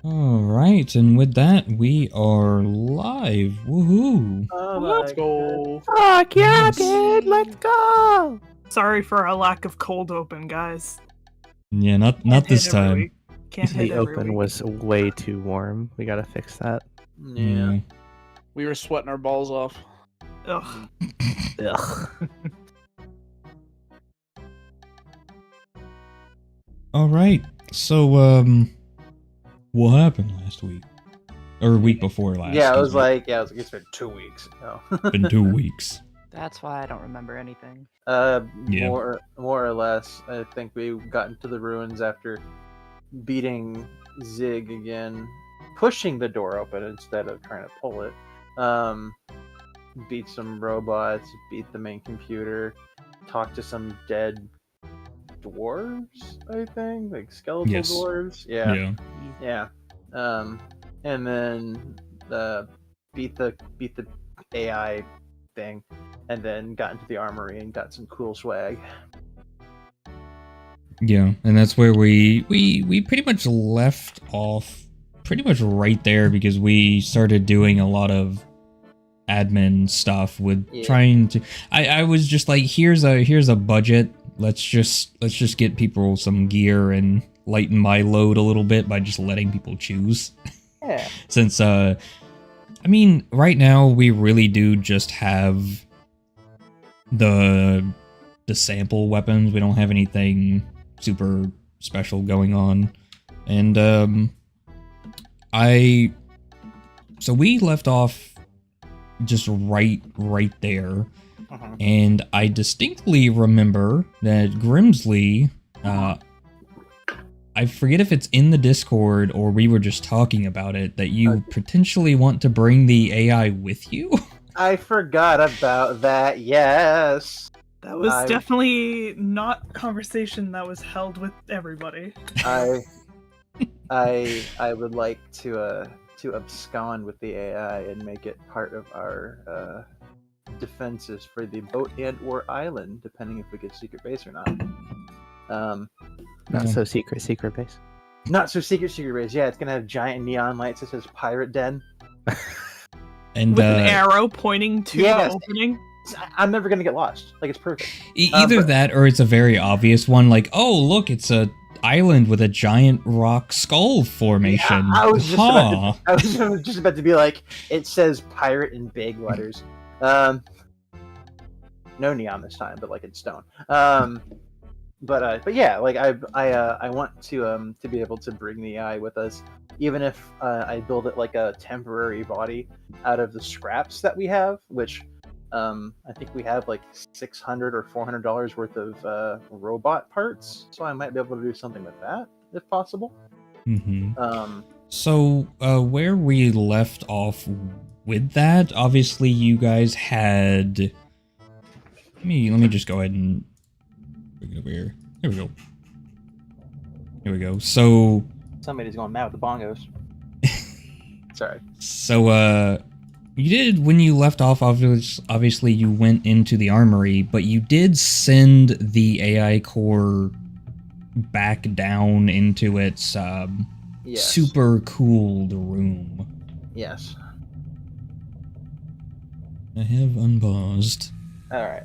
Alright, and with that, we are live. Woohoo! Let's go. Fuck yeah, Nice. dude! Let's go! Sorry for our lack of cold open, guys. Yeah, not Can't this hit every time. week. Can't hit The every open week. was way too warm. We gotta fix that. Yeah. We were sweating our balls off. Ugh. Ugh. Alright, so, what happened last week? Or week before last? Yeah, excuse me. it's been 2 weeks. No. Been 2 weeks. That's why I don't remember anything. Yeah. More or less. I think we got into the ruins after beating Zig again, pushing the door open instead of trying to pull it. Beat some robots, beat the main computer, talk to some dead dwarves, I think, like skeletal Yes. dwarves. Yeah. Yeah. And then beat the AI thing, and then got into the armory and got some cool swag. Yeah, and that's where we pretty much left off pretty much right there because we started doing a lot of admin stuff with trying to I was just like, here's a budget. Let's just get people some gear and lighten my load a little bit by just letting people choose. Yeah. Since I mean, right now we really do just have the sample weapons. We don't have anything super special going on. And so we left off just right there. And I distinctly remember that Grimsley, I forget if it's in the Discord or we were just talking about it, that you potentially want to bring the AI with you. I forgot about that. Yes. That was definitely not a conversation that was held with everybody. I would like to abscond with the AI and make it part of our defenses for the boat and or island, depending if we get secret base or not. Not so secret base. Not so secret base. Yeah, it's gonna have giant neon lights that says pirate den. And with an arrow pointing to the opening. I'm never gonna get lost. Like, it's perfect. Either that or it's a very obvious one, like, oh look, it's a island with a giant rock skull formation. Yeah, I was just about to be like, it says pirate in big letters. No neon this time, but like in stone. But yeah, like I want to be able to bring the AI with us, even if I build it like a temporary body out of the scraps that we have, which I think we have like $600 or $400 worth of robot parts, so I might be able to do something with that if possible. Mm-hmm. So where we left off with that, obviously you guys had. Let me just go ahead and bring it over here. Here we go. Here we go. So somebody's going mad with the bongos. Sorry. So you did, when you left off, obviously you went into the armory, but you did send the AI core back down into its super cooled room. Yes. I have unpaused. Alright,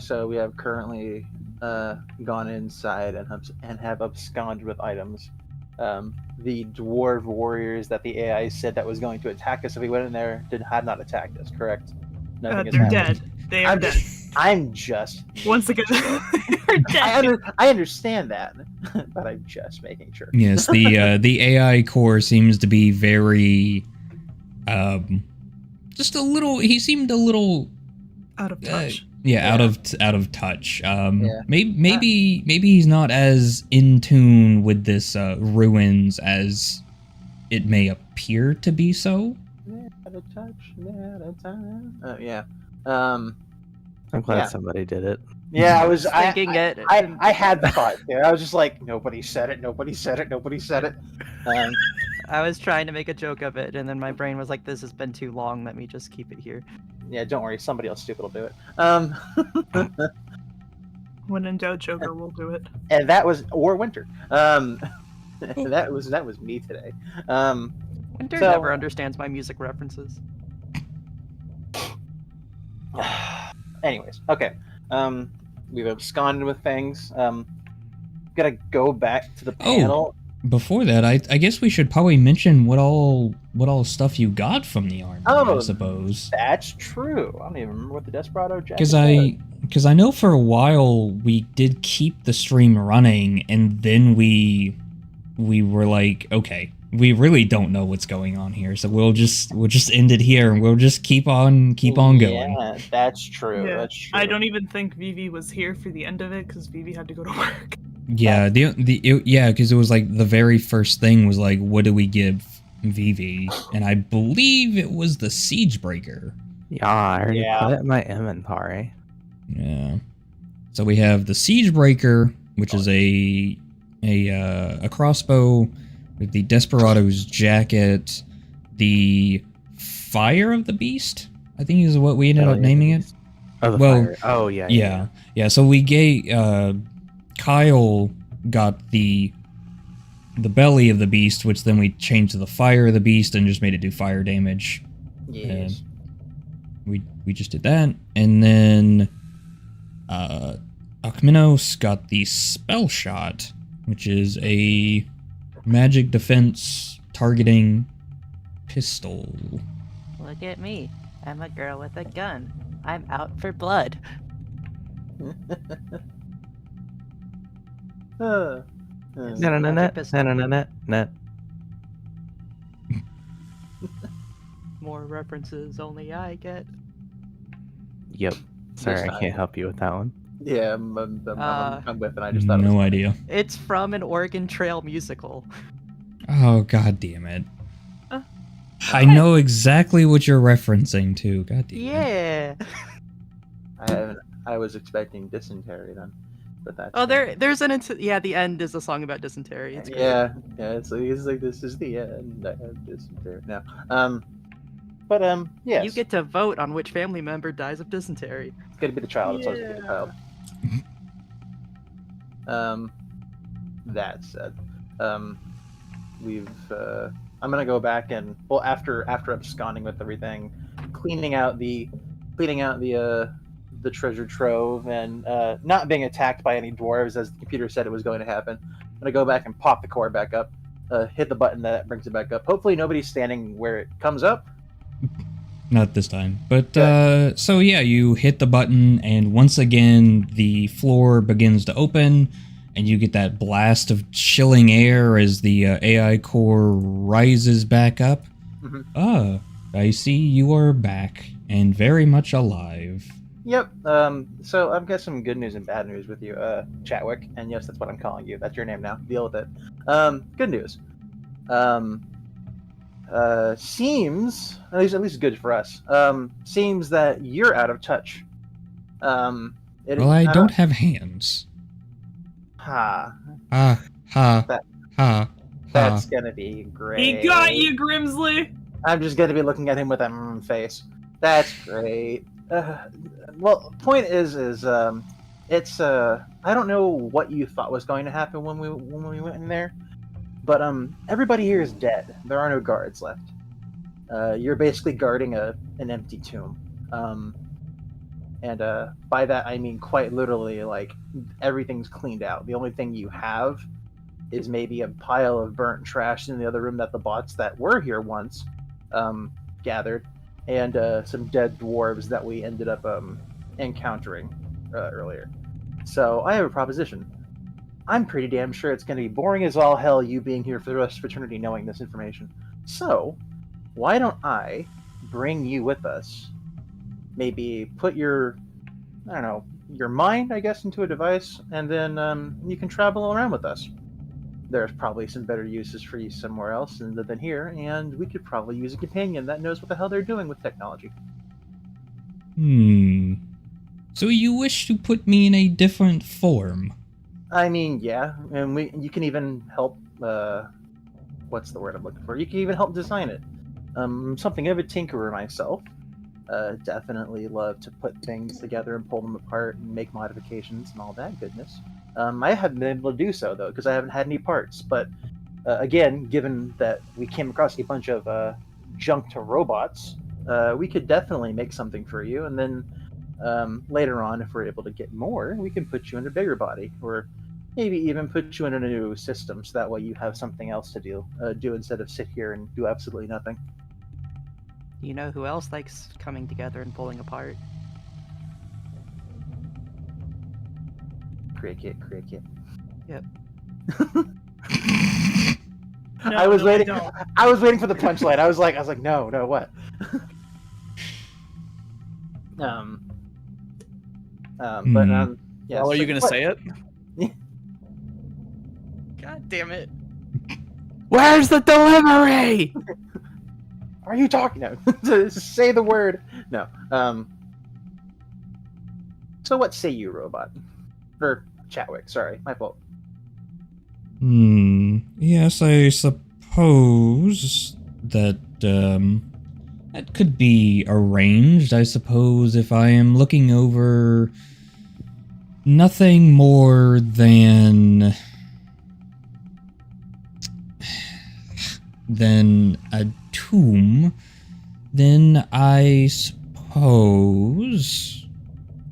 so we have currently gone inside and have absconded with items. The dwarf warriors that the AI said that was going to attack us if we went in there had not attacked us, correct? They're dead. They are dead. I'm just once again. They're dead. I understand that, but I'm just making sure. Yes, the AI core seems to be very just a little. He seemed a little out of touch. Out of touch. Maybe he's not as in tune with this ruins as it may appear to be. So. Out of touch. Yeah. I'm glad somebody did it. Yeah, I was thinking it. I had the thought there. I was just like, nobody said it. Nobody said it. I was trying to make a joke of it, and then my brain was like, "This has been too long. Let me just keep it here." Yeah, don't worry. Somebody else stupid will do it. When in doubt, Joker will do it. And that was Winter. that was me today. Winter So- never understands my music references. Anyways, okay. We've absconded with things. Gotta go back to the panel. Before that, I guess we should probably mention what all stuff you got from the army. Oh, I suppose. That's true. I don't even remember what the Desperado jacket Because I know for a while we did keep the stream running, and then we were like, okay, we really don't know what's going on here, so we'll just end it here, and we'll just keep on going. Yeah, that's true. Yeah. That's true. I don't even think Vivi was here for the end of it because Vivi had to go to work. Yeah, because it was like the very first thing was like, what do we give Vivi? And I believe it was the Siege Breaker. Yeah, I already Yeah. put it in my inventory. Yeah. So we have the Siege Breaker, which is a crossbow with the Desperado's jacket, the Fire of the Beast, I think is what we ended up naming it. Oh, the Well, fire. Oh, yeah. Yeah. So we gave Kyle got the belly of the beast, which then we changed to the Fire of the Beast and just made it do fire damage. Yes. We just did that, and then Alcminos got the Spell Shot, which is a magic defense targeting pistol. Look at me. I'm a girl with a gun. I'm out for blood. Net. More references only I get. Yep. Sorry, I time. can't help you with that one. Yeah, I'm with it. I just thought it No was idea. It's from an Oregon Trail musical. Oh, god damn it. Uh, I know exactly what you're referencing to. God damn it. Yeah. I was expecting dysentery then, but that's Oh, there's the end is a song about dysentery. It's great. yeah. It's like this is the end. I have dysentery now. Yes. You get to vote on which family member dies of dysentery. It's gonna be the child. It's always gonna be the child. That said, we've. I'm gonna go back and after absconding with everything, cleaning out the treasure trove and not being attacked by any dwarves as the computer said it was going to happen. I'm gonna go back and pop the core back up, hit the button that brings it back up. Hopefully nobody's standing where it comes up. Not this time. But, so yeah, you hit the button, and once again, the floor begins to open, and you get that blast of chilling air as the AI core rises back up. Mhm. Ah, I see you are back, and very much alive. Yep. So I've got some good news and bad news with you, Chatwick. And yes, that's what I'm calling you. That's your name now. Deal with it. Good news. Seems at least good for us. Seems that you're out of touch. Well, I don't have hands. Ha. Ha, ha, That- ha, That's ha. gonna be great. He got you, Grimsley. I'm just gonna be looking at him with a face. That's great. Well, point is it's I don't know what you thought was going to happen when we went in there, but everybody here is dead. There are no guards left. You're basically guarding an empty tomb. And by that I mean quite literally, like, everything's cleaned out. The only thing you have is maybe a pile of burnt trash in the other room that the bots that were here once gathered, and some dead dwarves that we ended up encountering earlier. So I have a proposition. I'm pretty damn sure it's going to be boring as all hell you being here for the rest of eternity knowing this information. So why don't I bring you with us? Maybe put your, I don't know, your mind, I guess, into a device, and then you can travel around with us. There's probably some better uses for you somewhere else than here, and we could probably use a companion that knows what the hell they're doing with technology. So you wish to put me in a different form? I mean, yeah, and you can even help. What's the word I'm looking for? You can even help design it. Something of a tinkerer myself. Definitely love to put things together and pull them apart and make modifications and all that goodness. I haven't been able to do so though because I haven't had any parts. But again, given that we came across a bunch of junked robots, we could definitely make something for you, and then later on, if we're able to get more, we can put you in a bigger body, or maybe even put you in a new system, so that way you have something else to do instead of sit here and do absolutely nothing. You know who else likes coming together and pulling apart? Cricket. Yep. No, I was no, waiting. don't. I was waiting for the punchline. I was like, no, what? Yeah. Well, are you gonna say it? God damn it. Where's the delivery? Are you talking? No. Just say the word. No. So what say you, robot? Or Chatwick? Sorry, my fault. Yes, I suppose that, that could be arranged. I suppose if I am looking over nothing more than a tomb, then I suppose.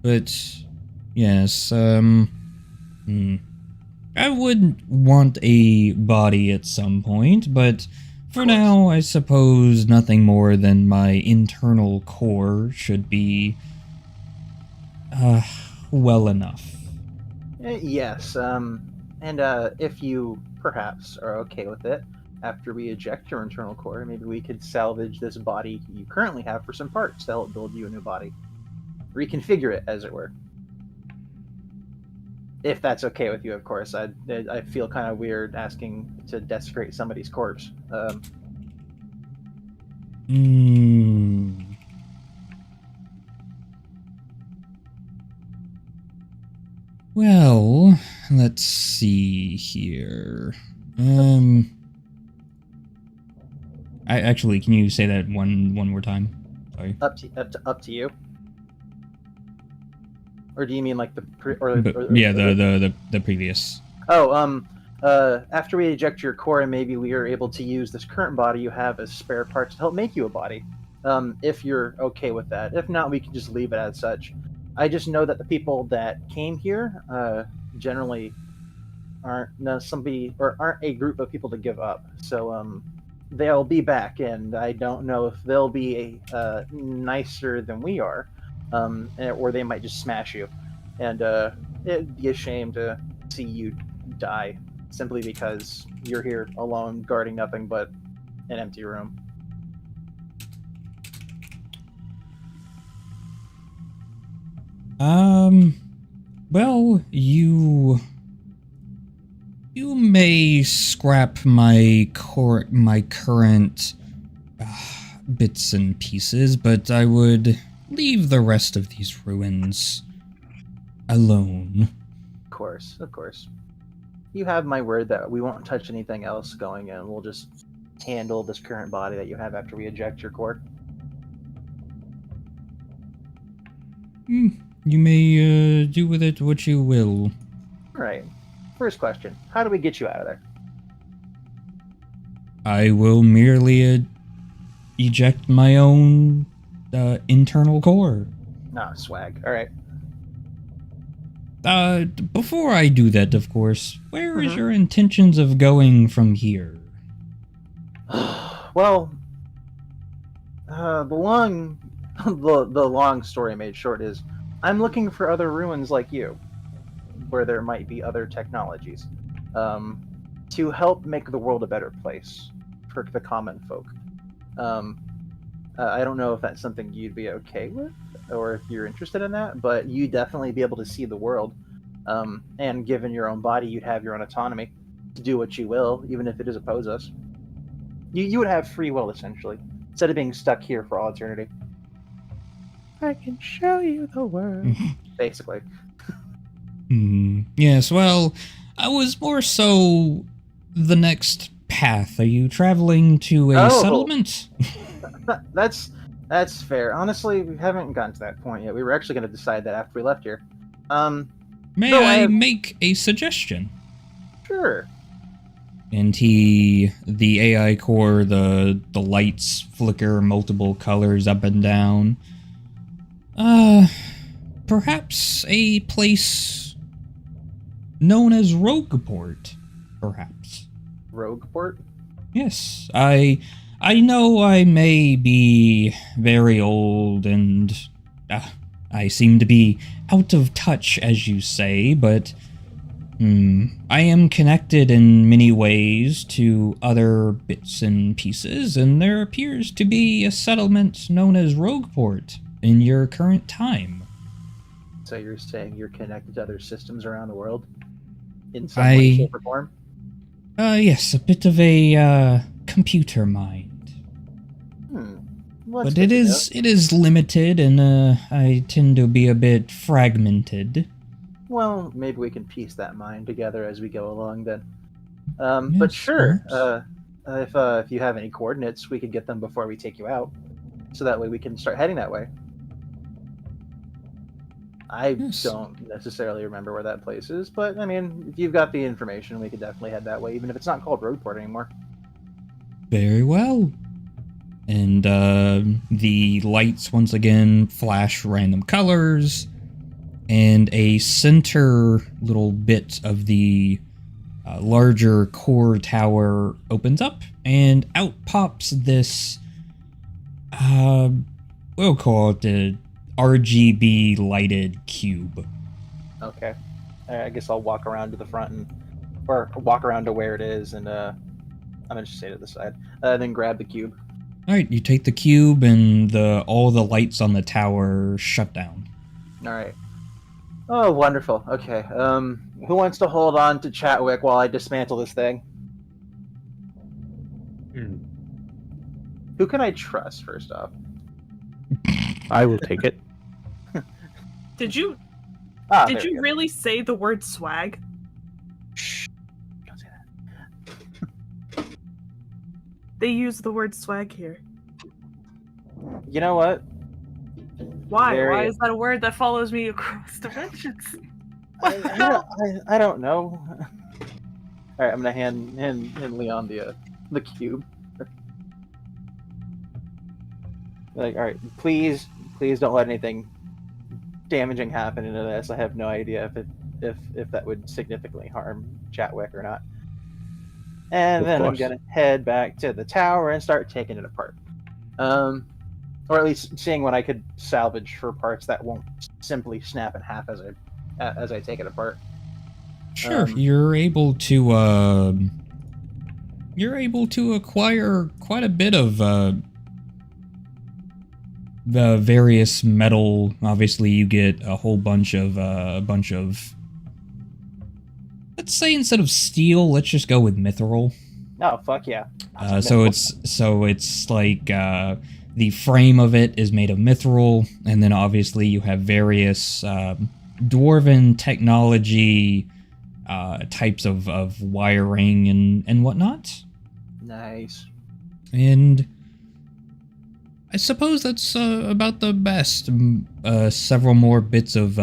But yes, I would want a body at some point, but for now, I suppose nothing more than my internal core should be well enough. Yes. And if you perhaps are okay with it, after we eject your internal core, maybe we could salvage this body you currently have for some parts to help build you a new body. Reconfigure it, as it were. If that's okay with you, of course. I feel kind of weird asking to desecrate somebody's corpse. Well, let's see here. Actually, can you say that one more time? Sorry. Up to you. Or do you mean like the the previous? Oh, after we eject your core, maybe we are able to use this current body you have as spare parts to help make you a body. If you're okay with that. If not, we can just leave it as such. I just know that the people that came here generally aren't a group of people to give up. So they'll be back, and I don't know if they'll be nicer than we are, or they might just smash you. And it'd be a shame to see you die simply because you're here alone, guarding nothing but an empty room. Well, you may scrap my current bits and pieces, but I would leave the rest of these ruins alone. Of course. You have my word that we won't touch anything else going in. We'll just handle this current body that you have after we eject your core. You may do with it what you will. Right. First question. How do we get you out of there? I will merely eject my own internal core. Nah, swag. All right. Before I do that, of course, where is your intentions of going from here? Well, the long story made short is, I'm looking for other ruins like you, where there might be other technologies, to help make the world a better place for the common folk. I don't know if that's something you'd be okay with, or if you're interested in that, but you'd definitely be able to see the world. And given your own body, you'd have your own autonomy to do what you will, even if it does oppose us. You would have free will, essentially, instead of being stuck here for all eternity. I can show you the world. Basically. Yes, well, I was more so the next path. Are you traveling to a settlement? That's fair. Honestly, we haven't gotten to that point yet. We were actually going to decide that after we left here. May I make a suggestion? Sure. And the AI core, the lights flicker multiple colors up and down. Perhaps a place known as Rogueport, perhaps. Rogueport? Yes, I know I may be very old and I seem to be out of touch, as you say, but I am connected in many ways to other bits and pieces, and there appears to be a settlement known as Rogueport in your current time. So you're saying you're connected to other systems around the world? In some way, shape, or form? Yes, a bit of a computer mind. Well, But it is limited, and I tend to be a bit fragmented. Well, maybe we can piece that mind together as we go along then. Yes, But sure, perhaps. if you have any coordinates, we could get them before we take you out, so that way we can start heading that way. I Yes. don't necessarily remember where that place is, but I mean, if you've got the information, we could definitely head that way, even if it's not called Roadport anymore. Very well. And the lights once again flash random colors, and a center little bit of the larger core tower opens up, and out pops this, we'll call it the RGB lighted cube. Okay. I guess I'll walk around to the front or walk around to where it is, and I'm gonna just stay to the side, then grab the cube. All right, you take the cube, and all the lights on the tower shut down. All right. Oh, wonderful. Okay. Who wants to hold on to Chatwick while I dismantle this thing? Who can I trust, first off? I will take it. Did you There did we you go. really say the word swag? Shh. Don't say that. They use the word swag here. You know what? Why? Very- Why is that a word that follows me across dimensions? I don't know. All right, I'm gonna hand Leon the cube. Like, all right, please don't let anything damaging happen into this. I have no idea if that would significantly harm Chatwick or not. And Of then course. I'm gonna head back to the tower and start taking it apart. Or at least seeing what I could salvage for parts that won't simply snap in half as I take it apart. Sure, you're able to acquire quite a bit of the various metal. Obviously, you get a whole bunch of let's say instead of steel, let's just go with mithril. Oh fuck yeah! So it's like the frame of it is made of mithril, and then obviously you have various dwarven technology types of wiring and whatnot. Nice. And I suppose that's about the best. Several more bits of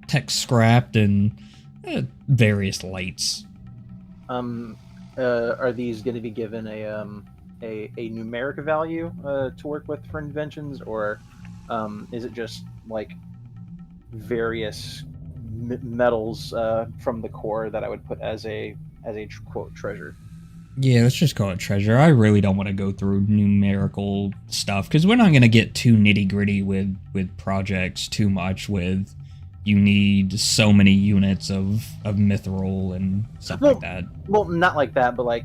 tech scrapped and various lights. Are these going to be given a numeric value to work with for inventions, or is it just like various metals from the core that I would put as a quote treasure? Yeah, let's just call it treasure. I really don't want to go through numerical stuff because we're not going to get too nitty gritty with projects too much. With you need so many units of mithril and stuff like that. Well, not like that, but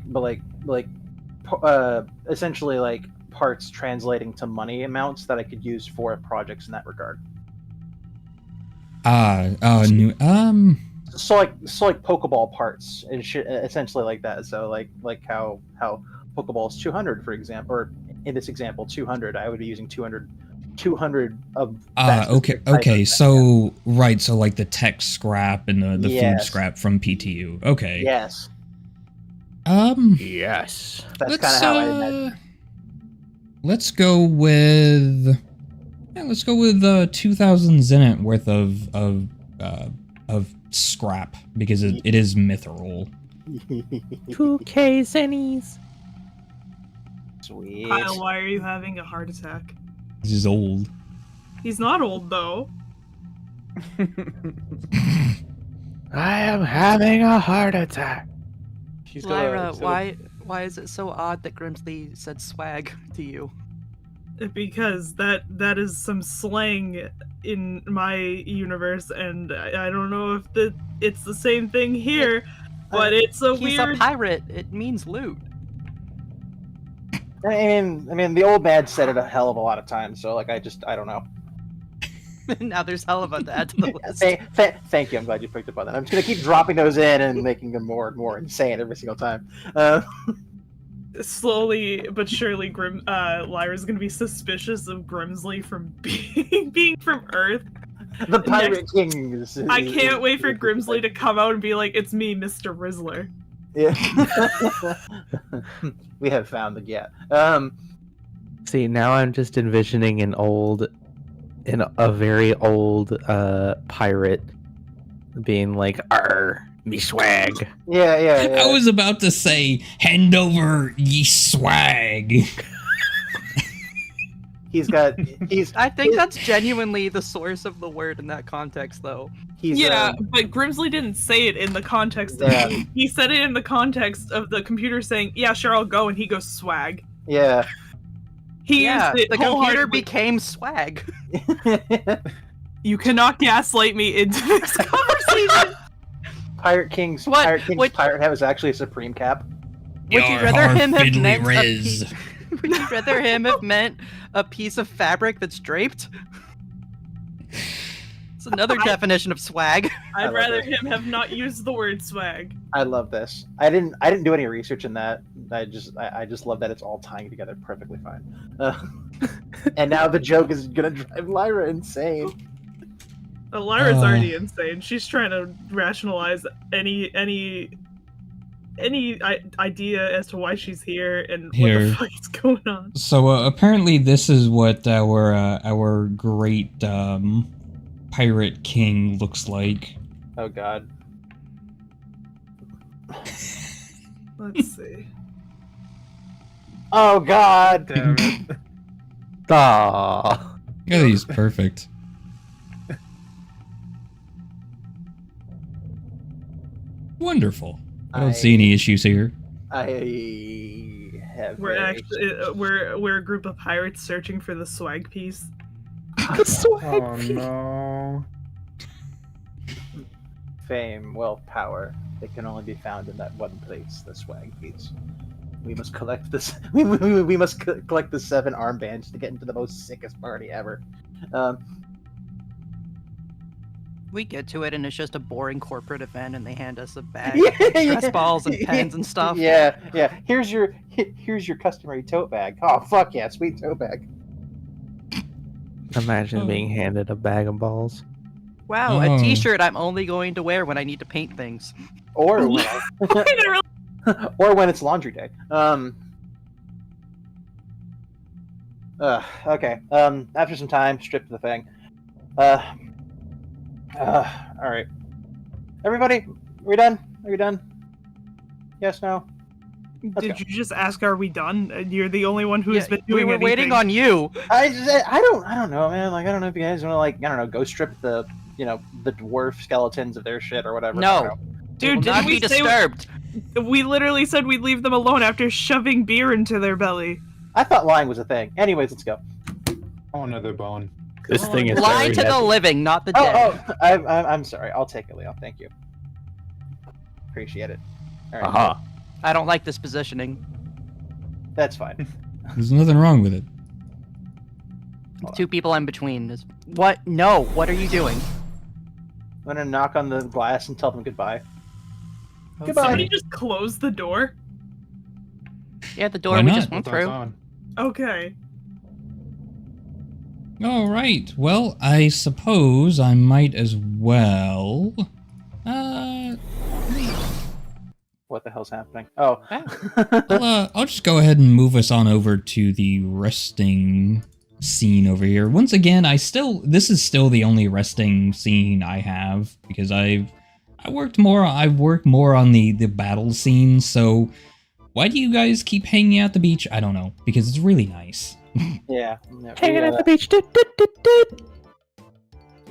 essentially like parts translating to money amounts that I could use for projects in that regard. So like Pokeball parts and shit, essentially like that. So like how Pokeball is 200, for example, or in this example 200, I would be using 200 of. Okay. So right, so like the tech scrap and the food scrap from PTU. Okay. Yes. Yes. That's kind of how I imagine. Let's go with 2,000 zenit worth of scrap because it is mithril. 2K zennies. Sweet. Kyle, why are you having a heart attack? This is old. He's not old though. I am having a heart attack. He's Lyra, he's got why is it so odd that Grimsley said swag to you? Because that is some slang in my universe, and I don't know if it's the same thing here, but it's a He's weird. a pirate. It means loot. I mean, the old man said it a hell of a lot of times, so like, I don't know. Now there's hell of a to add to the list. Thank you. I'm glad you picked up on that. I'm just gonna keep dropping those in and making them more and more insane every single time. Slowly but surely, Lyra's gonna be suspicious of Grimsley from being from Earth. The Pirate King. I can't wait for Grimsley to come out and be like, "It's me, Mr. Rizzler." Yeah. We have found the yeah. See, now I'm just envisioning a very old pirate being like, "Arr, me swag." Yeah. I was about to say, hand over ye swag. I think that's genuinely the source of the word in that context, though. But Grimsley didn't say it in the context of he said it in the context of the computer saying, "Yeah, sure, I'll go," and he goes swag. Yeah. He used it the computer wholeheartedly. became swag. You cannot gaslight me into this conversation. Pirate King's What? Pirate King's What- pirate hat was actually a Supreme cap. Would you rather him have meant Riz. Would you rather him have meant a piece of fabric that's draped? It's another definition of swag. I'd love rather it. him have not used the word swag. I love this. I didn't do any research in that. I just love that it's all tying together perfectly fine. And now the joke is gonna drive Lyra insane. Lyra's already insane. She's trying to rationalize any idea as to why she's here and what the fuck is going on. So apparently this is what our great pirate king looks like. Oh god. Let's see. Oh god. Damn it. Aww. Yeah, he's perfect. Wonderful. I don't see any issues here. I have. We're actually we're a group of pirates searching for the swag piece. Oh no. Fame, wealth, power. They can only be found in that one place, the swag piece. We must collect this. We must collect the 7 armbands to get into the most sickest party ever. We get to it and it's just a boring corporate event and they hand us a bag Yeah, of stress yeah. balls and pens and stuff. Yeah. Here's your customary tote bag. Oh fuck yeah, sweet tote bag. Imagine being handed a bag of balls. Wow, a t-shirt I'm only going to wear when I need to paint things. Or when or when it's laundry day. Okay. After some time, strip the thing. All right. Everybody, are we done? Are we done? Yes, no? Did you just ask, "Are we done?" You're the only one who's been doing We were anything. waiting on you. I don't know, man. Like, I don't know if you guys want to go strip the dwarf skeletons of their shit or whatever. I don't No. know. Dude, Will didn't not we be say disturbed. we literally said we'd leave them alone after shoving beer into their belly? I thought lying was a thing. Anyways, let's go. Oh, another bone. This thing is Lie very to the heavy. living, not the dead. I'm sorry. I'll take it, Leo. Thank you. Appreciate it. All right. Aha. I don't like this positioning. That's fine. There's nothing wrong with it. Two people in between. What? No. What are you doing? I'm gonna knock on the glass and tell them goodbye. Goodbye. Somebody just close the door. Yeah, the door Why we not? just went Both eyes through. on. Okay. All right. Well, I suppose I might as well. What the hell's happening? Oh. I'll just go ahead and move us on over to the resting scene over here. Once again, this is still the only resting scene I have because I I work more on the battle scene, so why do you guys keep hanging out at the beach? I don't know, because it's really nice. Yeah. Hanging at the beach. Doot, doot, doot, doot.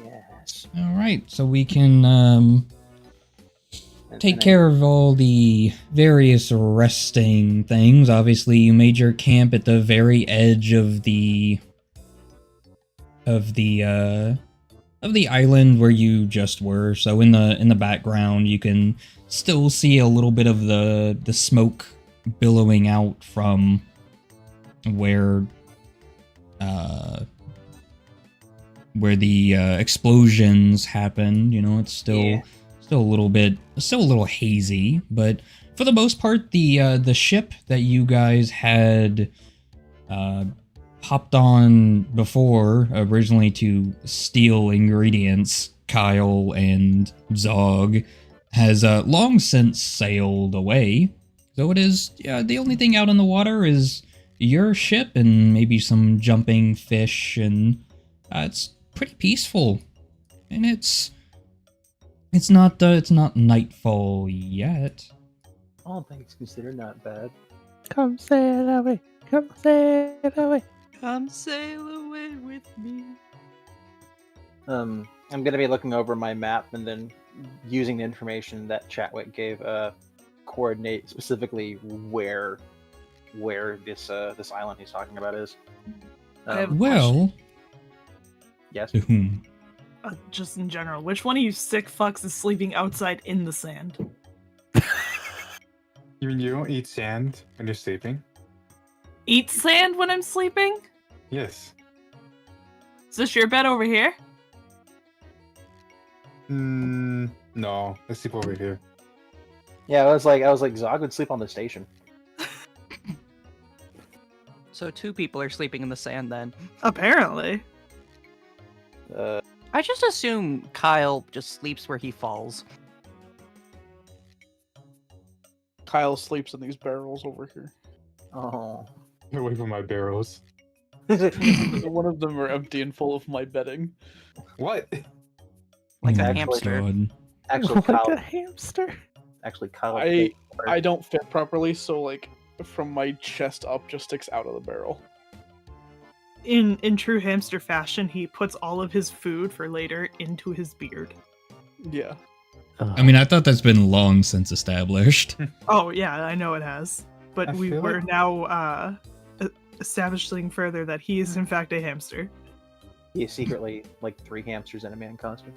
Yes. Alright, so we can take care of all the various resting things. Obviously, you made your camp at the very edge of the island where you just were. So in the background, you can still see a little bit of the smoke billowing out from where the explosions happened. You know, it's still a little hazy, but for the most part, the ship that you guys had hopped on before, originally to steal ingredients, Kyle and Zog, has long since sailed away. So it is, the only thing out on the water is your ship and maybe some jumping fish, and it's pretty peaceful. And it's not nightfall yet. All things considered, not bad. Come sail away. Come sail away. Come sail away with me. I'm gonna be looking over my map and then using the information that Chatwit gave, coordinate specifically where this island he's talking about is. I have a Well, Yes. to whom? Just in general, which one of you sick fucks is sleeping outside in the sand? You mean you don't eat sand when you're sleeping? Eat sand when I'm sleeping? Yes. Is this your bed over here? No. Let's sleep over here. Yeah, I was like, Zog would sleep on the station. So 2 people are sleeping in the sand then. Apparently. I just assume Kyle just sleeps where he falls. Kyle sleeps in these barrels over here. Oh. Get away from my barrels. One of them are empty and full of my bedding. What? Like a Actually- hamster. God. Actually, Like Kyle. a hamster. Actually, Kyle. I don't fit properly, so like from my chest up just sticks out of the barrel. In true hamster fashion, he puts all of his food for later into his beard. Yeah. I mean, I thought that's been long since established. Oh yeah, I know it has. But I we feel were like- now establishing further that he is in fact a hamster. He is secretly like 3 hamsters in a man costume.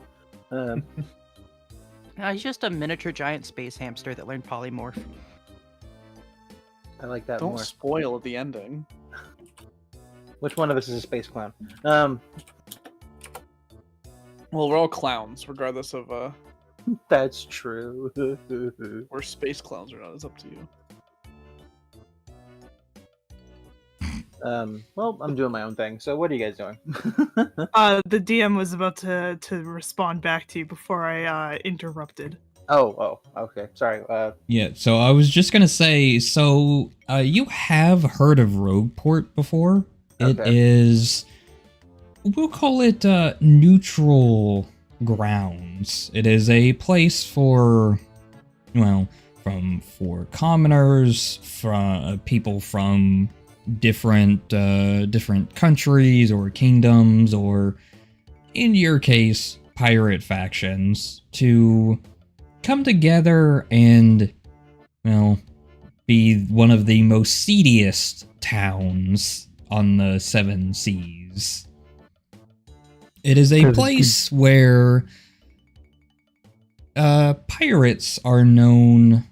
He's just a miniature giant space hamster that learned polymorph. I like that Don't more. spoil the ending. Which one of us is a space clown? Well, we're all clowns, regardless of That's true. we're space clowns or not. It's up to you. Well, I'm doing my own thing. So what are you guys doing? The DM was about to respond back to you before I interrupted. Oh, okay. Sorry. Yeah, so I was just gonna say, so you have heard of Rogueport before? It Okay. is, we'll call it neutral grounds. It is a place for, well, for commoners, from people from different countries or kingdoms, or in your case, pirate factions, to come together and, well, be one of the most seediest towns on the 7 seas. It is a place where pirates are known.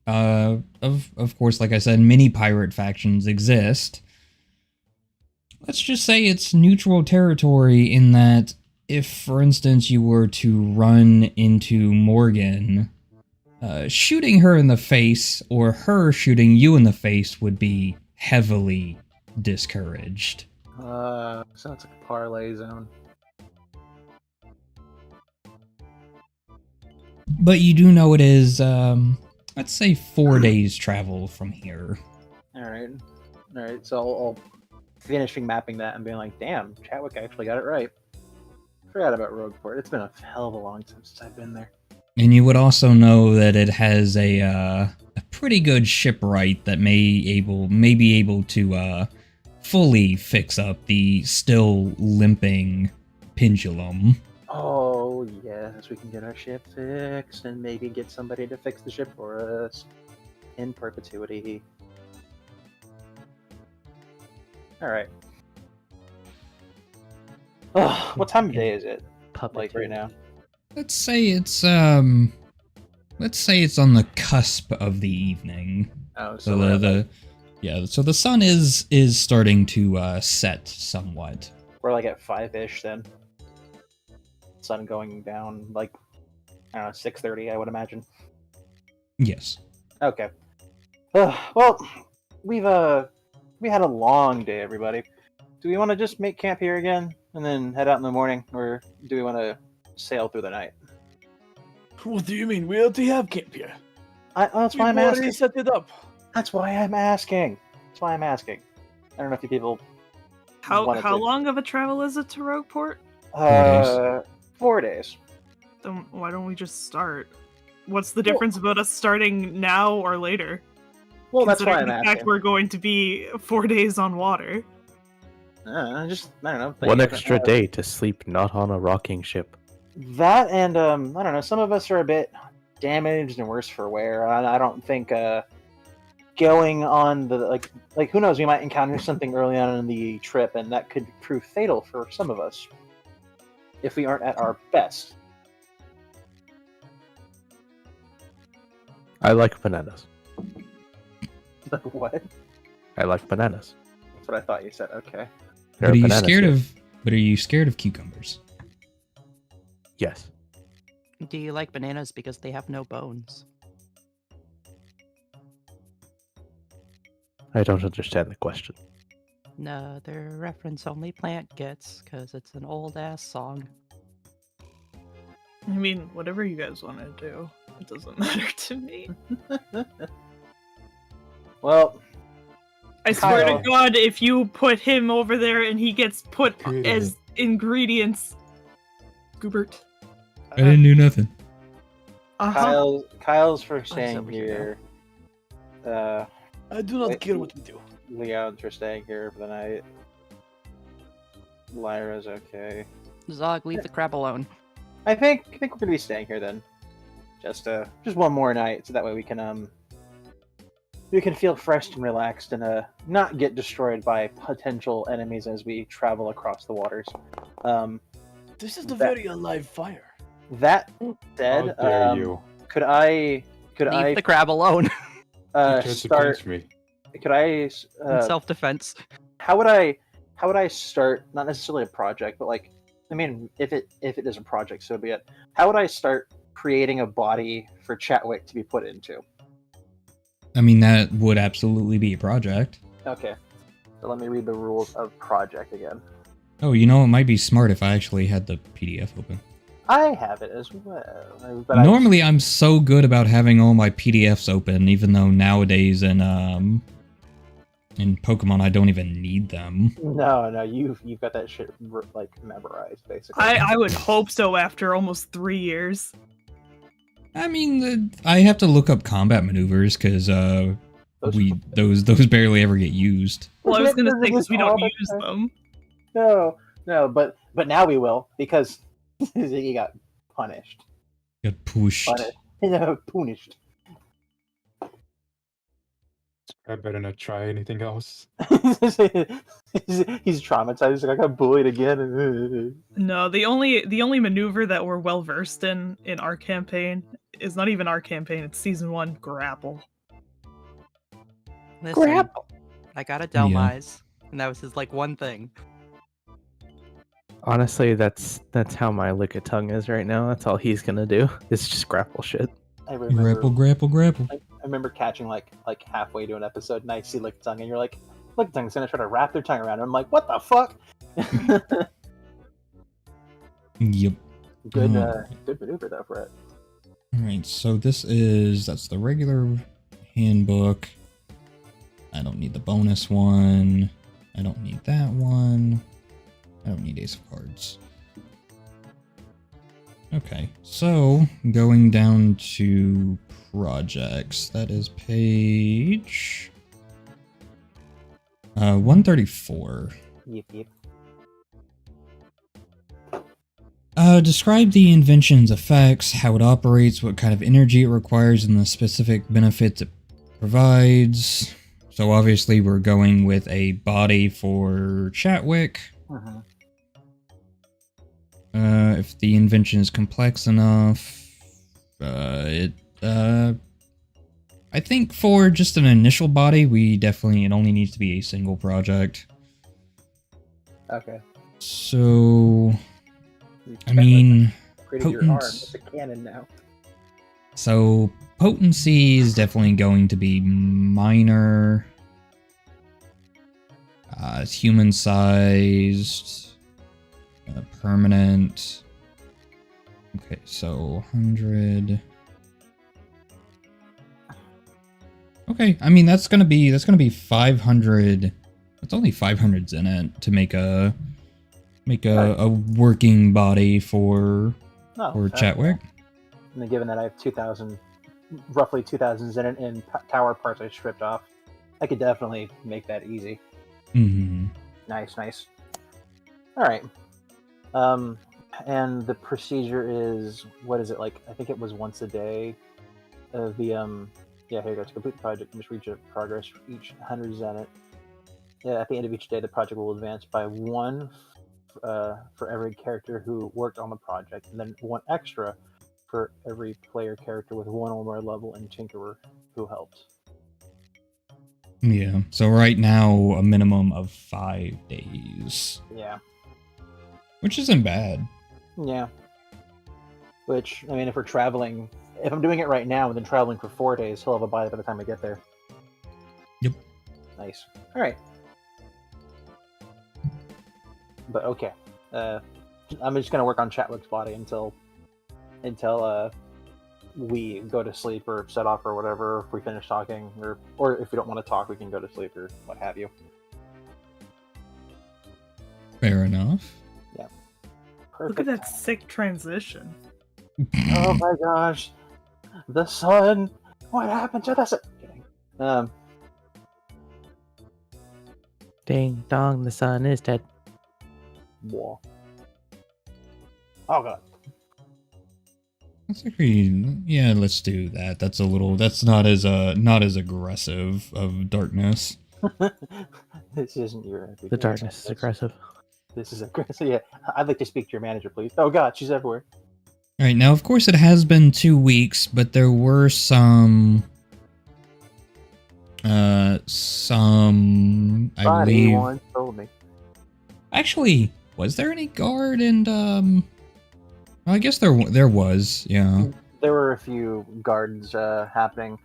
Of course, like I said, many pirate factions exist. Let's just say it's neutral territory in that if, for instance, you were to run into Morgan, shooting her in the face or her shooting you in the face would be heavily discouraged. Sounds like a parlay zone. But you do know it is, let's say 4 days travel from here. All right. So I'll finishing mapping that and being like, damn, Chatwick actually got it right. Forgot about Rogueport. It's been a hell of a long time since I've been there. And you would also know that it has a pretty good shipwright that may be able to fully fix up the still limping pendulum. Oh yes, we can get our ship fixed and maybe get somebody to fix the ship for us in perpetuity. All right. Oh, what time of day is it? Like right now? Let's say it's on the cusp of the evening. Oh, So so so the sun is starting to set somewhat. we're like at 5-ish then. Sun going down like I don't know 6:30, I would imagine. Yes. Okay. Well, we had a long day, everybody. Do we want to just make camp here again and then head out in the morning, or do we want to sail through the night? What do you mean? We already have camp here. That's why I'm We've already asking. set it up. That's why I'm asking. I don't know if you people. How wanted to- long of a travel is it to Rogueport? 4 days. Why don't we just start? What's the difference about us starting now or later? Well, that's why I'm Considering the fact asking. we're going to be 4 days on water. I don't know. One extra day to sleep not on a rocking ship. That and I don't know. Some of us are a bit damaged and worse for wear. I don't think going on the like who knows? We might encounter something early on in the trip, and that could prove fatal for some of us if we aren't at our best. I like bananas. What? I like bananas. That's what I thought you said. Okay. There But are you bananas scared here. But are you scared of cucumbers? Yes. Do you like bananas because they have no bones? I don't understand the question. No, they're reference only plant gets, because it's an old ass song. I mean, whatever you guys want to do, it doesn't matter to me. Well, I swear Kyle. to God, if you put him over there and he gets put Good. as ingredients, Goobert. I didn't do nothing. Kyle's for he's staying over here here. I do not Wait. care what we do. Leon's for staying here for the night. Lyra's okay. Zog, leave the crab alone. I think we're gonna be staying here then. Just one more night, so that way we can feel fresh and relaxed and not get destroyed by potential enemies as we travel across the waters. This is a That- very alive fire. That How said, dare you? could I Leave the crab alone. You tried to start? punch me. Could I? In self-defense. How would I start? Not necessarily a project, but like, I mean, if it is a project, so be it. How would I start creating a body for Chatwick to be put into? I mean, that would absolutely be a project. Okay, so let me read the rules of project again. Oh, you know, it might be smart if I actually had the PDF open. I have it as well. But Normally, I'm so good about having all my PDFs open, even though nowadays in Pokemon I don't even need them. No, you've got that shit like memorized, basically. I would hope so after almost 3 years. I mean, I have to look up combat maneuvers because Those- those barely ever get used. Well, I was gonna This say is because we don't all the use time. them. No, but now we will because he got punished. Get pushed. Punished. I better not try anything else. He's traumatized. Like, I got bullied again. No, the only maneuver that we're well versed in our campaign is not even our campaign. It's season 1 grapple. Listen, Grapple. I got a Delmise, and that was his like one thing. Honestly, that's how my lick of tongue is right now. That's all he's gonna do. It's just grapple shit. I remember. Grapple. I remember catching like halfway to an episode, and I see Lick Tongue, and you're like, Lick Tongue's gonna try to wrap their tongue around it. I'm like, what the fuck? Yep. Good Mm. good maneuver though for it. Alright, so that's the regular handbook. I don't need the bonus one. I don't need that one. I don't need Ace of Cards. Okay, so going down to projects, that is page 134. Yep. Describe the invention's effects, how it operates, what kind of energy it requires, and the specific benefits it provides. So obviously we're going with a body for Chatwick. Mhm. If the invention is complex enough, I think for just an initial body, it only needs to be a single project. Okay. So, You I can't, mean, like, upgraded your arm. potent- It's a cannon now. so potency is definitely going to be minor. It's human sized, permanent. Okay, so 100. Okay, I mean that's gonna be 500. That's only 500s in it to make a working body for Oh, Chatwick. And then given that I have 2,000, roughly 2,000 in tower parts I stripped off, I could definitely make that easy. Mm-hmm. Nice. All right. And the procedure is, what is it like? I think it was once a day. Yeah, here you go. To complete the project, you must reach a progress for each 100 zenith. Yeah, at the end of each day, the project will advance by 1 for every character who worked on the project, and then 1 extra for every player character with 1 or more level and tinkerer who helped. Yeah. So right now a minimum of 5 days, Yeah. which isn't bad. Yeah. Which, I mean, if I'm doing it right now and then traveling for 4 days, he'll have a body by the time I get there. Yep. Nice. All right. But okay. I'm just gonna work on Chatwick's body until we go to sleep or set off or whatever. If we finish talking, or if we don't want to talk, we can go to sleep or what have you. Fair enough. Perfect. Look at that sick transition. Oh my gosh, the sun! What happened to the sun? Kidding. Ding dong, the sun is dead. Whoa. Oh god. That's actually, yeah, let's do that. That's not as aggressive of darkness. This isn't your The darkness is aggressive. This is aggressive. Yeah, I'd like to speak to your manager, please. Oh god, she's everywhere. All right, now of course it has been 2 weeks, but there were some I believe. Once told me. Actually, was there any guard and well, I guess there was, yeah. There were a few guards happening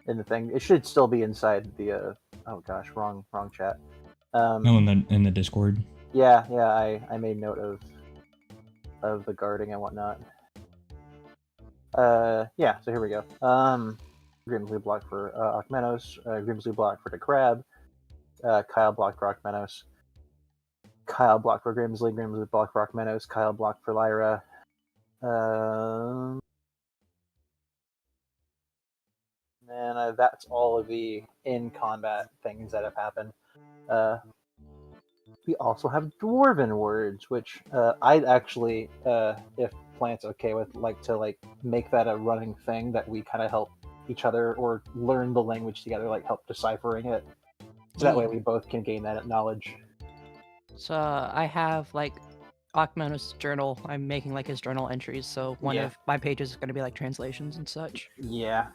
in the thing. It should still be inside the oh gosh, wrong chat. Oh, in the Discord. Yeah, I made note of the guarding and whatnot. Yeah, so here we go. Grimsley block for Akmenos, Grimsley block for the Crab, Kyle block for Akmenos, Kyle block for Grimsley, Grimsley block for Akmenos, Kyle block for Lyra. And that's all of the in-combat things that have happened. We also have Dwarven words, which I'd actually, if Plant's okay with, like to make that a running thing that we kind of help each other or learn the language together, like help deciphering it. So that way we both can gain that knowledge. So I have like Akmenos' journal. I'm making like his journal entries, so one of my pages is going to be like translations and such. Yeah.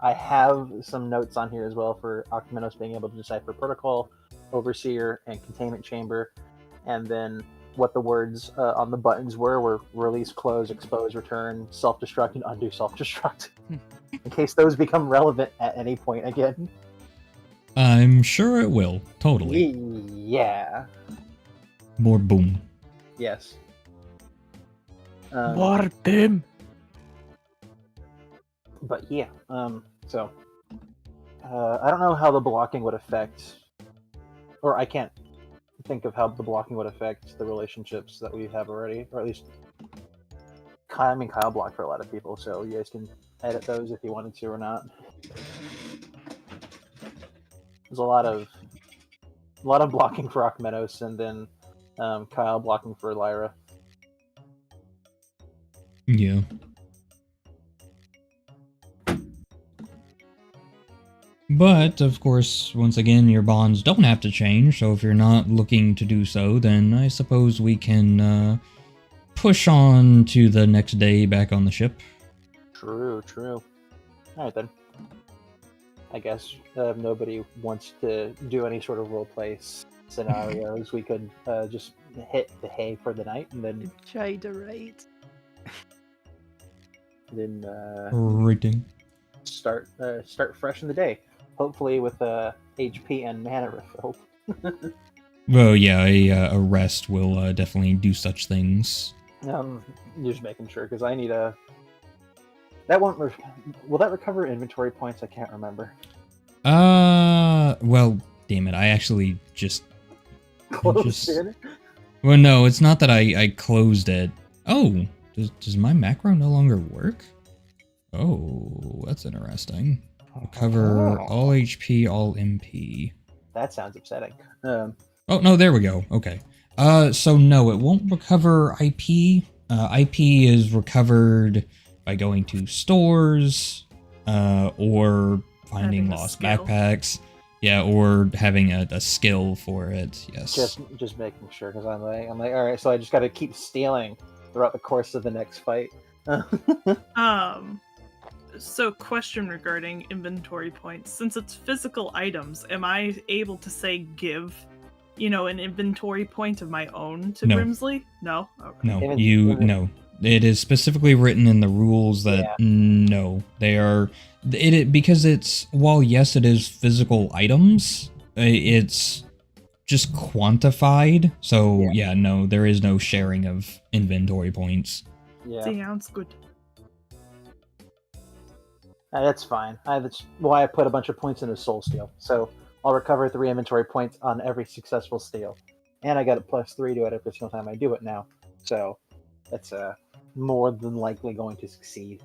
I have some notes on here as well for Akmenos being able to decipher protocol, overseer, and containment chamber, and then what the words on the buttons were release, close, expose, return, self-destruct, and undo self-destruct. In case those become relevant at any point again. I'm sure it will. Totally. Yeah. More boom. Yes. Warp him! But yeah, so I don't know how the blocking would affect, or I can't think of how the blocking would affect the relationships that we have already, or at least Kyle blocked for a lot of people, so you guys can edit those if you wanted to or not. There's a lot of blocking for Akmenos, and then Kyle blocking for Lyra. Yeah. But, of course, once again, your bonds don't have to change, so if you're not looking to do so, then I suppose we can push on to the next day back on the ship. True. Alright then. I guess if nobody wants to do any sort of roleplay scenarios, we could just hit the hay for the night, and then Try to write. Rating. start fresh in the day. Hopefully with HP and mana refilled. Well, yeah, a rest will definitely do such things. Just making sure, because I need a... That won't... Will that recover inventory points? I can't remember. Well, damn it, I actually just... Close in? Well, no, it's not that I closed it. Oh, does my macro no longer work? Oh, that's interesting. Recover all HP, all MP. That sounds upsetting. Oh, no, there we go. Okay. So no, it won't recover IP. IP is recovered by going to stores, or finding Having a lost skill. backpacks. Yeah, or having a skill for it. Yes. Just making sure, because I'm like, all right, so I just got to keep stealing throughout the course of the next fight. So question regarding inventory points. Since it's physical items, am I able to say give, an inventory point of my own to No. Grimsley? No? Okay. No. It is specifically written in the rules that no, they are because it's, while yes, it is physical items, it's just quantified. So yeah, no, there is no sharing of inventory points. Yeah. Sounds good. That's fine. That's why I put a bunch of points into Soul Steal. So I'll recover 3 inventory points on every successful steal. And I got a +3 to it every single time I do it now. So that's more than likely going to succeed.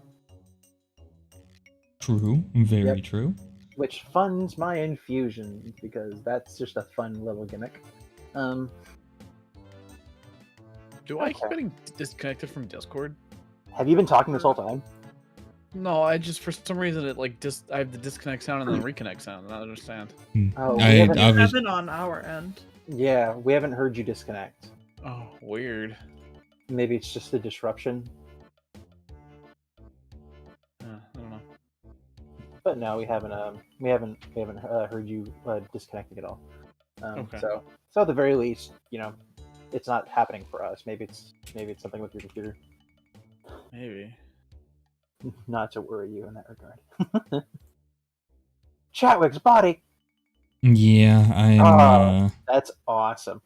True. Very true. Which funds my infusion, because that's just a fun little gimmick. Do I keep getting disconnected from Discord? Have you been talking this whole time? No, I just, for some reason, it like I have the disconnect sound and then the reconnect sound. I don't understand. Oh, we I haven't, was- Happen on our end. yeah, we haven't heard you disconnect. Oh, weird. Maybe it's just a disruption. I don't know. But no, we haven't heard you disconnecting at all. Okay. So at the very least, it's not happening for us. Maybe it's something with your computer. Maybe. Not to worry you in that regard. Chatwick's body. Yeah, I'm. That's awesome.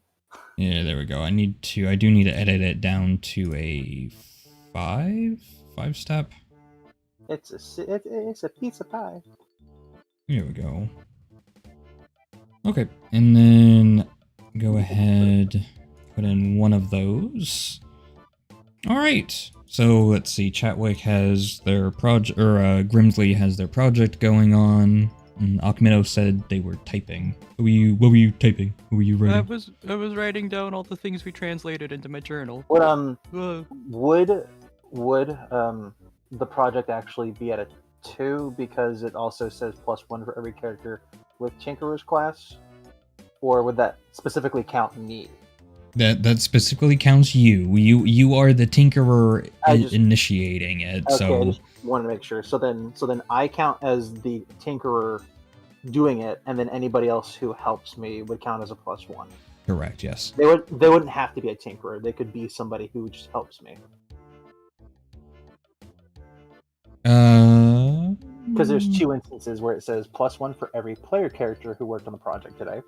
Yeah, there we go. I do need to edit it down to a 5 step. It's a piece of pie. Here we go. Okay, and then go ahead, put in one of those. All right. So let's see. Chatwick has their project, or Grimsley has their project going on. And Akmino said they were typing. What were you typing? What were you writing? I was writing down all the things we translated into my journal. Would the project actually be at a 2 because it also says +1 for every character with Tinkerer's class, or would that specifically count me? That specifically counts you. You are the Tinkerer initiating it. Okay, So I just wanted to make sure. So then I count as the Tinkerer doing it, and then anybody else who helps me would count as a +1. correct. Yes. They wouldn't have to be a Tinkerer. They could be somebody who just helps me. Because there's 2 instances where it says +1 for every player character who worked on the project today,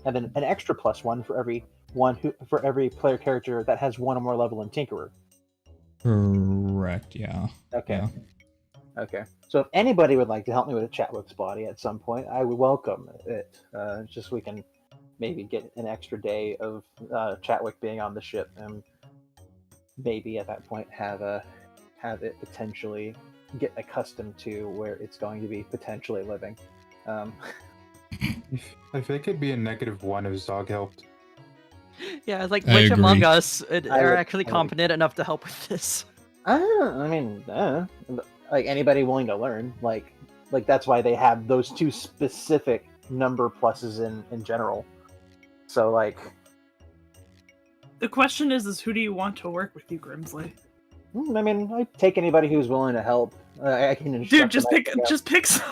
and then an extra +1 for every player character that has 1 or more level in Tinkerer. Correct. Yeah. Okay. Yeah. Okay. So if anybody would like to help me with a Chatwick's body at some point, I would welcome it. Just we can maybe get an extra day of Chatwick being on the ship, and maybe at that point have it potentially get accustomed to where it's going to be potentially living. I think it'd be a -1 if Zog helped. Yeah, it's like I which among agree. us I are would- actually I would- competent enough to help with this? I mean, like anybody willing to learn, like that's why they have those two specific number pluses in general. So like, The question is who do you want to work with you, Grimsley? I mean, I take anybody who's willing to help. I can instruct Dude, just them pick as I go. just pick some.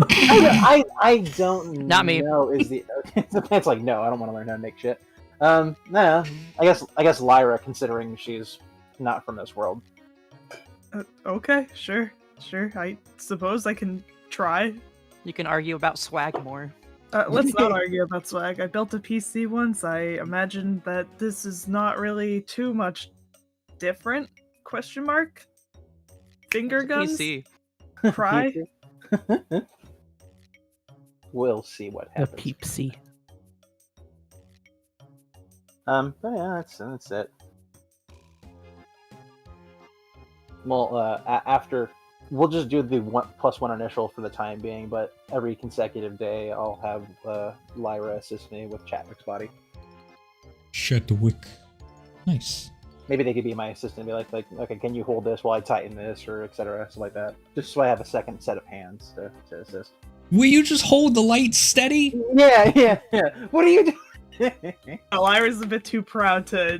I don't Not me. know is the it's like no, I don't want to learn how to make shit. No, I guess Lyra, considering she's not from this world. Okay, sure. I suppose I can try. You can argue about swag more. Let's not argue about swag. I built a PC once. I imagine that this is not really too much different. Question mark? Finger guns? PC. Pry? We'll see what A happens. peepsy. But yeah, that's it. Well, after we'll just do the +1 initial for the time being, but every consecutive day I'll have Lyra assist me with Chatwick's body. Chatwick. Nice. Maybe they could be my assistant and be like, okay, can you hold this while I tighten this, or etc. So like that. Just so I have a second set of hands to assist. Will you just hold the light steady? Yeah. What are you doing? Lyra's a bit too proud to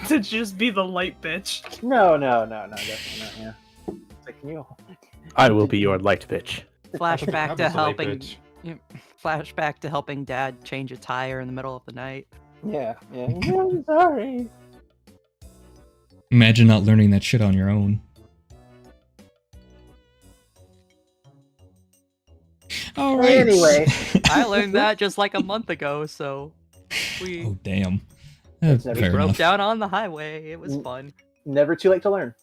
to just be the light bitch. No, definitely not. Yeah. It's like, can you? I will be your light bitch. Flashback to That was a late helping. bitch. Flashback to helping Dad change a tire in the middle of the night. Yeah. I'm sorry. Imagine not learning that shit on your own. All right. Anyway. I learned that just like a month ago, so we Oh damn. It's never Fair broke enough. down on the highway. It was fun. Never too late to learn.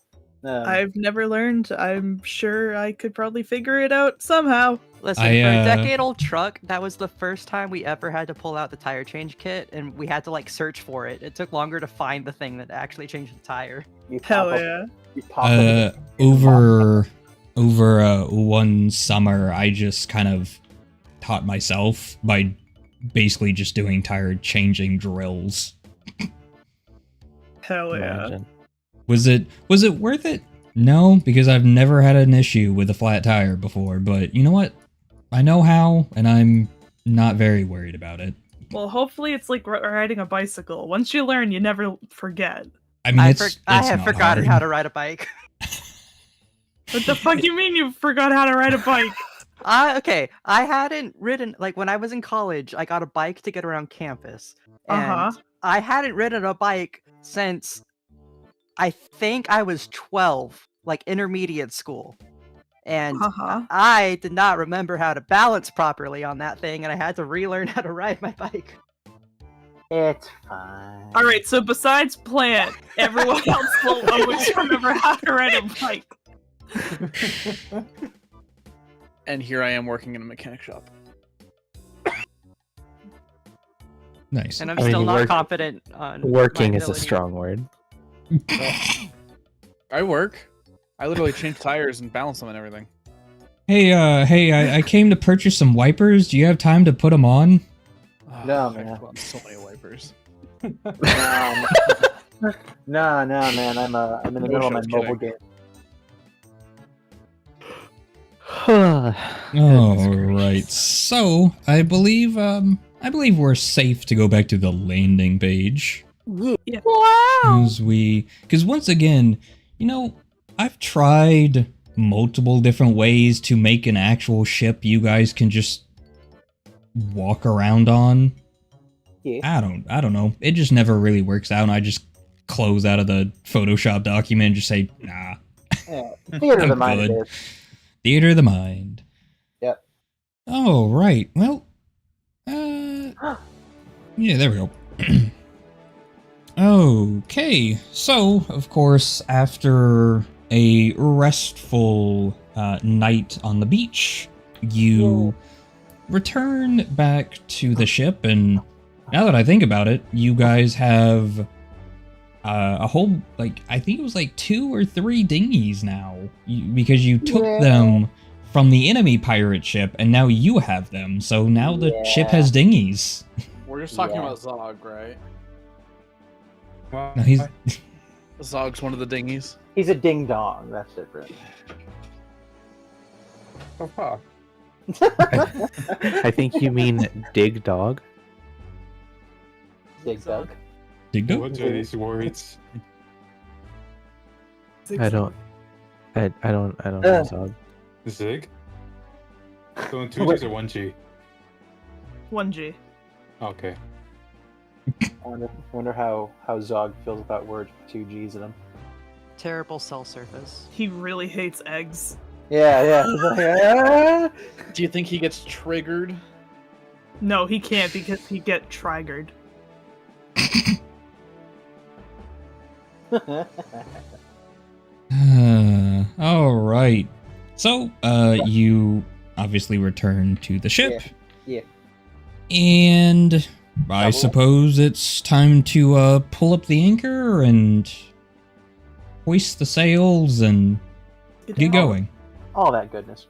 I've never learned. I'm sure I could probably figure it out somehow. Listen, I, for a decade-old truck, that was the first time we ever had to pull out the tire change kit, and we had to like search for it. It took longer to find the thing that actually changed the tire. You pop Hell up- yeah. you pop up Over one summer, I just kind of taught myself by basically just doing tire changing drills. Hell yeah. Imagine. Was it worth it? No, because I've never had an issue with a flat tire before, but you know what? I know how, and I'm not very worried about it. Well, hopefully it's like riding a bicycle. Once you learn, you never forget. I mean, I it's have not forgotten hard. how to ride a bike. What the fuck you mean you forgot how to ride a bike? Okay, I hadn't ridden like when I was in college. I got a bike to get around campus, and Uh-huh. I hadn't ridden a bike since I think I was 12, like intermediate school, and Uh-huh. I did not remember how to balance properly on that thing, and I had to relearn how to ride my bike. It's fine. All right, so besides Plant, everyone else will always remember how to ride a bike. And here I am working in a mechanic shop. Nice. And I'm I mean, still not work- confident on Working my is a ability. strong word. I work. I literally change tires and balance them and everything. Hey, I came to purchase some wipers. Do you have time to put them on? No, I've man. put on so many wipers. No, man. I'm in the middle of my just mobile kidding. game. All right. So I believe we're safe to go back to the landing page. Wow! Because once again, you know, I've tried multiple different ways to make an actual ship you guys can just walk around on. Yeah. I don't know. It just never really works out. And I just close out of the Photoshop document and just say, nah. Yeah. Theater of the I'm mind it good. is. Theater of the mind. Yep. Oh, right. Well, yeah, there we go. Okay, so, of course, after a restful night on the beach, you return back to the ship and Now that I think about it, you guys have a whole, like, I think it was like 2 or 3 dinghies now. Because you took them from the enemy pirate ship, and now you have them. So now the ship has dinghies. We're just talking about Zog, right? Well, No, he's... Zog's one of the dinghies. He's a ding dong. That's different. oh, fuck. I think you mean dig dog. Dig dug. Dig dug? What are these words? I don't know Zog. Zig? Going 2 G's or 1 G? 1G. Okay. I wonder how Zog feels about words with 2 G's in them. Terrible cell surface. He really hates eggs. Yeah. He's like, "Ah." Do you think he gets triggered? No, he can't because he get triggered. All right. So, you obviously return to the ship. Yeah. And I Double. suppose it's time to pull up the anchor and hoist the sails and get going. All that goodness.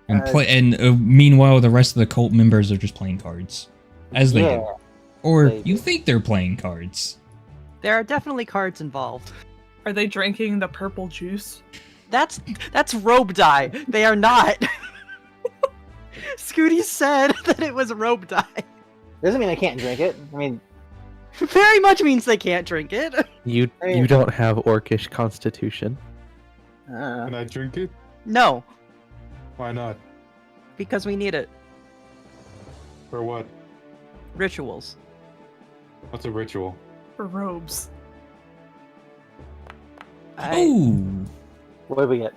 And play. And meanwhile, the rest of the cult members are just playing cards, as they do. Or they you do. think they're playing cards. There are definitely cards involved. Are they drinking the purple juice? That's robe dye. They are not. Scooty said that it was robe dye. Doesn't mean I can't drink it. I mean, Very much means they can't drink it. You don't have orcish constitution. Can I drink it? No, Why not? because we need it. For what? Rituals. What's a ritual? For robes. Oh, what do we get?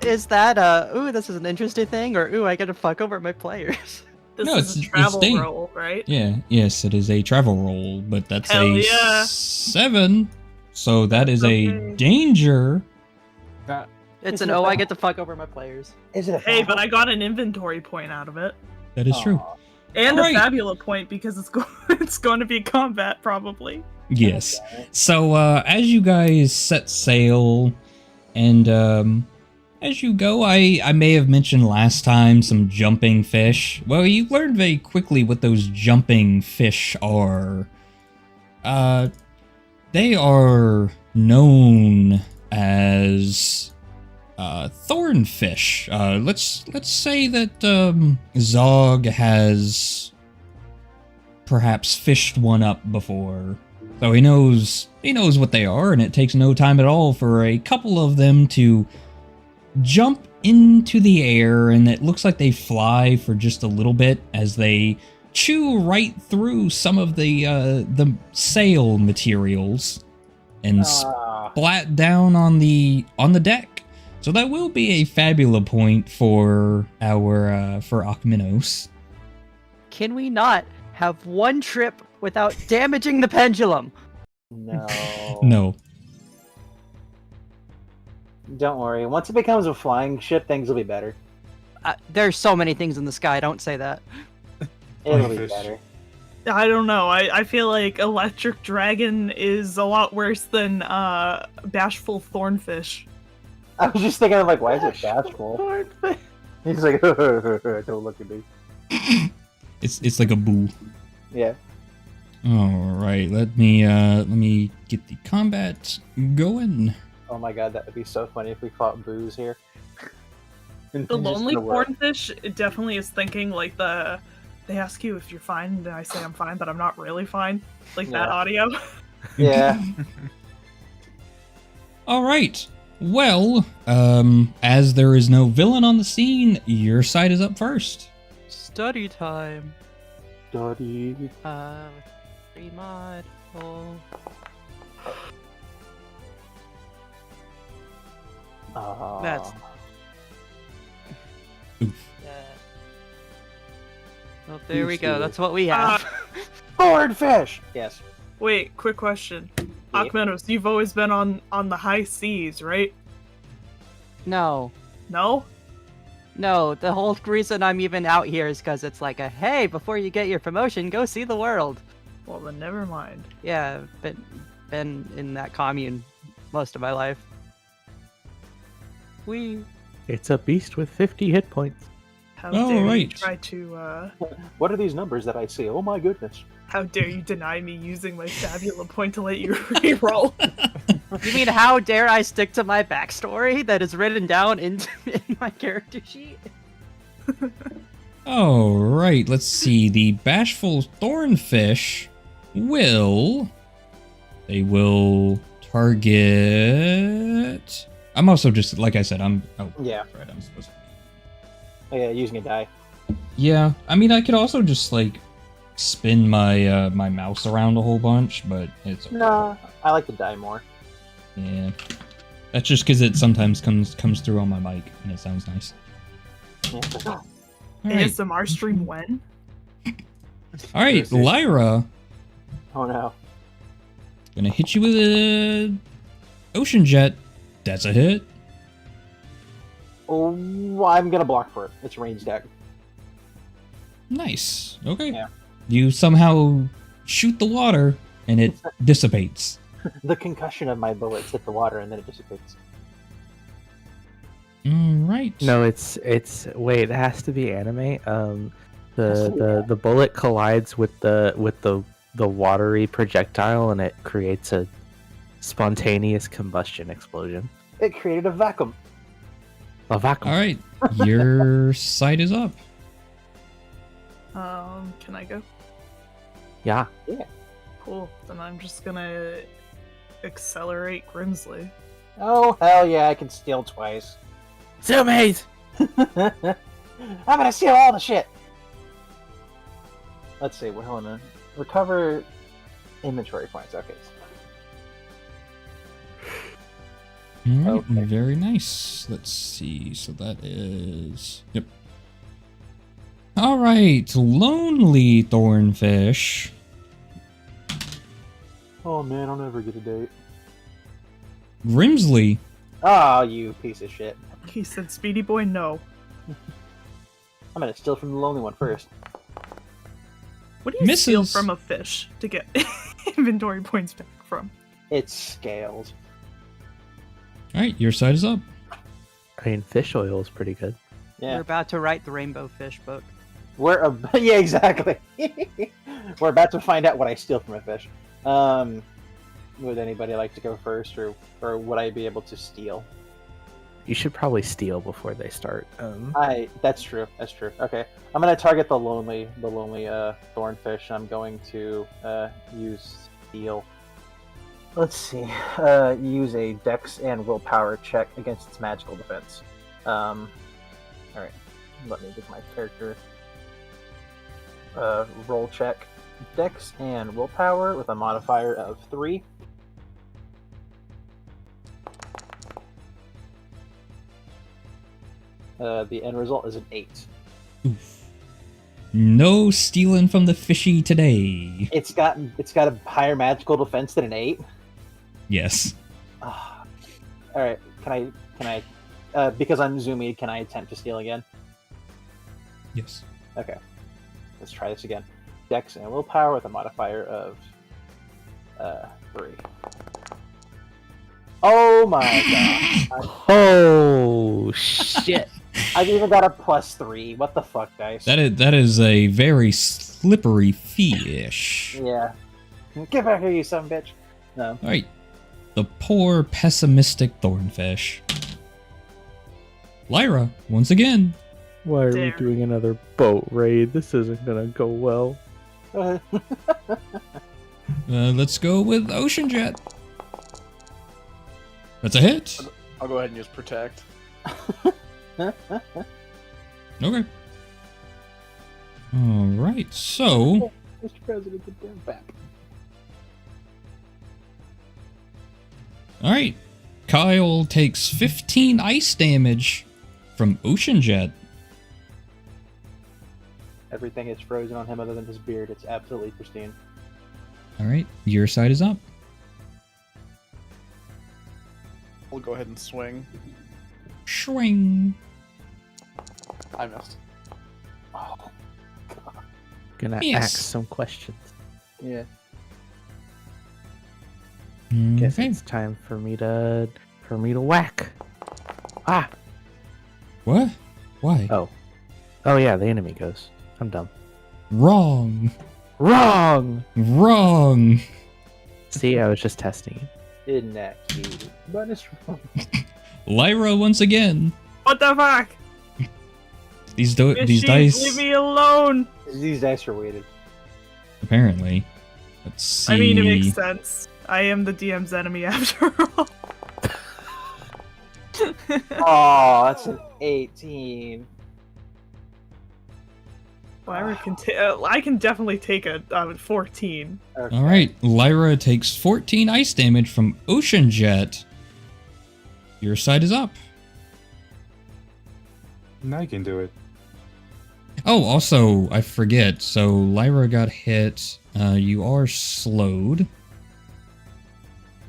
Is that ooh, this is an interesting thing, or ooh, I get to fuck over my players? This No, is a it's travel day. roll, right? yeah, yes, it is a travel roll, but that's Hell a yeah. 7. So that is a Okay. danger. It's an oh, I get to fuck over my players. Is it a Hey, but I got an inventory point out of it. That is true. Aw. And Alright. a Fabula point because it's going to be combat probably. Yes. So as you guys set sail, and as you go, I may have mentioned last time some jumping fish. Well, you learned very quickly what those jumping fish are. They are known as thornfish. Let's say that Zog has perhaps fished one up before. So he knows what they are, and it takes no time at all for a couple of them to jump into the air, and it looks like they fly for just a little bit as they chew right through some of the sail materials and splat down on the deck. So that will be a Fabula point for our for Akminos. Can we not have one trip without damaging the pendulum? No. No. Don't worry. Once it becomes a flying ship, things will be better. There's so many things in the sky. Don't say that. It'll be Fish. better. I don't know. I feel like Electric Dragon is a lot worse than Bashful Thornfish. I was just thinking of like, why is it bashful? He's like, don't look at me. It's like a boo. Yeah. All right, let me get the combat going. Oh my god, that would be so funny if we fought boos here. And The just lonely in a world. Thornfish it definitely is thinking like they ask you if you're fine, and I say I'm fine, but I'm not really fine. Like that Yeah. audio. Yeah. All right. Well, as there is no villain on the scene, your side is up first. Study time. Daddy. Free mod. Oh. That's- Yeah. Well, there we go. That's what we have. Swordfish! Yes. Wait, quick question. Yeah. Akmenos, you've always been on the high seas, right? No. No? No, the whole reason I'm even out here is because it's like a, hey, before you get your promotion, go see the world. Well, then never mind. Yeah, been in that commune most of my life. It's a beast with 50 hit points. How Oh, dare you right. try to, What are these numbers that I see? Oh my goodness. how dare you deny me using my Fabula point to let you reroll? You mean how dare I stick to my backstory that is written down in my character sheet? All right, let's see. The bashful thornfish will target. I'm also just like I said. Yeah. Right, I'm supposed to. Oh, yeah, using a die. Yeah, I mean, I could also just like spin my my mouse around a whole bunch, but it's okay. Nah, I like the die more. Yeah, that's just because it sometimes comes through on my mic and it sounds nice. Yeah. All right, ASMR stream when? all right, Lyra, Oh no. gonna hit you with a ocean jet. That's a hit. Oh, I'm gonna block for it. It's range deck. Nice. Okay. Yeah. You somehow shoot the water and it dissipates. The concussion of my bullets hit the water and then it dissipates. All right. No, it's wait, it has to be anime. The bullet collides with the watery projectile and it creates a spontaneous combustion explosion. It created a vacuum. A vacuum. All right. Your sight is up. Can I go? Yeah. Cool. Then I'm just gonna accelerate Grimsley. Oh hell yeah, I can steal twice. Zoomies! I'm gonna steal all the shit. Let's see, we're going to recover inventory points. Okay. All right. Okay. Very nice. Let's see. So that is. Yep. All right. Lonely thornfish. Oh man, I'll never get a date. Grimsley. Oh, you piece of shit. He said, Speedy Boy, no. I'm gonna steal from the lonely one first. What do you steal Misses. from a fish to get inventory points back from? It's scales. All right. Your side is up. I mean, fish oil is pretty good. Yeah. We're about to write the Rainbow Fish book. Yeah, exactly. We're about to find out what I steal from a fish. Would anybody like to go first, or would I be able to steal? You should probably steal before they start. That's true. That's true. Okay, I'm gonna target the lonely thornfish. I'm going to use steal. Let's see. Use a Dex and Willpower check against its magical defense. All right. Let me get my character. Roll check. Dex and Willpower with a modifier of 3. The end result is an 8. Oof. No stealing from the fishy today. It's got a higher magical defense than an 8. Yes. All right. Can I? Because I'm zoomed, can I attempt to steal again? Yes. Okay. Let's try this again. Dex and Willpower with a modifier of 3. Oh my god! Oh shit! I've even got a +3. What the fuck, dice? That is a very slippery fish. Yeah. Get back here, you son of a bitch. No. All right. The poor pessimistic thornfish. Lyra, once again. Why are we There. doing another boat raid? This isn't gonna go well. Let's go with Ocean Jet. That's a hit. I'll go ahead and use protect. Okay. All right. So, Mr. President, get down back. all right. Kyle takes 15 ice damage from Ocean Jet. Everything is frozen on him other than his beard. It's absolutely pristine. All right. Your side is up. We'll go ahead and swing. Swing. I missed. Oh, Gonna Yes. ask some questions. Yeah. Guess Okay. it's time for me to whack. Ah. What? Why? Oh yeah, the enemy goes. I'm dumb. Wrong. Wrong. Wrong. See, I was just testing it. Isn't that cute? But it's wrong. Lyra once again. What the fuck? These Fishy, dice. leave me alone. These dice are weighted. Apparently. Let's see. I mean, it makes sense. I am the DM's enemy after all. Oh, that's an 18. Lyra can I can definitely take a 14. Okay. All right, Lyra takes 14 ice damage from Ocean Jet. Your side is up. Now you can do it. Oh, also, I forget. So Lyra got hit. You are slowed.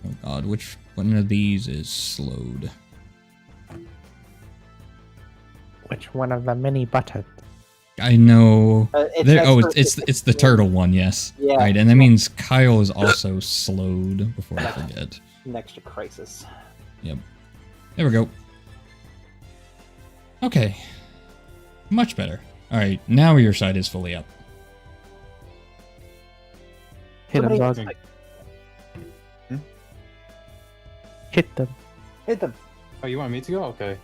Oh God, which one of these is slowed? Which one of the many buttons? I know. It's It's the turtle one. Yes. Yeah. Right, and that means Kyle is also slowed. Before I forget. next to Crisis. Yep. There we go. Okay. Much better. Alright, now your side is fully up. Hit them, dog. Somebody- Hit them. Hit them. Oh, you want me to go? Okay.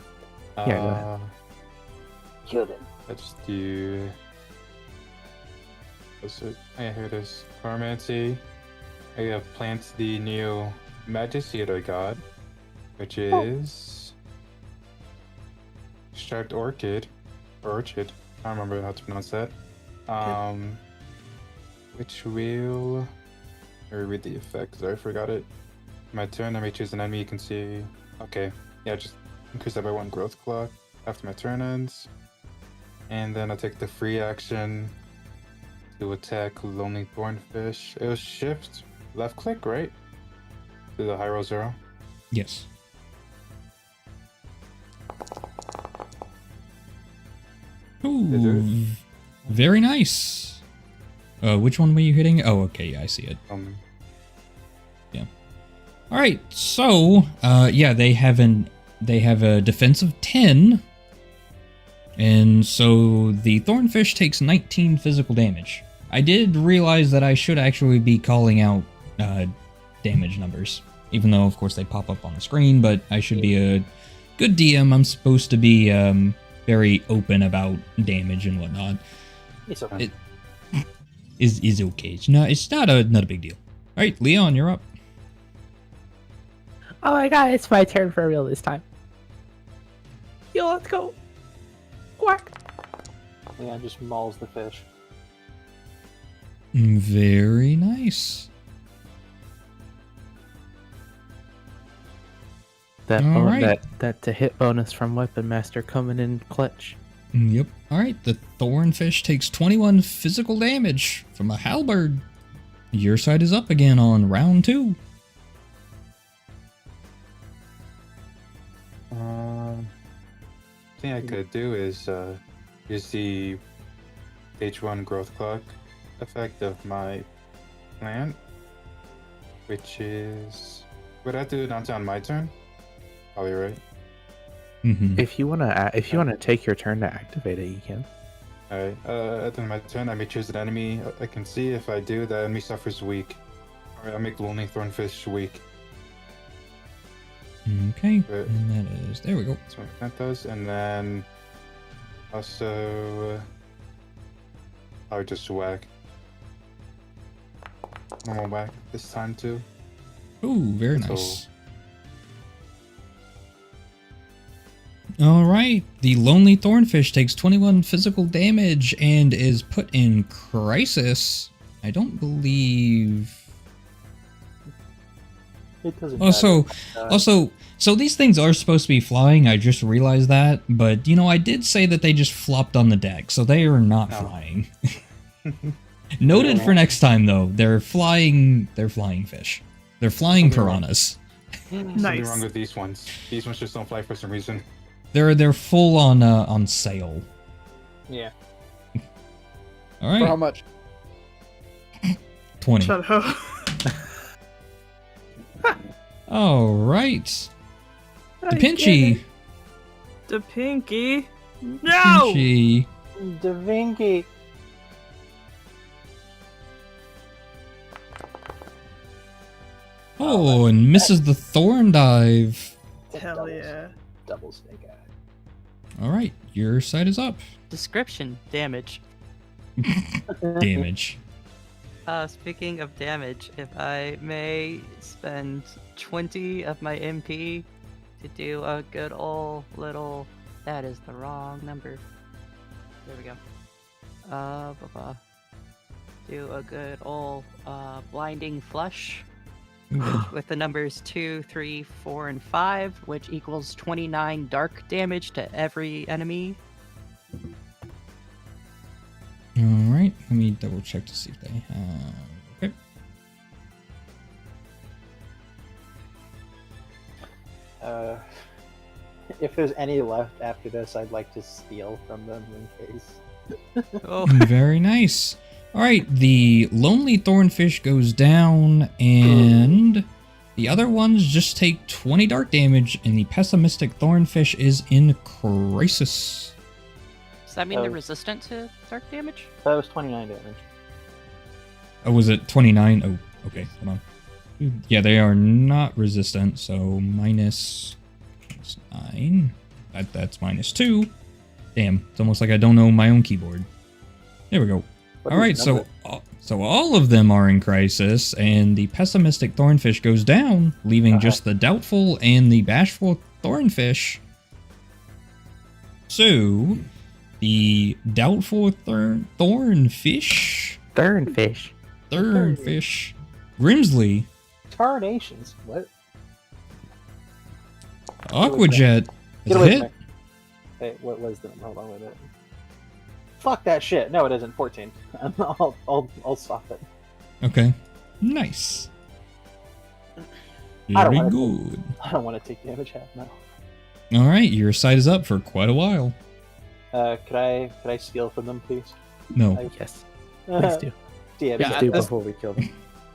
Yeah, go ahead. Kill them. Let's do. What's it? Oh, yeah, here it is. Chromancy. I have plant the new magic seed I got, which is striped orchid. Orchid. I don't remember how to pronounce that. Which will. Let me read the effect because I forgot it. My turn, I may choose an enemy you can see. Okay, yeah, just increase that by 1 growth clock after my turn ends. And then I'll take the free action to attack Lonely Thornfish. It'll shift left click, right? To the high roll 0. Yes. Ooh, very nice. Which one were you hitting? Oh, okay, yeah, I see it. Yeah. All right, so yeah, they have a defense of 10, and so the Thornfish takes 19 physical damage. I did realize that I should actually be calling out damage numbers, even though of course they pop up on the screen. But I should be a good DM. I'm supposed to be very open about damage and whatnot. It's okay. Is okay. It's not a big deal. All right, Leon, you're up. Oh my god, it's my turn for real this time. Yo, let's go. Quack. Yeah, just mauls the fish. Very nice. That All right. that to hit bonus from Weapon Master coming in clutch. Yep. All right, the Thornfish takes 21 physical damage from a halberd. Your side is up again on round 2. Thing I could do is use the H1 growth clock effect of my plant, which is. Would I have to do it on my turn? Probably right. Mm-hmm. If you wanna take your turn to activate it, you can. Alright, at the end of my turn, I may choose an enemy I can see. If I do, the enemy suffers weak. Alright, I'll make Lonely Thornfish weak. Okay, Right. and that is there we go. That's what that does. And then also, I would just whack. Normal whack this time too. Ooh, very So- nice. All right, the Lonely Thornfish takes 21 physical damage and is put in crisis. I don't believe. It doesn't Also, matter. so these things are supposed to be flying. I just realized that, but I did say that they just flopped on the deck, so they are not No. flying. Noted for next time, though. They're flying fish. They're flying Something wrong. piranhas. Something Nice. wrong with these ones. These ones just don't fly for some reason. They're full on sail. Yeah. All For how right, much? 20. Shut up. All right, I the Pinchy. The pinky. No! Pinchy. Da Vinci. Oh, and misses the thorn dive. Hell yeah. Double snake eye. All right, your side is up. Description: damage. Damage. Speaking of damage, if I may spend 20 of my MP to do a good old little. That is the wrong number. There we go. Do a good old blinding flush with the numbers 2, 3, 4, and 5, which equals 29 dark damage to every enemy. All right, let me double check to see if they have. Okay. If there's any left after this, I'd like to steal from them in case. Oh, Very nice. All right, the lonely thornfish goes down, and the other ones just take 20 dark damage, and the pessimistic thornfish is in crisis. does that mean they're Oh. resistant to dark damage? That was 29 damage. Oh, was it 29? Oh, okay, hold on. Yeah, they are not resistant, so minus 9. That's minus 2. Damn, it's almost like I don't know my own keyboard. There we go. What All is right, the so number? so all of them are in crisis, and the pessimistic thornfish goes down, leaving just the doubtful and the bashful thornfish. So, the doubtful thornfish, Thornfish. Grimsley, Tarnations. What? Aquajet is Get a away from hit. me. Hey, what was the? Hold on, wait a minute. Fuck that shit. No, it isn't. 14. I'll stop it. Okay, nice. I don't Very wanna- good. I don't want to take damage half now. All right, your side is up for quite a while. Could I steal from them, please? No. Yes. Please do. Yeah, Yeah, Please do this- before we kill them.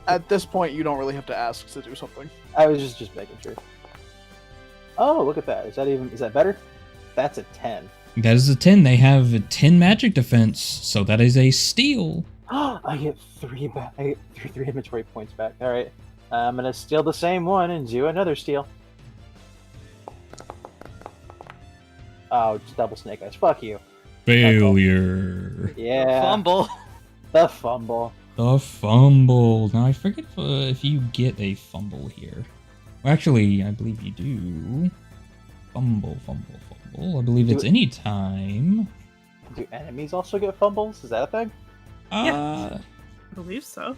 At this point, you don't really have to ask to do something. I was just making sure. Oh, look at that. Is that better? That's a 10. That is a 10. They have a 10 magic defense, so that is a steal. I get 3 back. I get three inventory points back. All right. I'm gonna steal the same one and do another steal. Oh, just double snake eyes. Fuck you. Failure. Yeah. Fumble. The fumble. The fumble. Now, I forget if you get a fumble here. Well, actually, I believe you do. Fumble. I believe it's any time. Do enemies also get fumbles? Is that a thing? I believe so.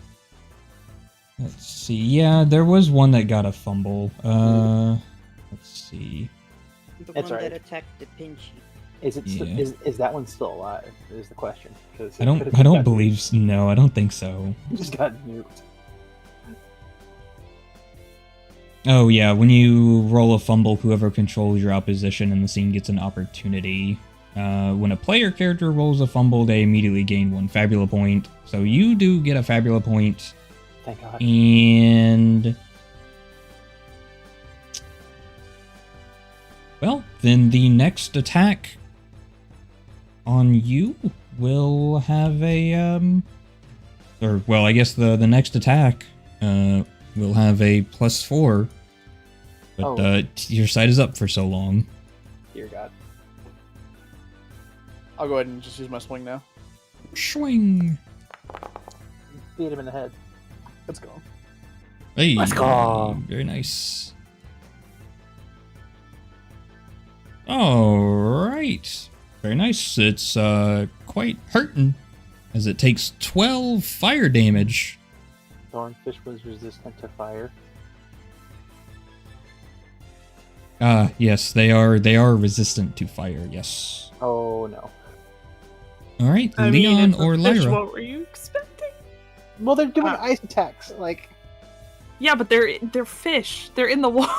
Let's see. Yeah, there was one that got a fumble. Let's see. The It's one alright. that attacked the Pinchy. Is it? Yeah. Is that one still alive? Is the question? 'Cause I it don't could've just got believe. No, I don't think so. nuked. Just got nuked. Oh yeah, when you roll a fumble, whoever controls your opposition in the scene gets an opportunity. When a player character rolls a fumble, they immediately gain 1 Fabula point. So you do get a Fabula point, Thank God. and well, then the next attack on you will have a or well, I guess the next attack will have a +4. But Oh. your side is up for so long. Dear God. I'll go ahead and just use my swing now. Swing. Beat him in the head. Let's go. Hey, Let's go. Very nice. All right. Very nice. It's quite hurting as it takes 12 fire damage. Thornfish was resistant to fire. Yes, they are resistant to fire. Yes. Oh no. All right, I Leon mean, it's a or fish, Lyra. what were you expecting? Well, they're doing Ah. ice attacks. Like, Yeah, but they're fish. They're in the water.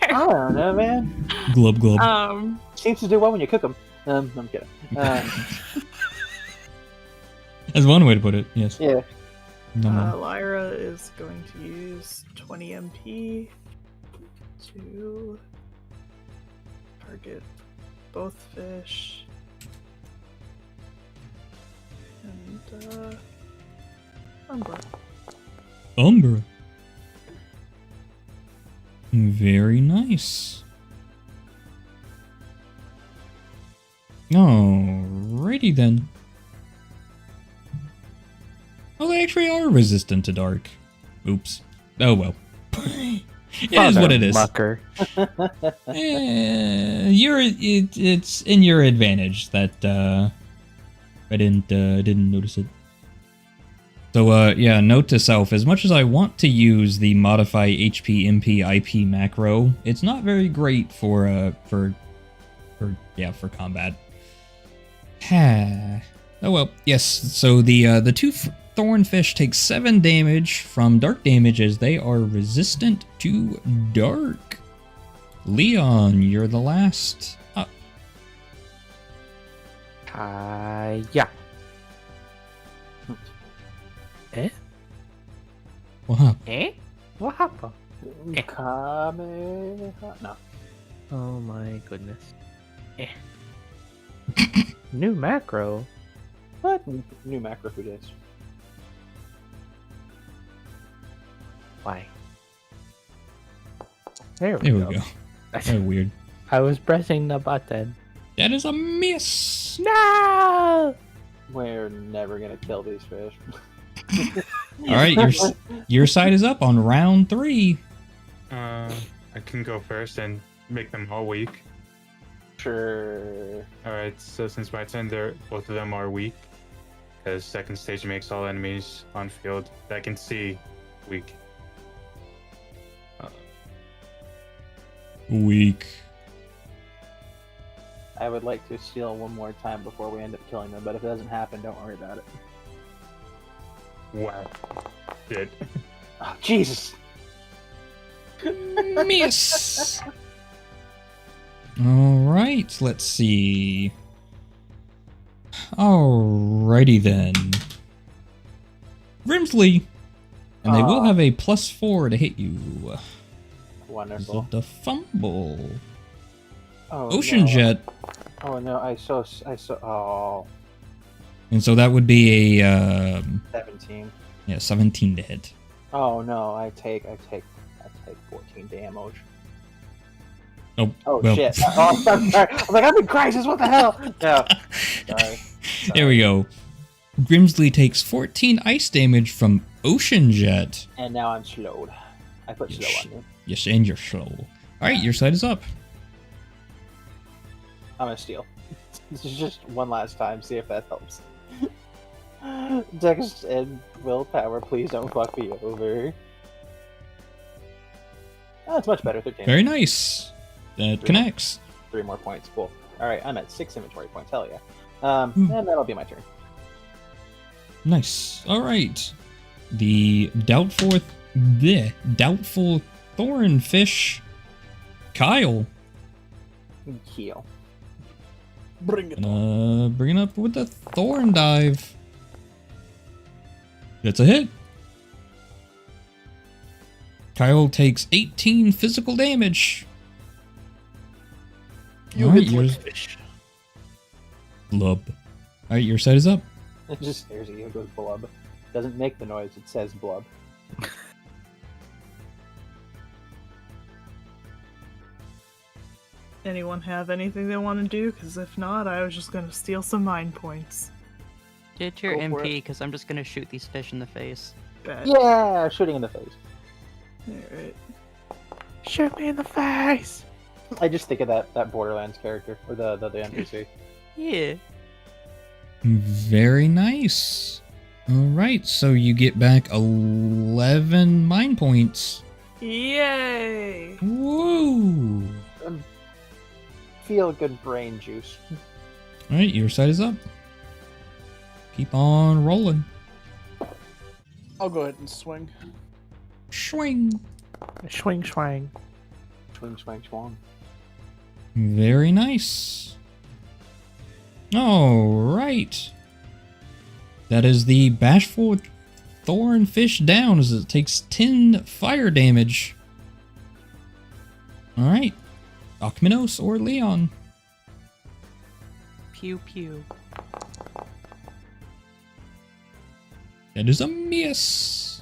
I don't know, man. Glub glub. Um, Seems to do well when you cook them. I'm kidding. That's one way to put it. Yes. Yeah. No. Lyra is going to use 20 MP to target both fish. And, Umbra. Umbra. Very nice. Alrighty then. Well, they actually are resistant to dark. Oops. Oh well. It is what it is. Mucker. It's in your advantage that I didn't notice it. So yeah, note to self: as much as I want to use the modify HP MP IP macro, it's not very great for combat. Oh well, yes. So the two thornfish take 7 damage from dark damage as they are resistant to dark. Leon, you're the last up. Yeah. Eh? What happened? Eh? What happened? No. Oh my goodness. Eh. New macro. What? New macro who days? Why? There There we we go. go. Very weird. I was pressing the button. That is a miss. No! We're never gonna kill these fish. All right, your side is up on round 3. I can go first and make them all weak. Sure. Alright, so since my turn, both of them are weak. Because second stage makes all enemies on field that I can see weak. Weak. I would like to steal one more time before we end up killing them, but if it doesn't happen, don't worry about it. Wow. Did. Oh, Jesus! Miss. All right, let's see. Alrighty then. Grimsley, and they will have a +4 to hit you. Wonderful. The fumble. Oh, Ocean no. Jet, Oh no, I saw. Oh, and so that would be a 17. 17 to hit. Oh no, I take 14 damage. Oh, Oh well. shit! Oh, I'm sorry. I'm like, I'm in crisis. What the hell? No. Sorry. There we go. Grimsley takes 14 ice damage from Ocean Jet. And now I'm slowed. I put Yes. slow on me. Yes, and you're slow. All right, your side is up. I'm gonna steal. This is just one last time. See if that helps. Dex and willpower, please don't fuck me over. Oh, it's much better. 13. Very nice. That connects. 3 more points. Cool. All right, I'm at 6 inventory points. Hell yeah. And that'll be my turn. Nice. All right. The doubtful thornfish, Kyle. Heal. Bring it on. Bring it up with the thorn dive. That's a hit. Kyle takes 18 physical damage. You Alright, hit yours- like fish. Blub. Alright, your side is up. It just stares at you and goes blub. Doesn't make the noise, it says blub. Anyone have anything they want to do? Because if not, I was just going to steal some mind points. Get your Go for MP, because I'm just gonna shoot these fish in the face. Bet. Yeah, shooting in the face. Alright. Shoot me in the face! I just think of that Borderlands character, or the NPC. Yeah. Very nice. Alright, so you get back 11 mind points. Yay! Woo! Feel good brain juice. Alright, your side is up. Keep on rolling. I'll go ahead and swing. Swing. Swing, swing. Swing, swing, swing. Very nice. Alright. That is the Bashful Thornfish down as it takes 10 fire damage. Alright. Akminos or Leon? Pew pew. That is a miss.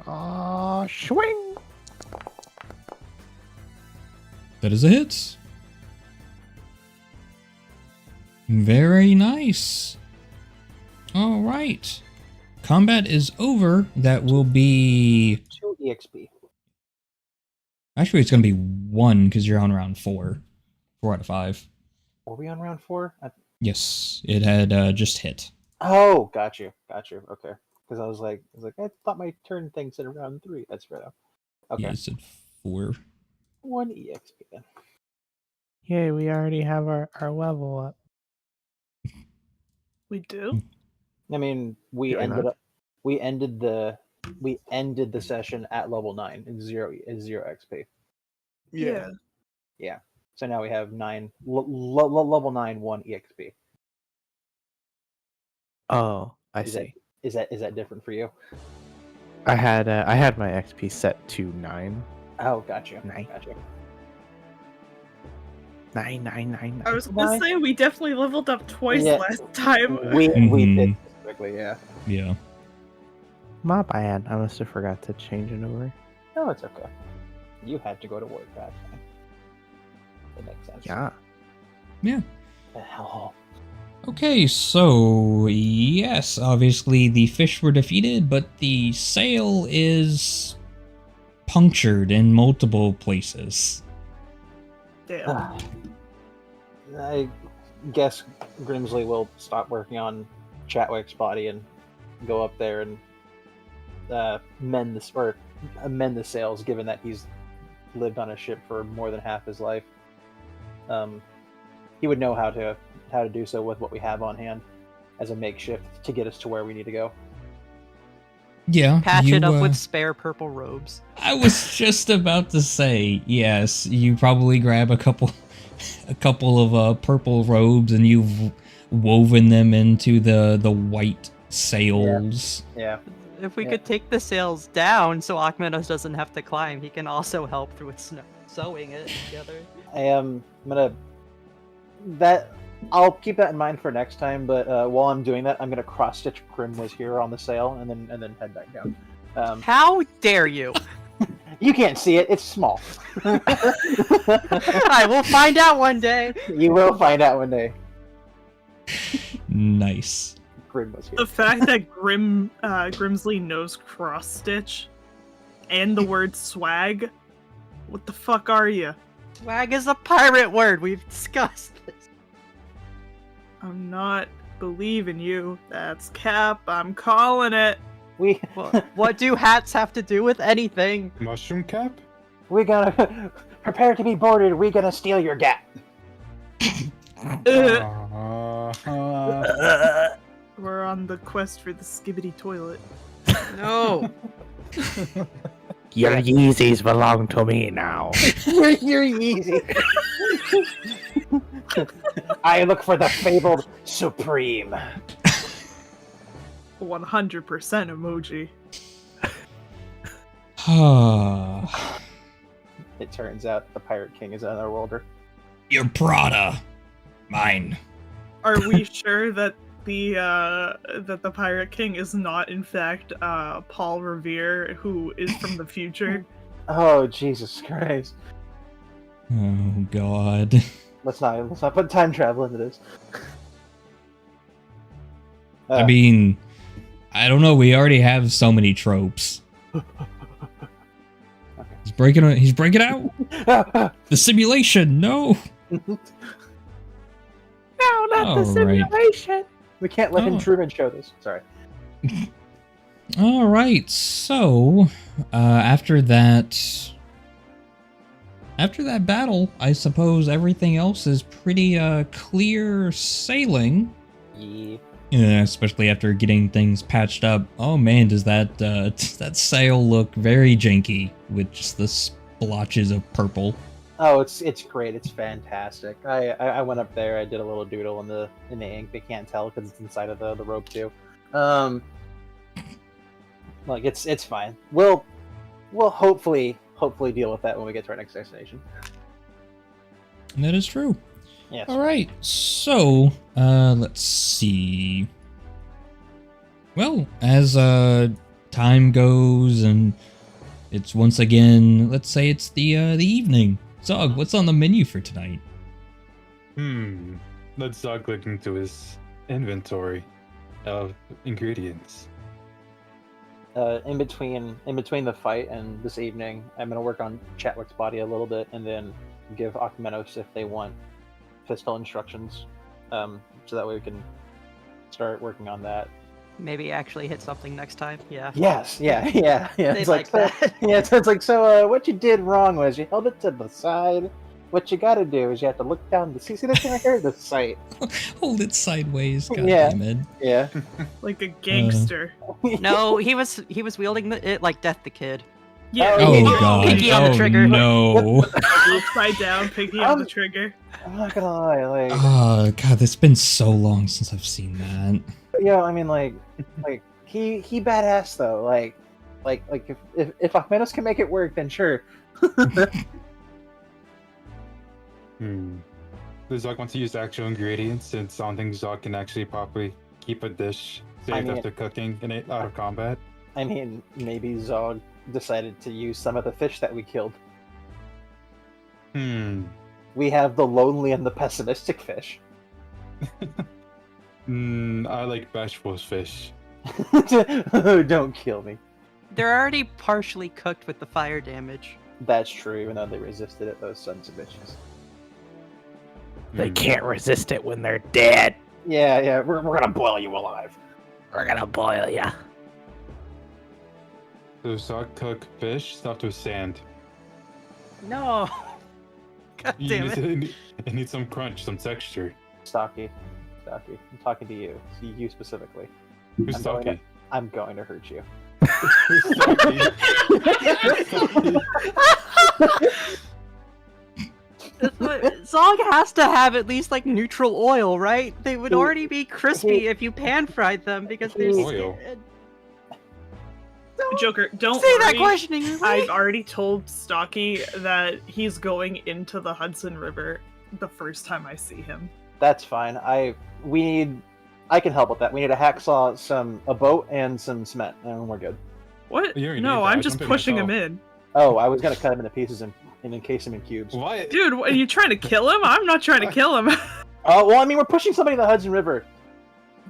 Swing. That is a hit. Very nice. Alright. Combat is over. That will be... 2 EXP. Actually, it's going to be 1 because you're on round 4. 4 out of 5. Were we on round 4? Yes, it had just hit. Oh, got you. Okay. Because I was like, I thought my turn thing said round 3. That's right. Okay. Yeah, it said 4. 1 EXP then. Yay, we already have our level up. We do? I mean, we ended the session at level 9 and 0 XP. Yeah. Yeah. So now we have 9 level 9 1 EXP. Oh, I Is see. Is that different for you? I had my XP set to 9. Oh, gotcha. 9. Gotcha. 9. I was gonna say we definitely leveled up twice Yeah. last time. We Mhm. did specifically, yeah. Yeah. My bad. I must have forgot to change it over. No, it's okay. You had to go to work that time. It makes sense. Yeah. Yeah. The hell. Okay, so yes, obviously the fish were defeated, but the sail is punctured in multiple places. Damn. I guess Grimsley will stop working on Chatwick's body and go up there and mend the sails, given that he's lived on a ship for more than half his life. He would know how to do so with what we have on hand as a makeshift to get us to where we need to go. Yeah. Patch you, it up with spare purple robes. I was just about to say, yes, you probably grab a couple of purple robes and you've woven them into the white sails. Yeah. If we Yeah. could take the sails down so Akmenos doesn't have to climb, he can also help with sewing it together. I am gonna I'll keep that in mind for next time, but while I'm doing that, I'm gonna cross stitch Grimwas here on the sail and then head back down. How dare you! You can't see it; it's small. I will find out one day. You will find out one day. Nice. Grimwas here. The fact that Grimsley knows cross stitch and the word swag. What the fuck are you? Swag is a pirate word. We've discussed this. I'm not believing you. That's cap. I'm calling it. What do hats have to do with anything? Mushroom cap? We're gonna prepare to be boarded. We're gonna steal your gap. We're Uh, on the quest for the skibbity toilet. No. Your Yeezys belong to me now. You're easy. I look for the fabled Supreme. 100% emoji. It turns out the Pirate King is another worlder. Your Prada. Mine. Are we sure that the Pirate King is not in fact Paul Revere, who is from the future? Oh Jesus Christ! Oh God. Let's not put time travel into this. I mean, I don't know. We already have so many tropes. He's breaking out. The simulation. No. No, not All the right. simulation. We can't let him Oh. Truman show this. Sorry. All right. So, after that battle, I suppose everything else is pretty clear sailing. Yeah. Yeah, especially after getting things patched up. Oh man, does that that sail look very janky with just the splotches of purple. Oh, it's great. It's fantastic. I went up there. I did a little doodle in the ink. They can't tell because it's inside of the rope too. Like it's fine. We'll hopefully deal with that when we get to our next destination. That is true. Yes. All right. So, let's see. Well, as time goes and it's once again, let's say it's the evening. Zog, what's on the menu for tonight? Let's Zog look into his inventory of ingredients. In between the fight and this evening, I'm gonna work on Chatwick's body a little bit, and then give Akmenos if they want pistol instructions, so that way we can start working on that. Maybe actually hit something next time. Yeah. Yes, yeah. They'd It's like so, that. yeah, so it's like, so what you did wrong was you held it to the side. What you gotta do is you have to look down. See this thing right here? The sight. Hold it sideways, god Yeah. damn it. Yeah. Like a gangster. No, he was wielding it like Death the Kid. Yeah. Oh, Oh yeah. god. Pinky on the Oh trigger. no. Upside down, pinky on the trigger. I'm not gonna lie, like, Oh god, it's been so long since I've seen that. I mean, like he badass though. Like if Akmenos can make it work, then sure. Does Zog want to use actual ingredients since I don't think Zog can actually properly keep a dish saved after cooking in it out of combat? I mean, maybe Zog decided to use some of the fish that we killed. We have the lonely and the pessimistic fish. I like Bashful's fish. Don't kill me. They're already partially cooked with the fire damage. That's true, even though they resisted it, those sons of bitches. They can't resist it when they're dead. Yeah, we're gonna boil you alive. We're gonna boil ya. So Zog cook fish stuffed with sand. No. God damn it. It needs some crunch, some texture. Stocky, I'm talking to you. You specifically. Who's Stocky? I'm going to hurt you. Who's Stocky? Zog has to have at least like neutral oil, right? They would already be crispy if you pan fried them because there's Oil. Joker, don't say worry. that questioningly. I've already told Stocky that he's going into the Hudson River the first time I see him. That's fine. I can help with that. We need a hacksaw, a boat, and some cement, and we're good. What? You already No, need that. I'm I just jumped in pushing him myself. in. Oh, I was gonna cut him into pieces and encase him in cubes. Why? Dude, are you trying to kill him? I'm not trying to kill him. Oh, well, I mean, we're pushing somebody in the Hudson River.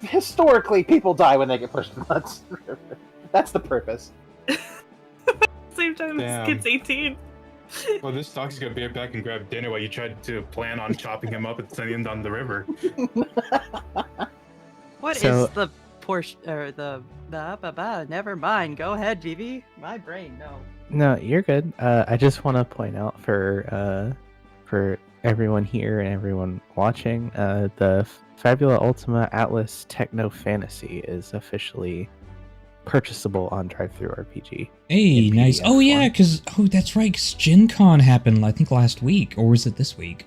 Historically, people die when they get pushed in the Hudson River. That's the purpose. Same time this Damn. kid's 18. Well, this Stocky's gonna be right back and grab dinner while you tried to plan on chopping him up and sending him down the river. What So- is the portion or the never mind. Go ahead, Vivi. My brain, no. No, you're good. I just want to point out for everyone here and everyone watching, the Fabula Ultima Atlas Techno Fantasy is officially purchasable on DriveThruRPG. Hey, In nice. PDF Oh yeah, form. that's right. 'Cause Gen Con happened, I think, last week, or was it this week?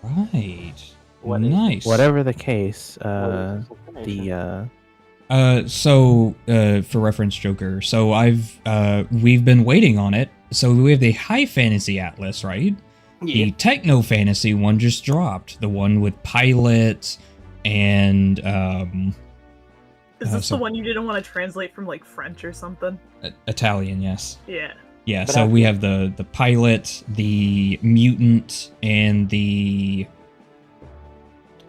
Right. What is- Nice. Whatever the case, What is this information? For reference, Joker. So we've been waiting on it. So we have the High Fantasy Atlas, right? Yeah. The Techno Fantasy one just dropped. The one with Pilot and Is this so- the one you didn't want to translate from like French or something? Italian, yes. Yeah. Yeah, But so I- we have the Pilot, the Mutant, and the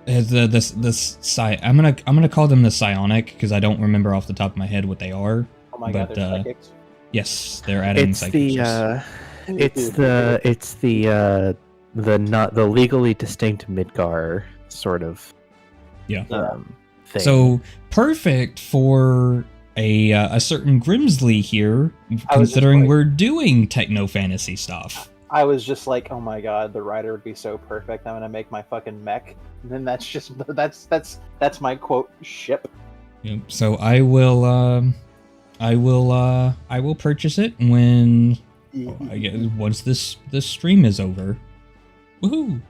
I'm gonna call them the Psionic because I don't remember off the top of my head what they are. Oh my but, god, they're psychics. Yes, they're adding It's psychics. the not the legally distinct Midgar sort of Yeah. thing. So perfect for a certain Grimsley here, just considering like- we're doing techno fantasy stuff. I was just like, oh my god, the rider would be so perfect. I'm gonna make my fucking mech. And then that's my quote ship. Yep. So I will purchase it when I guess once this stream is over. Woohoo!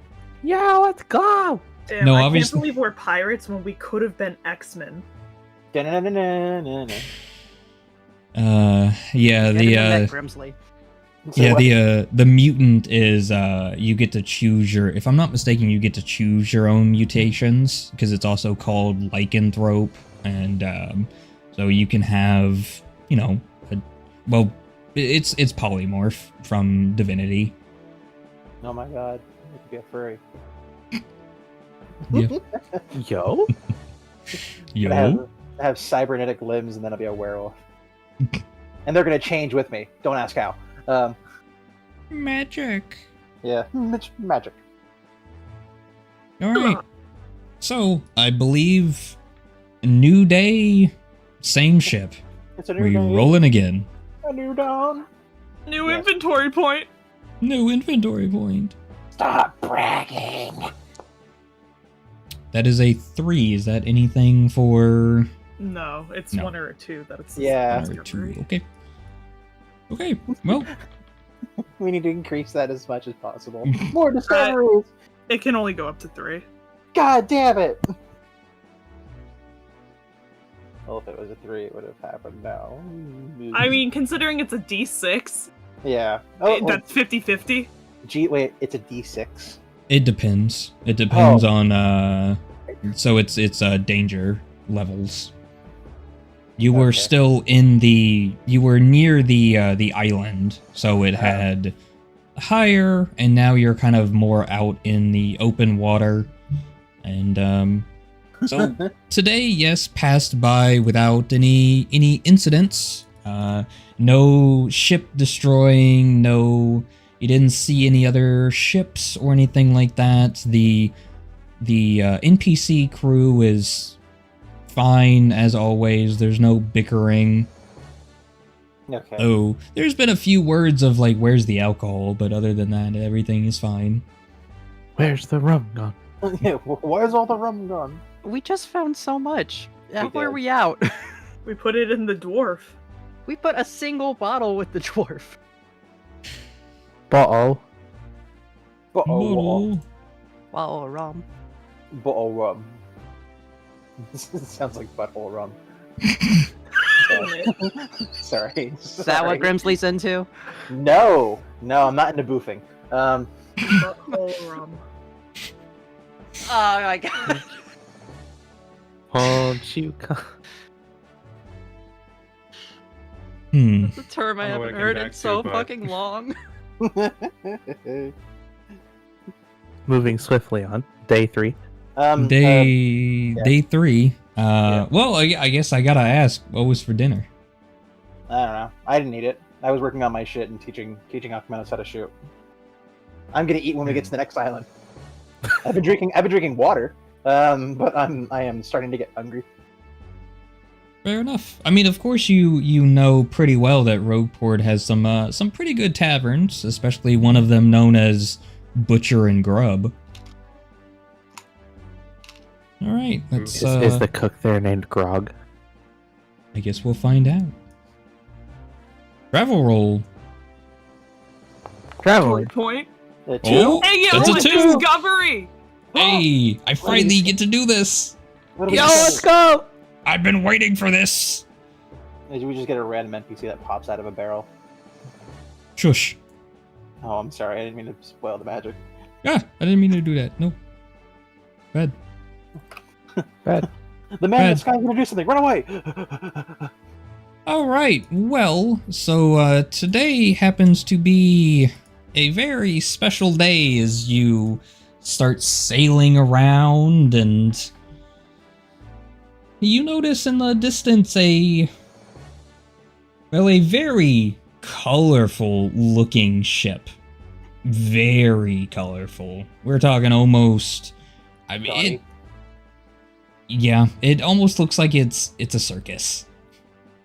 Yeah, let's go. Damn, No, I obviously- can't believe we're pirates when we could have been X-Men. Da-na-na-na-na-na. Yeah, Get the in that Grimsley. So yeah, what- the mutant is you get to choose your, if I'm not mistaken, you get to choose your own mutations because it's also called lycanthrope, and so you can have, you know, it's polymorph from Divinity. Oh my god, you could be a furry. Yeah. Yo. I have cybernetic limbs, and then I'll be a werewolf. And they're gonna change with me. Don't ask how. Magic. Yeah, it's magic. All right. So I believe new day, same ship. It's a new We day, rolling again. a new dawn. New Yes. inventory point. New inventory point. Stop bragging. That is a 3. Is that anything for No, it's No. 1 or a 2. That's Yeah. that's one or two? discovery. Okay. Okay. Well, We need to increase that as much as possible. More discoveries. It can only go up to 3. God damn it. Well, if it was a 3, it would have happened now. I mean, considering it's a D6, yeah. Oh, that's 50-50. wait, it's a D6. it depends. It depends Oh. on so it's danger levels. You were Okay. still in you were near the island, so it had higher, and now you're kind of more out in the open water. And so today, yes, passed by without any incidents. No ship destroying, no, you didn't see any other ships or anything like that. The NPC crew is fine as always. There's no bickering. Okay. Oh, there's been a few words of like, where's the alcohol? But other than that, everything is fine. Where's the rum gone? Yeah, where's all the rum gone? We just found so much. How We are did. we out? We put it in the dwarf. We put a single bottle with the dwarf. Bottle. Bottle Wow, rum. rum. Sounds like butthole rum. Sorry. Is that what Grimsley's into? No, I'm not into boofing. Butthole rum. Oh my god. Won't you come? It's a term I I don't know what haven't I came heard back in to, so but- fucking long. Moving swiftly on. Day 3. Day 3. Yeah. Well, I guess I gotta ask, what was for dinner? I don't know. I didn't eat it. I was working on my shit and teaching Akmenos how to shoot. I'm gonna eat when we get to the next island. I've been drinking water, but I am starting to get hungry. Fair enough. I mean, of course, you know pretty well that Rogueport has some pretty good taverns, especially one of them known as Butcher and Grub. All right, let's. Is the cook there named Grog? I guess we'll find out. Travel roll. Traveling. Point. The Oh, Hey, yo, that's a with 2. discovery! Hey, I finally get to do this. What do we Yo, do? let's go! I've been waiting for this. Did we just get a random NPC that pops out of a barrel? Shush. Oh, I'm sorry. I didn't mean to spoil the magic. Ah, I didn't mean to do that. No. Bad. Bad. The man in Bad. the sky is gonna do something. Run away! All right. Well, so today happens to be a very special day as you start sailing around, and you notice in the distance a very colorful looking ship. Very colorful. We're talking almost, I mean, Johnny. yeah, it almost looks like it's a circus.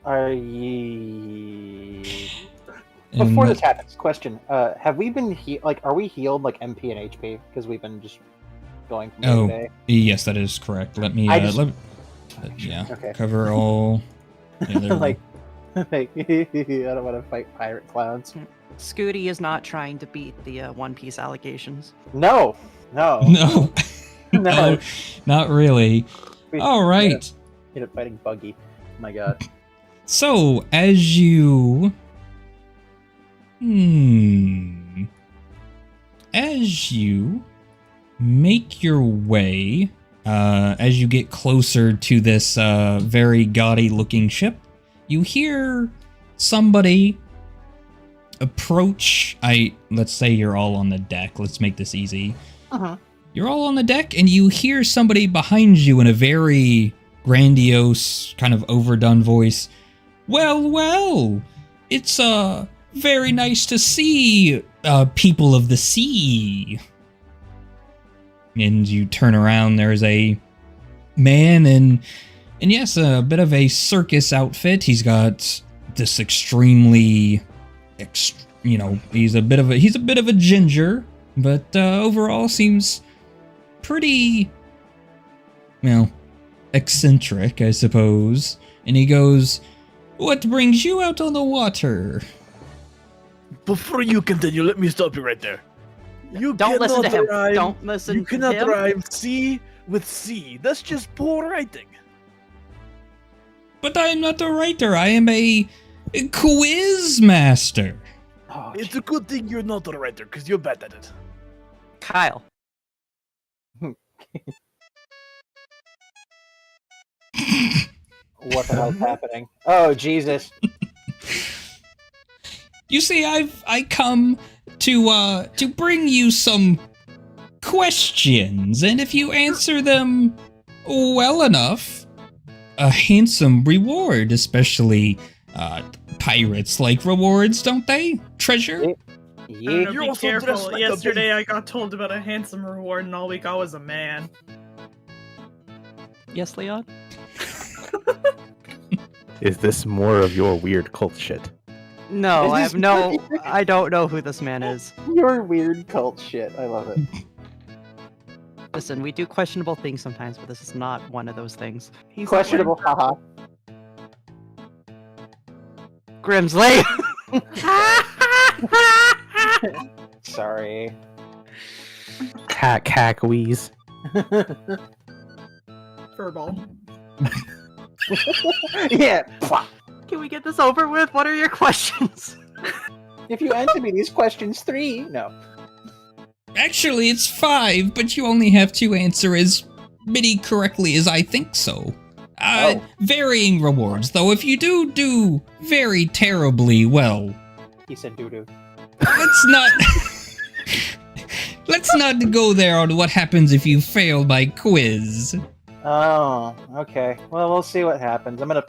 Are ye? And Before this happens, question: have we been are we healed like MP and HP because we've been just going from day Oh. to day? Yes, that is correct. Let me, I just- yeah, Okay. cover all. Yeah, there we go. like, I don't want to fight pirate clowns. Scooty is not trying to beat the One Piece allegations. No, no, No. no. No, not really. We- All right. Hit up fighting Buggy. My God. So, as you... As you make your way, as you get closer to this very gaudy-looking ship, you hear somebody approach... Let's say you're all on the deck. Let's make this easy. Uh-huh. You're all on the deck, and you hear somebody behind you in a very grandiose, kind of overdone voice. Well, it's very nice to see people of the sea. And you turn around, there's a man and yes, a bit of a circus outfit. He's got this extremely, he's a bit of a ginger, but overall seems pretty, eccentric, I suppose. And he goes, "What brings you out on the water?" Before you continue, let me stop you right there. You Don't listen to cannot him. rhyme- Don't listen You to cannot him. rhyme C with C. That's just poor writing. But I am not a writer. I am a quiz master. Oh, It's a good thing you're not a writer, because you're bad at it. Kyle. what the hell's happening? Oh, Jesus. You see, I come to bring you some questions, and if you answer them well enough, a handsome reward. Especially pirates like rewards, don't they? Treasure. I don't Yeah. know, You're be also dressed careful. like a Yesterday I got told about a handsome reward and all we got was a man. Yes, Leon? Is this more of your weird cult shit? No, This I is have no... I don't know who this man is. Your weird cult shit. I love it. Listen, we do questionable things sometimes, but this is not one of those things. He's not Questionable, haha. Grimsley! Sorry. Hack wheeze. wearing furball. Yeah. Pwah. Can we get this over with? What are your questions? If you answer me these questions 3, no. Actually, it's 5, but you only have to answer as many correctly as I think so. Oh. Varying rewards, though. If you do very terribly well, He said doo-doo. let's not... let's not go there on what happens if you fail my quiz. Oh, okay. Well, we'll see what happens. I'm gonna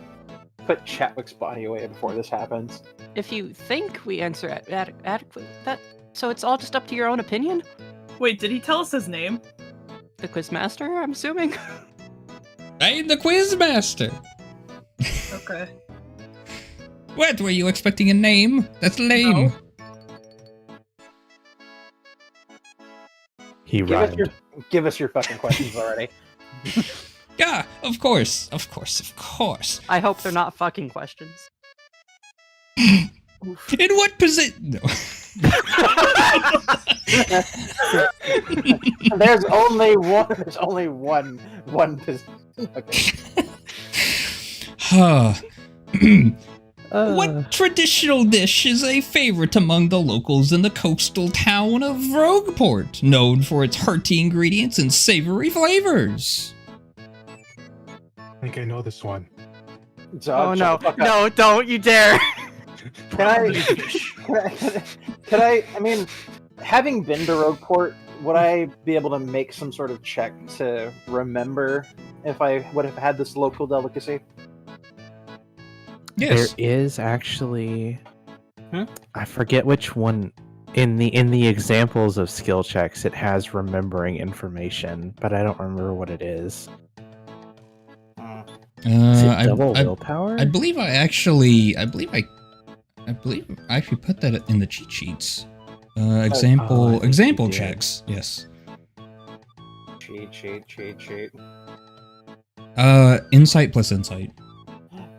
put Chatwick's body away before this happens. If you think we answer adequate, so it's all just up to your own opinion? Wait, did he tell us his name? The Quizmaster, I'm assuming? I'm the quiz master. Okay. What, were you expecting a name? That's lame. No. He rhymed. Give us your fucking questions already. Yeah, of course. I hope they're not fucking questions. In what position? No. There's only one. There's only one position. Okay. What traditional dish is a favorite among the locals in the coastal town of Rogueport, known for its hearty ingredients and savory flavors? I think I know this one. Dog, Oh shut no, the fuck up. no, don't you dare! Can I? I mean, having been to Rogueport, would I be able to make some sort of check to remember if I would have had this local delicacy? Yes. There is actually, Hmm? I forget which one. In the examples of skill checks, it has remembering information, but I don't remember what it is. Is it double willpower? I believe I actually put that in the cheat sheets. Example I think example you did. checks. Yes. Cheat. Insight plus insight.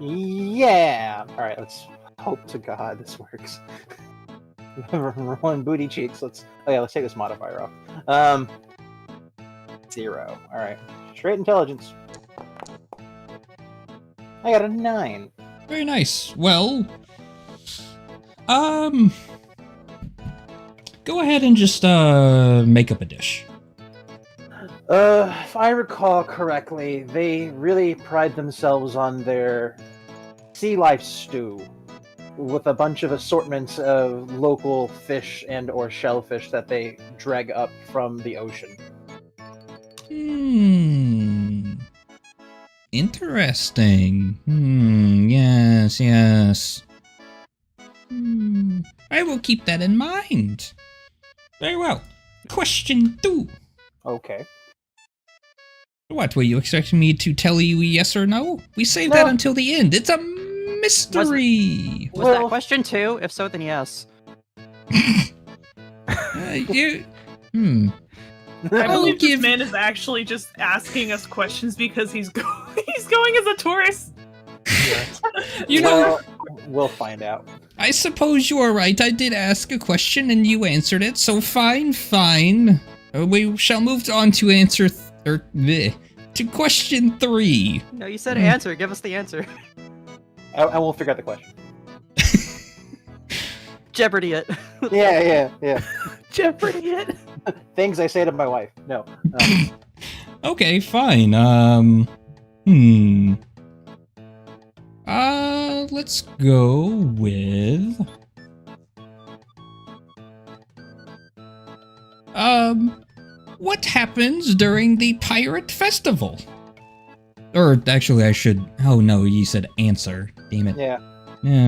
Yeah. All right. Let's hope to God this works. Rolling booty cheeks. Let's take this modifier off. 0. All right. Straight intelligence. I got a 9. Very nice. Well, go ahead and just make up a dish. If I recall correctly, they really pride themselves on their sea life stew with a bunch of assortments of local fish and or shellfish that they drag up from the ocean. Interesting. Yes. I will keep that in mind. Very well. Question 2. Okay. What, were you expecting me to tell you yes or no? We saved that until the end. It's a mystery. Was that question 2? If so, then yes. I believe this man is actually just asking us questions because he's going as a tourist. You know, we'll find out. I suppose you are right. I did ask a question and you answered it, so fine. We shall move on to to question 3. No, you said answer. Give us the answer. I will figure out the question. Jeopardy it. Yeah. Jeopardy it. Things I say to my wife. No. Okay, fine. Let's go with what happens during the pirate festival? Or actually oh no, you said answer. Damn it. Yeah.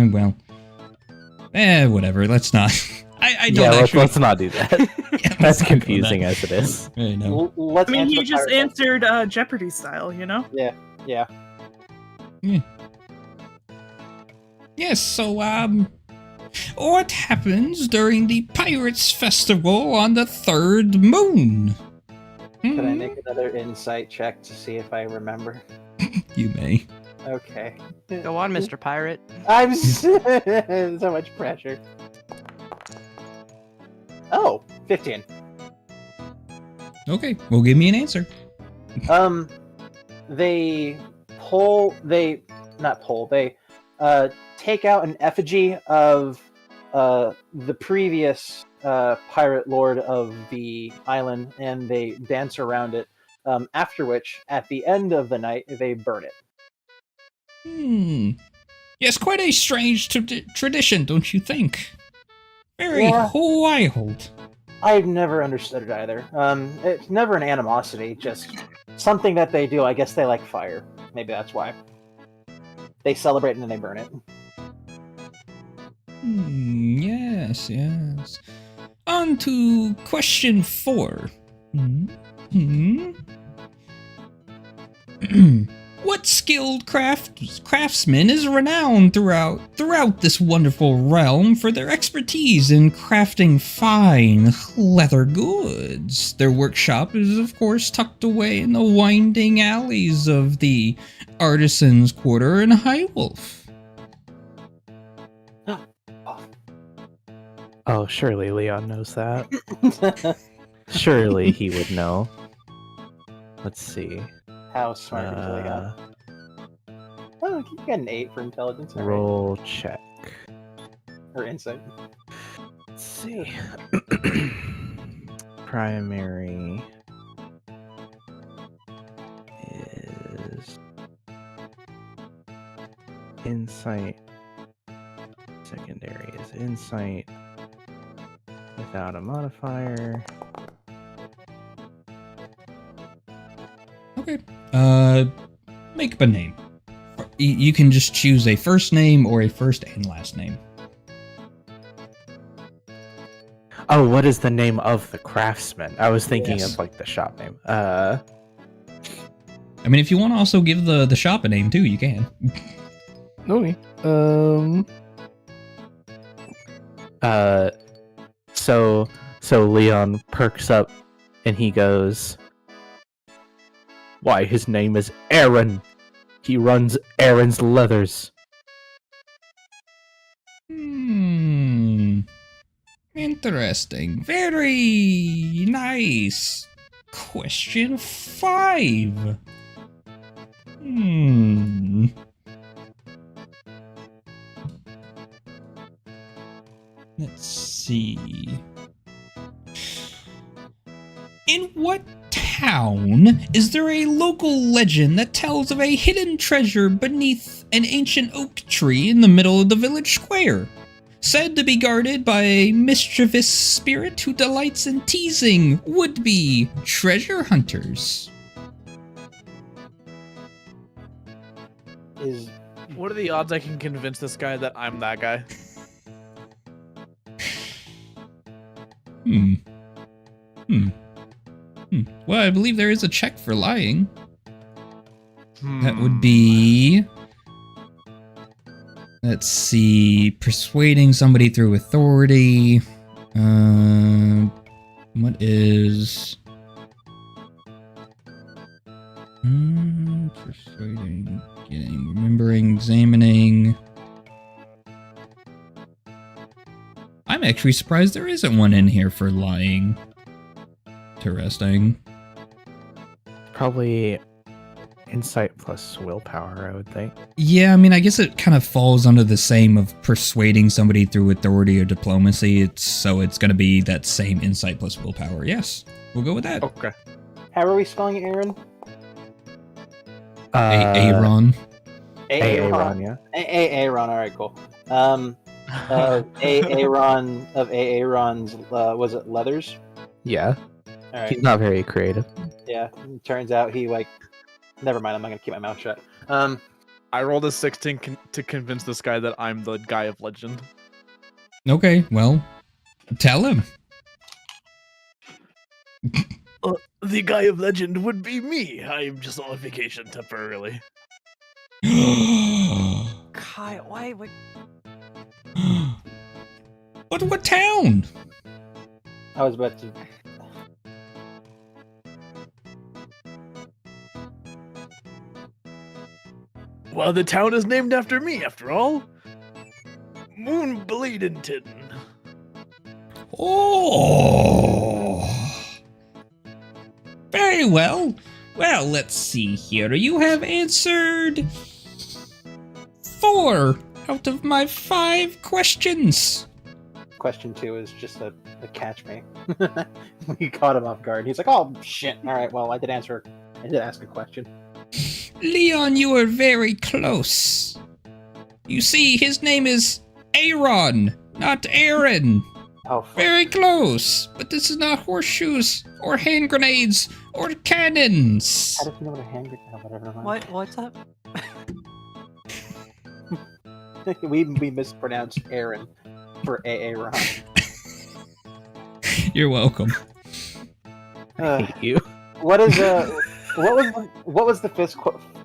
Well. Whatever, let's not. I don't let's not do that. That's confusing as it is. I know. I mean, he just answered Jeopardy style, you know? Yeah. Yes, so, what happens during the Pirates Festival on the 3rd moon? Can I make another insight check to see if I remember? You may. Okay. Go on, Mr. Pirate. I'm so much pressure. Oh, 15. Okay, well, give me an answer. They take out an effigy of the previous pirate lord of the island, and they dance around it. After which, at the end of the night, they burn it. Yes, quite a strange tradition, don't you think? Very wild. I've never understood it either. It's never an animosity, just something that they do. I guess they like fire. Maybe that's why. They celebrate and then they burn it. Yes. On to question 4. What skilled craftsman is renowned throughout this wonderful realm for their expertise in crafting fine leather goods? Their workshop is, of course, tucked away in the winding alleys of the Artisan's Quarter in High Wolf. Oh, surely Leon knows that. Surely he would know. Let's see. How smart is Leon? Oh, you got an 8 for intelligence. Right? Roll check. Or insight. Let's see. Primary is insight. Secondary is insight without a modifier. Okay. Make up a name. You can just choose a first name or a first and last name. Oh, what is the name of the craftsman? I was thinking of like the shop name. I mean, if you want to also give the shop a name too, you can. Okay. So Leon perks up and he goes, "Why, his name is Aaron. He runs Aaron's Leathers." Interesting. Very nice. Question 5. Let's see. In what town is there a local legend that tells of a hidden treasure beneath an ancient oak tree in the middle of the village square? Said to be guarded by a mischievous spirit who delights in teasing would-be treasure hunters. What are the odds I can convince this guy that I'm that guy? Well, I believe there is a check for lying. That would be... Let's see... Persuading somebody through authority. What is... Persuading... Getting... Remembering... Examining... I'm actually surprised there isn't one in here for lying. Interesting. Probably insight plus willpower, I would think. Yeah, I mean, I guess it kind of falls under the same of persuading somebody through authority or diplomacy. So it's going to be that same insight plus willpower. Yes, we'll go with that. Okay. How are we spelling Aaron? Aaron. Aaron, yeah. Aaron. All right, cool. Aaron of Aaron's. Was it Leathers? Yeah. All right. He's not very creative. Yeah. Turns out he like. Never mind. I'm not gonna keep my mouth shut. I rolled a 16 to convince this guy that I'm the guy of legend. Okay, well, tell him. The guy of legend would be me. I'm just on vacation temporarily. Kai, why would... What town? I was about to. Well, the town is named after me, after all. Moon Bleedington. Oh. Very well. Well, let's see here. You have answered 4 out of my 5 questions. Question 2 is just a catch me. We caught him off guard. He's like, "Oh shit! All right, well, I did ask a question." Leon, you are very close. You see, his name is Aaron, not Aaron. Oh, fuck. Very close, but this is not horseshoes, or hand grenades, or cannons. How does he know what a hand grenade? Oh, whatever. Never mind. What's up? we mispronounced Aaron for Aaron. You're welcome. Thank you. What is what was the fifth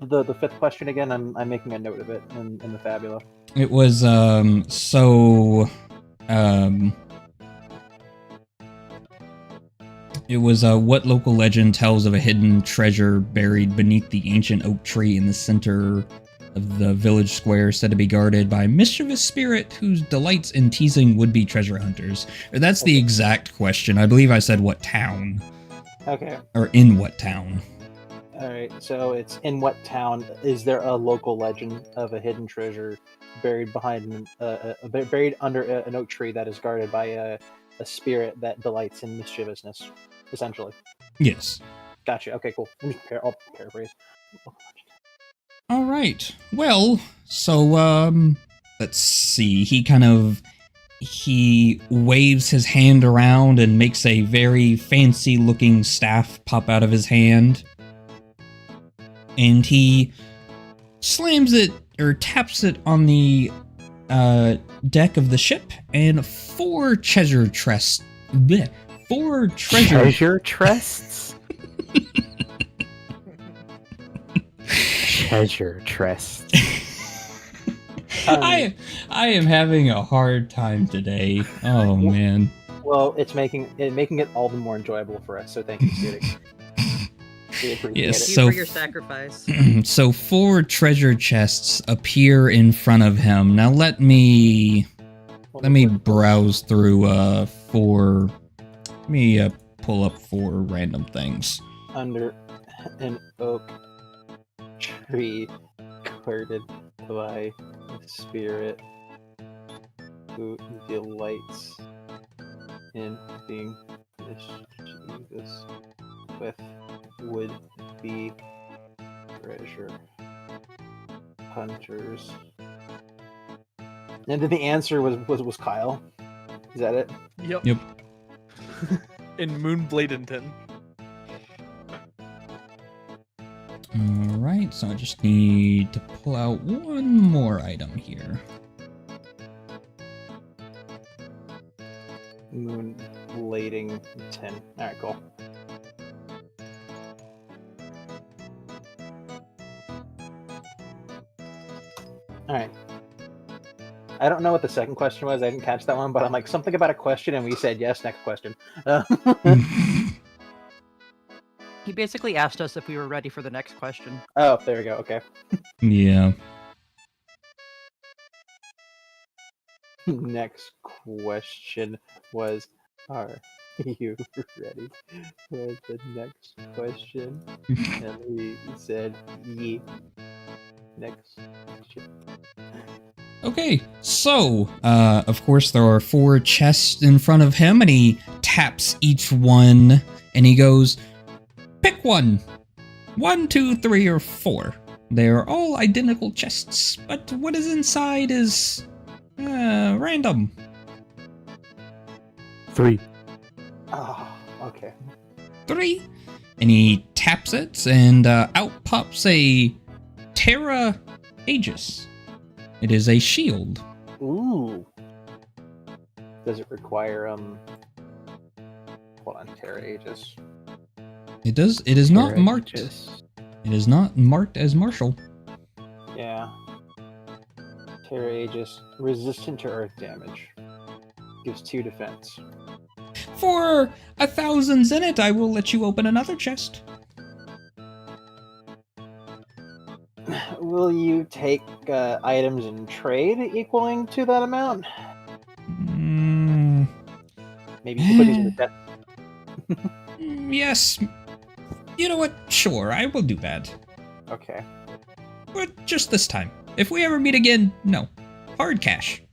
the fifth question again? I'm making a note of it in the Fabula. It was it was what local legend tells of a hidden treasure buried beneath the ancient oak tree in the center of the village square, said to be guarded by a mischievous spirit whose delights in teasing would-be treasure hunters. Or that's the exact question. I believe I said what town. Okay. Or in what town. Alright, so it's in what town is there a local legend of a hidden treasure buried behind buried under an oak tree that is guarded by a spirit that delights in mischievousness, essentially. Yes. Gotcha. Okay, cool. I'll paraphrase. All right. Well, so let's see. He waves his hand around and makes a very fancy looking staff pop out of his hand. And he slams it or taps it on the deck of the ship, and 4 treasure chests. Treasure chests? Treasure chests. I am having a hard time today. Oh man. Well, it's making it all the more enjoyable for us. So thank you, Judy. We appreciate Yes, it. Thank you so for your sacrifice. So 4 treasure chests appear in front of him. Now let me let me browse through for. Let me pull up 4 random things. Under an oak tree guarded by a spirit who delights in being mischievous with would-be treasure hunters. And then the answer was Kyle. Is that it? Yep. Yep. In Moonbladington. Alright, so I just need to pull out one more item here. Moonbladington. Alright, cool. Alright. I don't know what the second question was. I didn't catch that one, but I'm like, something about a question, and we said yes, next question. He basically asked us if we were ready for the next question. Oh, there we go. Okay. Yeah. Next question was, are you ready for the next question? And we said, ye. Next question. Okay, so, of course there are 4 chests in front of him, and he taps each one, and he goes, pick one. 1, 2, 3, or 4. They are all identical chests, but what is inside is, random. 3. Oh, okay. 3. And he taps it, and out pops a Terra Aegis. It is a shield. Ooh. Does it require, hold on, Terra Aegis. It does. It is not marked. Aegis. It is not marked as martial. Yeah. Terra Aegis, resistant to earth damage. Gives 2 defense. For 1,000 zenith, I will let you open another chest. Will you take items in trade equaling to that amount? Maybe you can put these in the chest. Yes. You know what? Sure, I will do that. Okay. But just this time. If we ever meet again, no. Hard cash.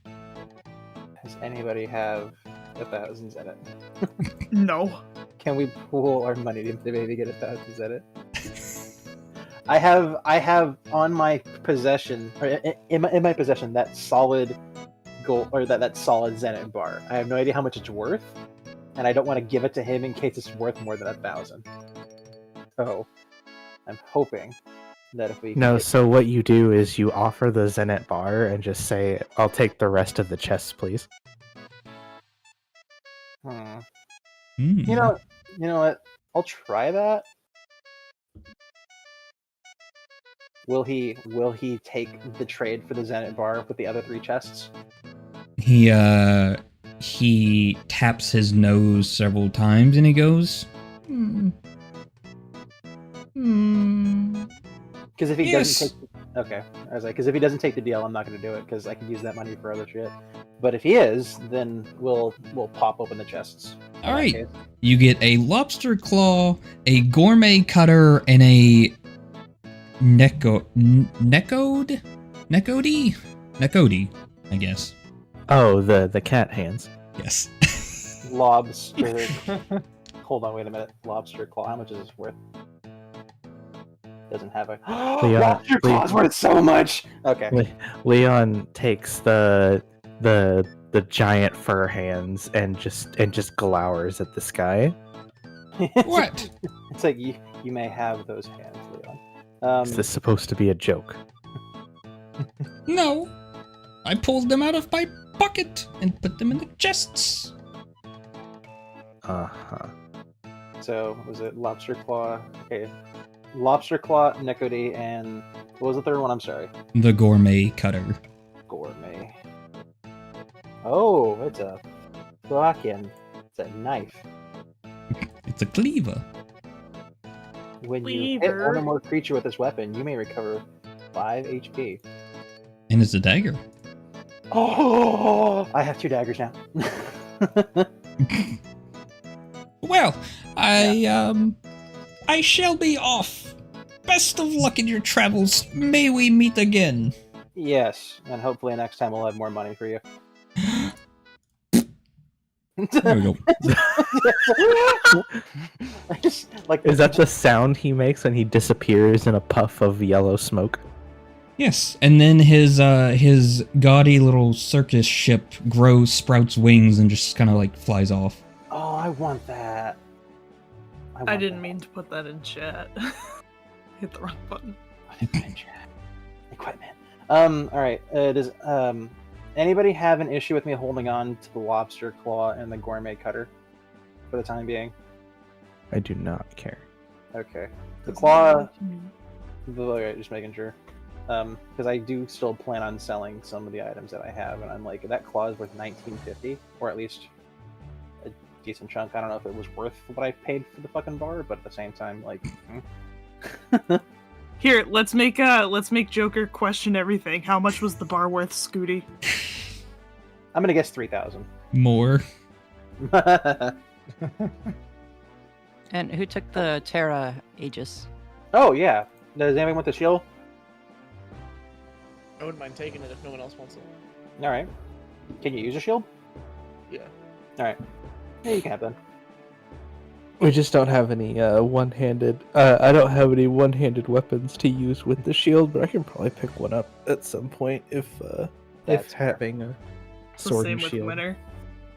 Does anybody have 1,000 zenith? No. Can we pool our money to maybe get 1,000 zenith? I have on my possession, or in my possession, that solid gold, or that solid zenith bar. I have no idea how much it's worth, and I don't want to give it to him in case it's worth more than 1,000. So, I'm hoping that if we No, so what you do is you offer the Zenith bar and just say, I'll take the rest of the chests, please. You know what? I'll try that. Will he take the trade for the Zenith bar with the other 3 chests? He taps his nose several times and he goes, Because if he Yes. doesn't take, okay, I was like, because if he doesn't take the deal, I'm not going to do it because I can use that money for other shit. But if he is, then we'll pop open the chests. in all that right. case. You get a lobster claw, a gourmet cutter, and a Necody, I guess. Oh, the cat hands. Yes. Lobster. Hold on, wait a minute. Lobster claw. How much is this worth? Doesn't have a. Lobster claw's worth so much. Okay. Leon takes the giant fur hands and just glowers at the sky. What? It's like you may have those hands, Leon. Is this supposed to be a joke? No. I pulled them out of my pocket and put them in the chests. Uh-huh. So was it lobster claw? Okay. Lobster claw, Necody, and what was the third one? I'm sorry. The gourmet cutter. Gourmet. Oh, it's a fucking. It's a knife. It's a cleaver. When you hit one or more creature with this weapon, you may recover 5 HP. And it's a dagger. Oh, I have 2 daggers now. Well, I shall be off. Best of luck in your travels. May we meet again. Yes, and hopefully next time we'll have more money for you. There we go. Is that the sound he makes when he disappears in a puff of yellow smoke? Yes, and then his gaudy little circus ship sprouts wings and just kind of like flies off. Oh, I want that. I didn't mean to put that in chat. Hit the wrong button. I didn't mean chat. Equipment. Alright. Does anybody have an issue with me holding on to the lobster claw and the gourmet cutter for the time being? I do not care. Okay. The claw. Okay, just making sure. Because I do still plan on selling some of the items that I have, and I'm like, that claw is worth $19.50, or at least a decent chunk. I don't know if it was worth what I paid for the fucking bar, but at the same time, like. Here, let's make Joker question everything. How much was the bar worth, Scooty? I'm gonna guess 3,000. More. And who took the Terra Aegis? Oh yeah. Does anybody want the shield? I wouldn't mind taking it if no one else wants it. All right. Can you use a shield? Yeah. All right. Yeah, you can have that. We just don't have any one-handed. I don't have any one-handed weapons to use with the shield, but I can probably pick one up at some point if That's having a It's the sword same and with shield. Winter.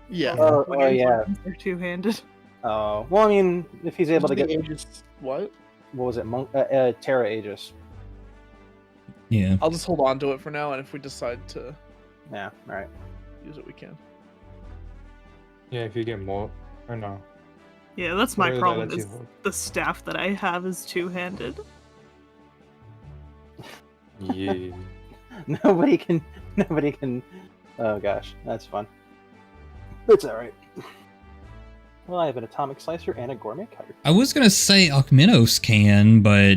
Yeah. Oh, Winter's yeah. weapons are two-handed. Oh, well, I mean, if he's able to get What? what was it, Terra Aegis? Yeah. I'll just hold on to it for now, and if we decide to Yeah. All right. use it, we can. Yeah, if you get more or no. Yeah, that's my Whatever that problem. lets Is you hold. the staff that I have is two-handed. Yeah. Nobody can. Oh gosh, that's fun. It's all right. Well, I have an atomic slicer and a gourmet cutter. I was gonna say Alkmenos can, but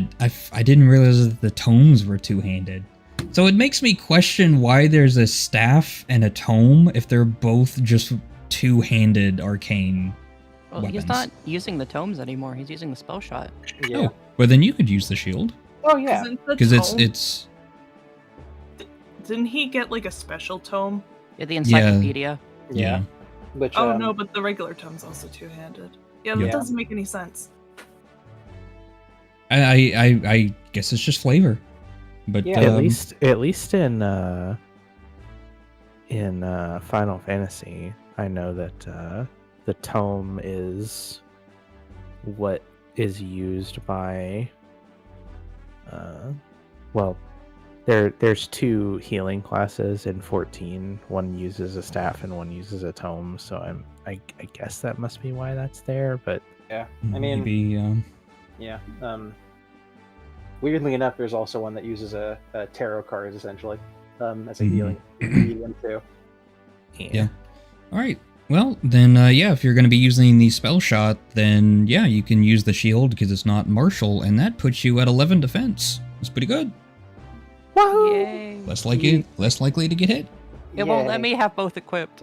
I didn't realize that the tomes were two-handed. So it makes me question why there's a staff and a tome if they're both just two-handed arcane Well, weapons. he's not using the tomes anymore. He's using the spell shot. Yeah. Oh, well then you could use the shield Oh yeah. because it's Didn't he get like a special tome? Yeah, the encyclopedia. yeah. Which Oh no, but the regular tome's also two-handed. Yeah, that Yeah. doesn't make any sense. I guess it's just flavor, but Yeah. At least in Final Fantasy, I know that the tome is what is used by. Well, there's two healing classes in 14. One uses a staff and one uses a tome. So I guess that must be why that's there. But yeah. I mean, maybe yeah. Weirdly enough, there's also one that uses a tarot cards essentially as a healing medium too. Yeah. All right. Well, then, yeah, if you're going to be using the spell shot, then, yeah, you can use the shield because it's not martial, and that puts you at 11 defense. That's pretty good. Yay. Less likely to get hit. It won't let Yay. me have both equipped.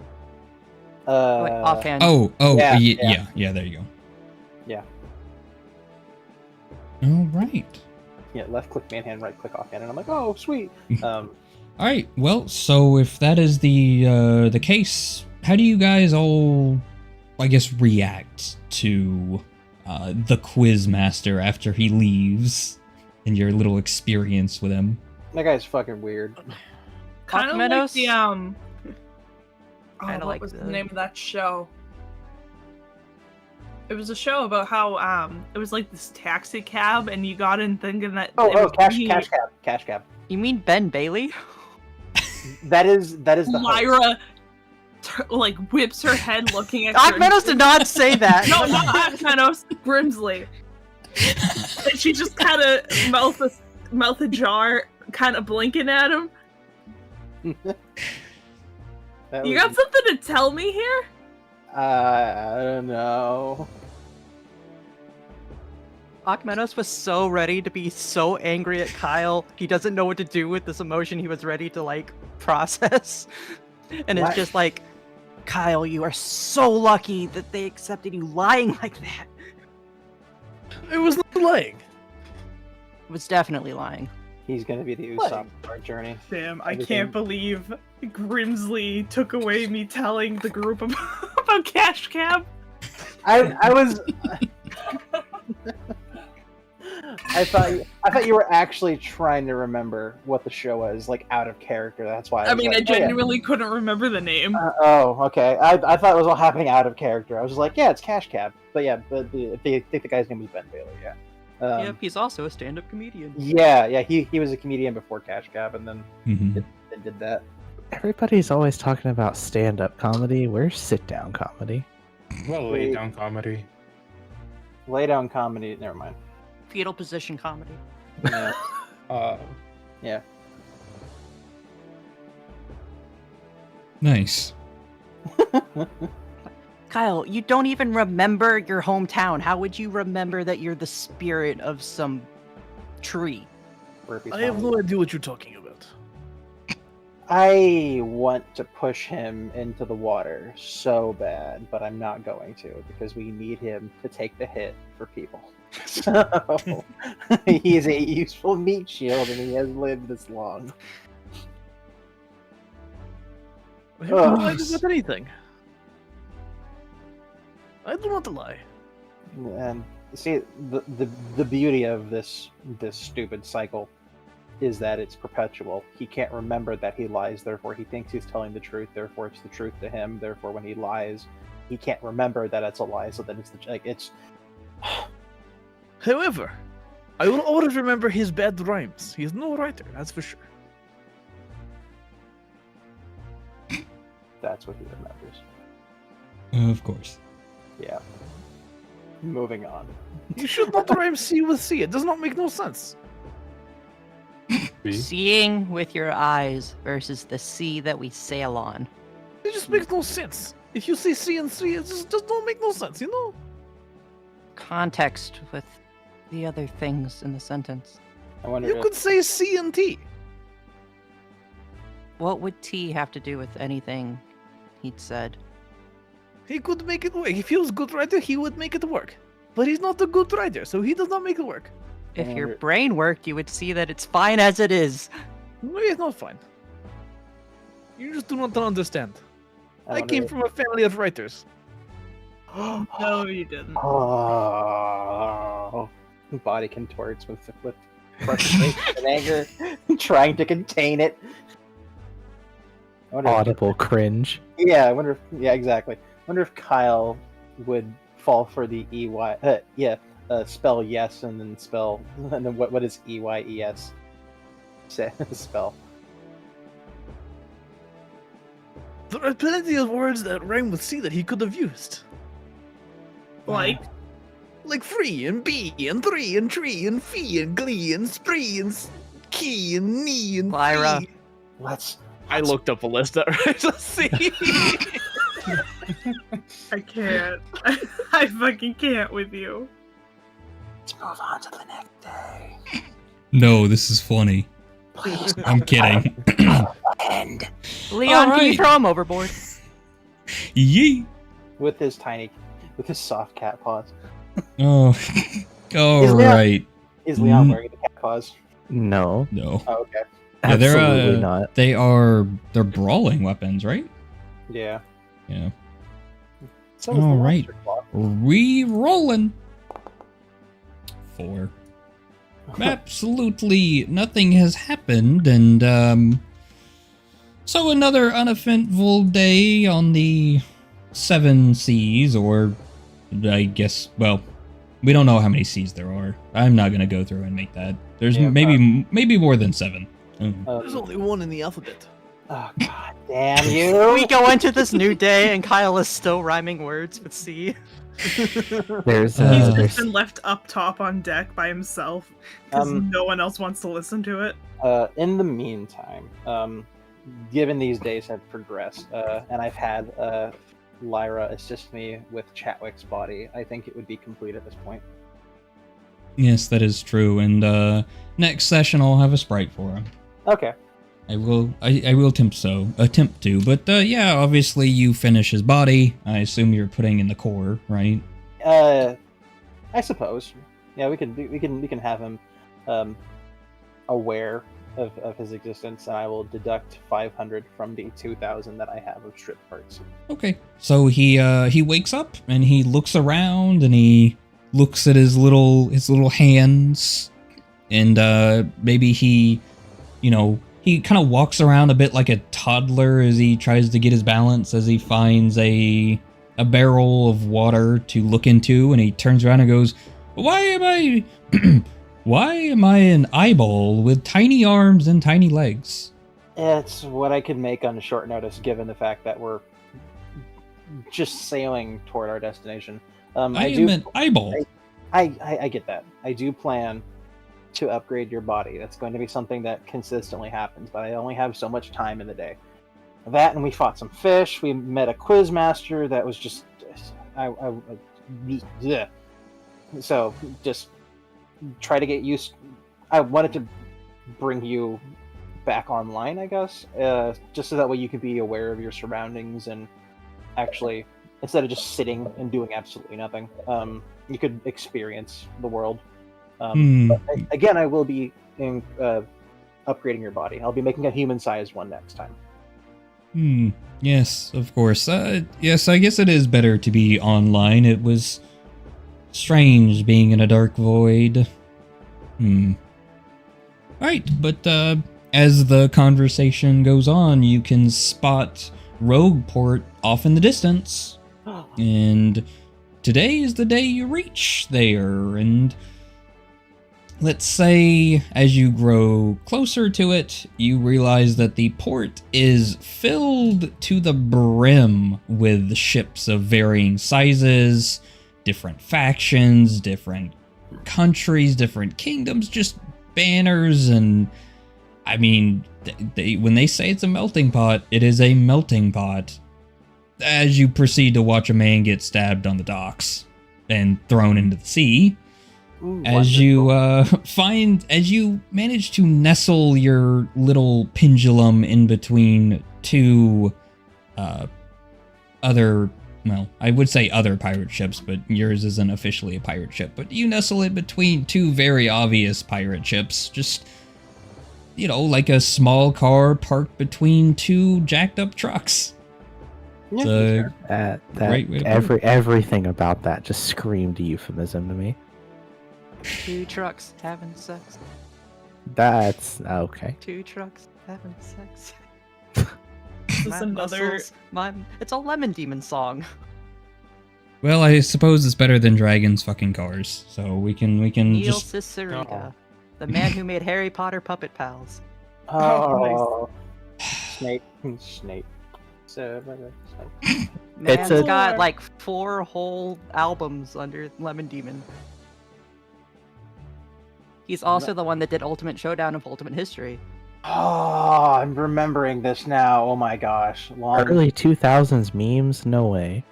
Wait, offhand. Oh, Yeah, yeah, there you go. Yeah. All right. Yeah, left click manhand, right click offhand, and I'm like, oh, sweet. All right. Well, so if that is the case, how do you guys all, I guess, react to the quiz master after he leaves, and your little experience with him? That guy's fucking weird. Kind of like Meadows? the Kinda what like was the the- name of that show? It was a show about how it was like this taxi cab, and you got in thinking that it was Cash cab. You mean Ben Bailey? That is the host. Lyra like whips her head looking at Meadows did not say that. No, not Meadows, Grimsley. And she just kind of mouth ajar, kind of blinking at him. That You was- got something to tell me here? I don't know. Akmenos was so ready to be so angry at Kyle. He doesn't know what to do with this emotion he was ready to, like, process. And it's What? just like, Kyle, you are so lucky that they accepted you lying like that. It was not lying. It was definitely lying. He's gonna be the What? Usopp of our journey. Damn, I Everything- can't believe Grimsley took away me telling the group about Cash Cab. I was. I thought you were actually trying to remember what the show was, like out of character. That's why. I mean, I like, oh, yeah. genuinely couldn't remember the name. Oh, okay. I thought it was all happening out of character. I was just like, yeah, it's Cash Cab. But yeah, I think the guy's name was Ben Baylor. Yeah. Yep, he's also a stand-up comedian. Yeah. He was a comedian before Cash Cab, and then Mhm. did that. Everybody's always talking about stand-up comedy. Where's sit-down comedy? Well, lay down comedy. Lay down comedy. Never mind. Fetal position comedy. Yeah. Yeah. Nice. Kyle, you don't even remember your hometown. How would you remember that you're the spirit of some tree? Burpees I have comedy. no idea what you're talking about. I want to push him into the water so bad, but I'm not going to because we need him to take the hit for people. So he's a useful meat shield, and he has lived this long. I have no Ugh. idea about anything. I do not lie. And see, the beauty of this stupid cycle is that it's perpetual. He can't remember that he lies, therefore he thinks he's telling the truth, therefore it's the truth to him, therefore when he lies, he can't remember that it's a lie, so then it's it's However, I will always remember his bad rhymes. He's no writer, that's for sure. that's what he remembers. Of course. Yeah. Moving on. You should not rhyme C with C. It does not make no sense. B? Seeing with your eyes versus the sea that we sail on. It just makes no sense. If you say C and C, it just does not make no sense, you know? Context with the other things in the sentence. I wonder You if could say C and T. What would T have to do with anything he'd said? He could make it work. If he was a good writer, he would make it work. But he's not a good writer, so he does not make it work. If your wonder- brain worked, you would see that it's fine as it is. No, it's not fine. You just do not understand. I wonder came if- from a family of writers. No, you didn't. Oh, body contorts with frustration and anger, trying to contain it. I wonder if- Audible cringe. yeah, I wonder. Yeah, exactly. I wonder if Kyle would fall for the spell yes and then spell and then what is EYES spell? There are plenty of words that rhyme with C that he could have used. Like, Like free and B and three and tree and fee and glee and spree and key and knee and Lyra. fee. Let's I looked up a list that rhymes with C. I can't. I fucking can't with you. move on to the next day. No, this is funny. Please, I'm kidding. end Leon, can you Alright. throw him overboard? Yeet. with his soft cat paws. Oh. All Is Leon- right. Is Leon Mm. wearing the cat paws? No, No. Oh, okay. Yeah, they're absolutely not. they're brawling weapons, right? Yeah. Yeah. So is the All right. lobster claw. Re-rolling. 4. Absolutely nothing has happened, and so another uneventful day on the 7 seas, or I guess, well, we don't know how many seas there are. I'm not gonna go through and make that. There's Yeah, maybe more than 7. There's only one in the alphabet. Oh god damn you! We go into this new day and Kyle is still rhyming words with C. There's He's Uh, just been left up top on deck by himself because no one else wants to listen to it. In the meantime, given these days have progressed, and I've had Lyra assist me with Chatwick's body, I think it would be complete at this point. Yes, that is true. And next session, I'll have a sprite for him. Okay. I will attempt to. But yeah, obviously you finish his body. I assume you're putting in the core, right? I suppose. Yeah, we can have him aware of his existence, and I will deduct 500 from the 2,000 that I have of strip parts. Okay. So he wakes up and he looks around and he looks at his little hands, and maybe he kind of walks around a bit like a toddler as he tries to get his balance, as he finds a barrel of water to look into, and he turns around and goes, why am I an eyeball with tiny arms and tiny legs? It's what I could make on short notice, given the fact that we're just sailing toward our destination. I am an eyeball. I get that. I do plan to upgrade your body. That's going to be something that consistently happens, but I only have so much time in the day. That, and we fought some fish. We met a quiz master that was just, yeah. So just try to get used. I wanted to bring you back online, I guess, just so that way you could be aware of your surroundings and actually, instead of just sitting and doing absolutely nothing, you could experience the world. But again, I will be upgrading your body. I'll be making a human-sized one next time. Yes, of course. Yes, I guess it is better to be online. It was strange being in a dark void. Right, but as the conversation goes on, you can spot Rogueport off in the distance. And today is the day you reach there, and let's say as you grow closer to it, you realize that the port is filled to the brim with ships of varying sizes, different factions, different countries, different kingdoms, just banners. And I mean, when they say it's a melting pot, it is a melting pot. As you proceed to watch a man get stabbed on the docks and thrown into the sea, as you manage to nestle your little pendulum in between two other, well, I would say other pirate ships, but yours isn't officially a pirate ship, but you nestle it between two very obvious pirate ships, just, like a small car parked between two jacked up trucks. Everything about that just screamed euphemism to me. Two trucks having sex. That's okay. Two trucks having sex. This is another. It's a Lemon Demon song. Well, I suppose it's better than dragons fucking cars, so we can Neil just. Cicerega, the man who made Harry Potter puppet pals. Oh, Snape. Man's got like 4 whole albums under Lemon Demon. He's also the one that did Ultimate Showdown of Ultimate History. Oh, I'm remembering this now. Oh my gosh. Early 2000s memes? No way.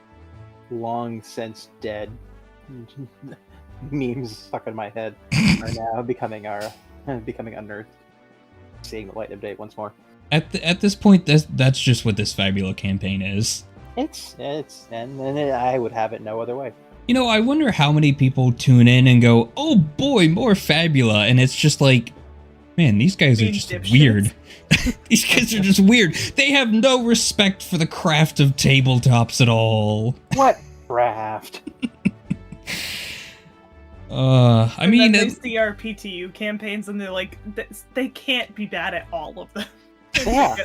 Long since dead memes stuck in my head are now becoming unearthed. Seeing the light of day once more. At this point, that's just what this Fabula campaign is. And I would have it no other way. I wonder how many people tune in and go, oh boy, more Fabula, and it's just like, man, these guys are just weird. These guys are just weird. They have no respect for the craft of tabletops at all. What craft? I mean, they see our PTU campaigns and they're like, they can't be bad at all of them. Yeah.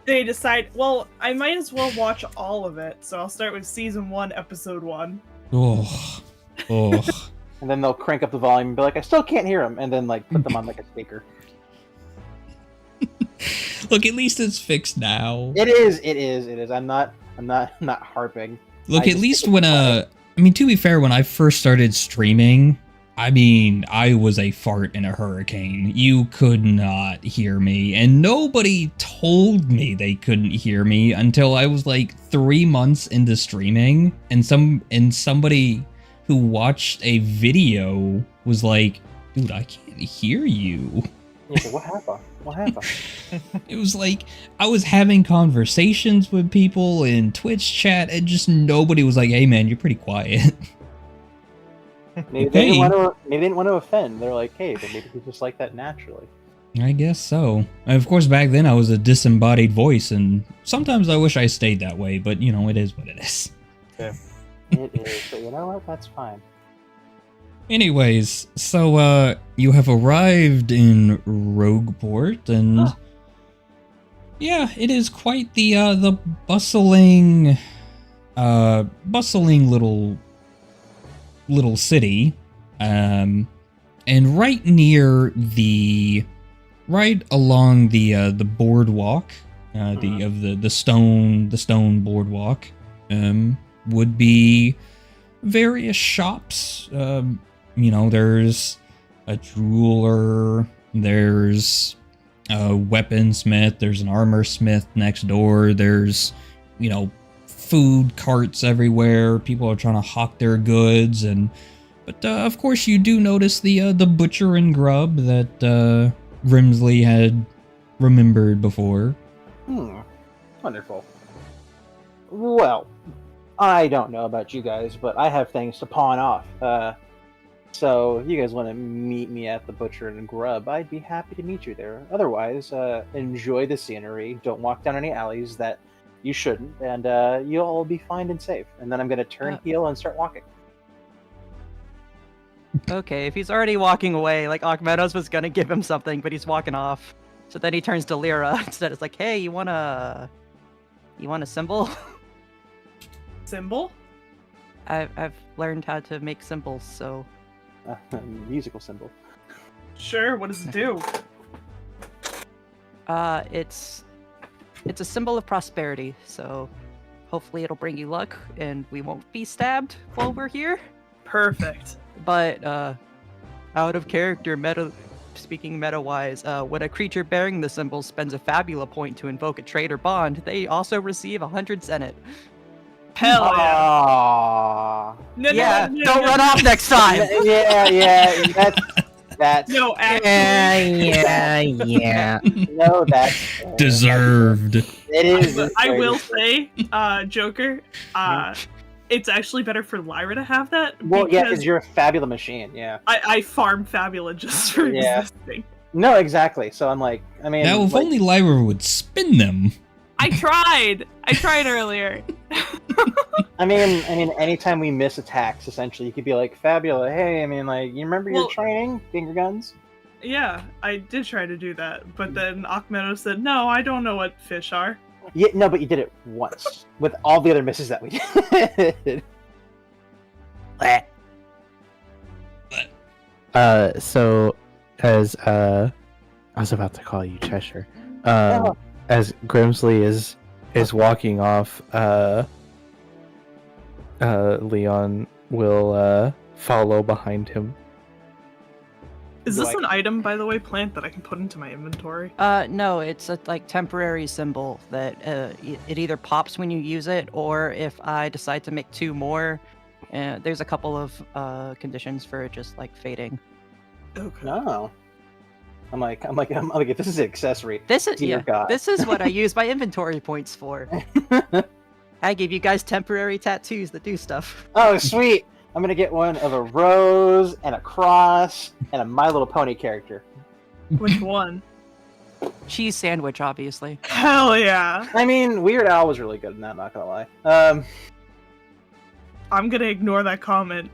They decide, well, I might as well watch all of it, so I'll start with season 1, episode 1. Oh. And then they'll crank up the volume and be like, I still can't hear them, and then like put them on like a speaker. Look, at least it's fixed now. It is. I'm not harping. Look, at least to be fair, when I first started streaming, I was a fart in a hurricane. You could not hear me, and nobody told me they couldn't hear me until I was like 3 months into streaming, and somebody who watched a video was like, dude, I can't hear you. Yeah, but what happened? What happened? It was like I was having conversations with people in Twitch chat and just nobody was like, hey man, you're pretty quiet. Maybe they didn't want to offend. They're like, hey, but maybe he's just like that naturally. I guess so. And of course, back then I was a disembodied voice, and sometimes I wish I stayed that way, but you know, it is what it is. It is, but you know what? That's fine. Anyways, so you have arrived in Rogueport, and yeah, it is quite the bustling little city, and right along the boardwalk, the stone boardwalk, would be various shops. You know, there's a jeweler, there's a weaponsmith, there's an armor smith next door, there's, you know, food carts everywhere, people are trying to hawk their goods, but of course you do notice the butcher and grub that Grimsley had remembered before. Wonderful. Well, I don't know about you guys, but I have things to pawn off. So if you guys want to meet me at the Butcher and Grub, I'd be happy to meet you there. Otherwise, enjoy the scenery. Don't walk down any alleys that you shouldn't, and you'll all be fine and safe. And then I'm going to turn heel and start walking. Okay, if he's already walking away, like Akmedos was gonna give him something, but he's walking off. So then he turns to Lyra instead. It's like, hey, you want a symbol? Symbol? I've learned how to make symbols, so. Musical symbol. Sure. What does it do? It's a symbol of prosperity. So hopefully it'll bring you luck, and we won't be stabbed while we're here. Perfect. But out of character, speaking meta-wise, when a creature bearing the symbol spends a Fabula point to invoke a trait or bond, they also receive 100 Zenith. Hell yeah! No, Don't run off next time. Yeah. That's no, actually. Yeah. No, that's Deserved. It is. I will say, Joker, it's actually better for Lyra to have that. Well, because you're a Fabula machine. Yeah. I farm Fabula just for existing. No, exactly. So I'm like, I mean, Now, if only Lyra would spin them. I tried earlier. I mean, anytime we miss attacks, essentially, you could be like, Fabula, hey, I mean, like, you remember your training, finger guns? Yeah, I did try to do that, but then Akmedo said, no, I don't know what fish are. Yeah, no, but you did it once with all the other misses that we did. So as I was about to call you Cheshire. As Grimsley is walking off, Leon will follow behind him. Is this an item, by the way, plant that I can put into my inventory? No, it's a temporary symbol that it either pops when you use it, or if I decide to make 2 more, there's a couple of conditions for it just like fading. Okay. No. I'm like, if this is an accessory. This is God. This is what I use my inventory points for. I gave you guys temporary tattoos that do stuff. Oh, sweet! I'm gonna get one of a rose and a cross and a My Little Pony character. Which one? Cheese sandwich, obviously. Hell yeah! I mean, Weird Al was really good in that. Not gonna lie. I'm gonna ignore that comment.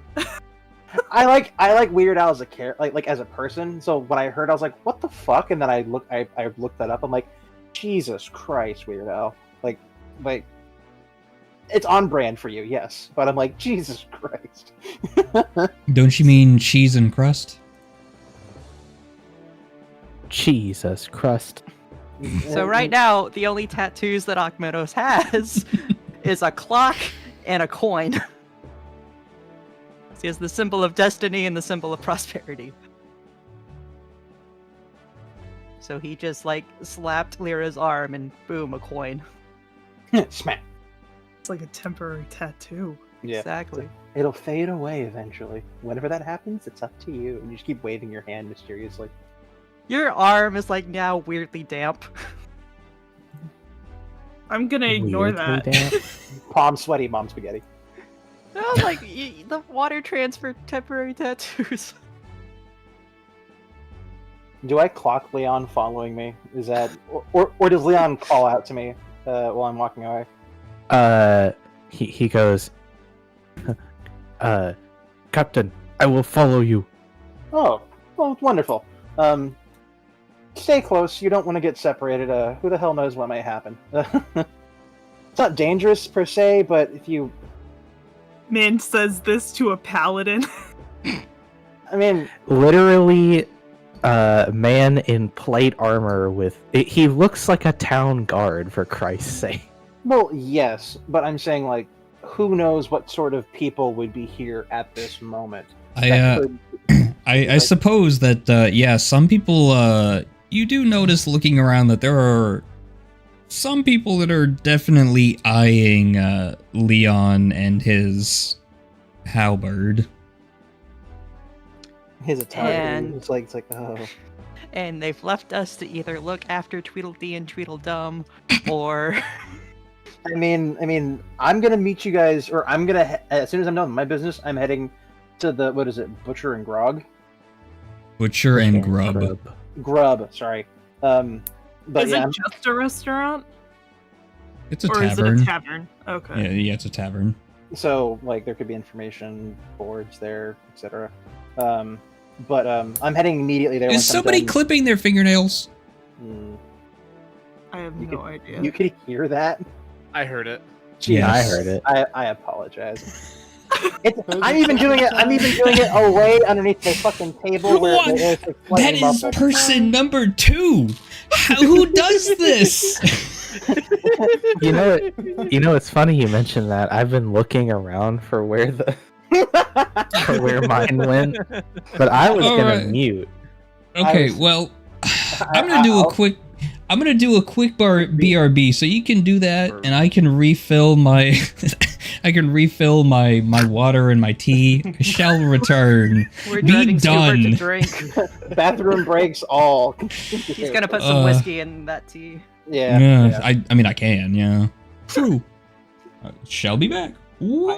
I like Weird Al as a character, like as a person. So when I heard, I was like, "What the fuck?" And then I looked that up. I'm like, Jesus Christ, Weird Al. Like, it's on brand for you, yes. But I'm like, Jesus Christ. Don't you mean cheese and crust? Jesus crust. So right now, the only tattoos that Akmedos has is a clock and a coin. He has the symbol of destiny and the symbol of prosperity. So he just like slapped Lyra's arm and boom, a coin. Smack. It's like a temporary tattoo. Yeah. Exactly. It'll fade away eventually. Whenever that happens, it's up to you. And you just keep waving your hand mysteriously. Your arm is like now weirdly damp. I'm gonna ignore Weirdly that. damp. Palm sweaty, mom spaghetti. No, like the water transfer temporary tattoos. Do I clock Leon following me? Is that, or does Leon call out to me while I'm walking away? He goes, Captain, I will follow you. Oh, well, wonderful. Stay close. You don't want to get separated. Who the hell knows what might happen? It's not dangerous per se, but if you, Min says this to a paladin. I mean, Literally, man in plate armor with he looks like a town guard, for Christ's sake. well, yes, but I'm saying like, who knows what sort of people would be here at this moment? That could- I suppose that yeah, some people you do notice looking around that there are some people that are definitely eyeing Leon and his halberd. his attire. And- It's like, oh. And they've left us to either look after Tweedledee and Tweedledum, or I mean, I'm gonna meet you guys, or I'm gonna as soon as I'm done with my business, I'm heading to the what is it, Butcher and Grog? Butcher and Grub. Grub, sorry. But Is yeah, it just a restaurant? It's a Or is it tavern. a tavern? Okay. Yeah, it's a tavern. so like there could be information boards there, etc. But I'm heading immediately there. Is once I'm somebody done. clipping their fingernails? Hmm, I have You no idea. you could hear that. I heard it. Yeah, I Yes. heard it. I apologize. I'm even doing it. I'm even doing it away underneath the fucking table where What? it's like That slightly is muffled. person number 2. Who does this? You know, it's funny you mentioned that. I've been looking around for where for where mine went, but I was gonna Alright. mute. Okay, was- well, I'm gonna do a quick. I'm gonna do a quick BRB, so you can do that, and I can refill my. I can refill my water and my tea. I shall return. we're Be driving Super to done. drink. Bathroom breaks all. He's gonna put some whiskey in that tea. Yeah. Yeah, yeah. I mean, I can. Yeah. True. Shall be back. Ooh.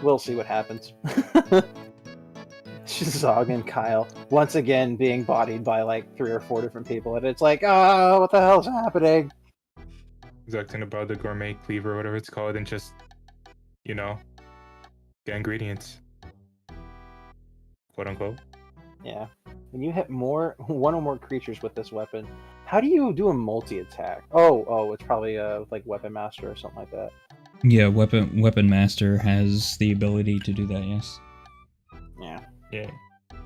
We'll see what happens. Zog and Kyle once again being bodied by like 3 or 4 different people, and it's like, oh, what the hell's happening? Talking about the gourmet cleaver, whatever it's called, and just, you know, get ingredients, quote unquote. Yeah. When you hit one or more creatures with this weapon, how do you do a multi-attack? Oh, it's probably like Weapon Master or something like that. Yeah, Weapon Master has the ability to do that, yes. Yeah. Yeah.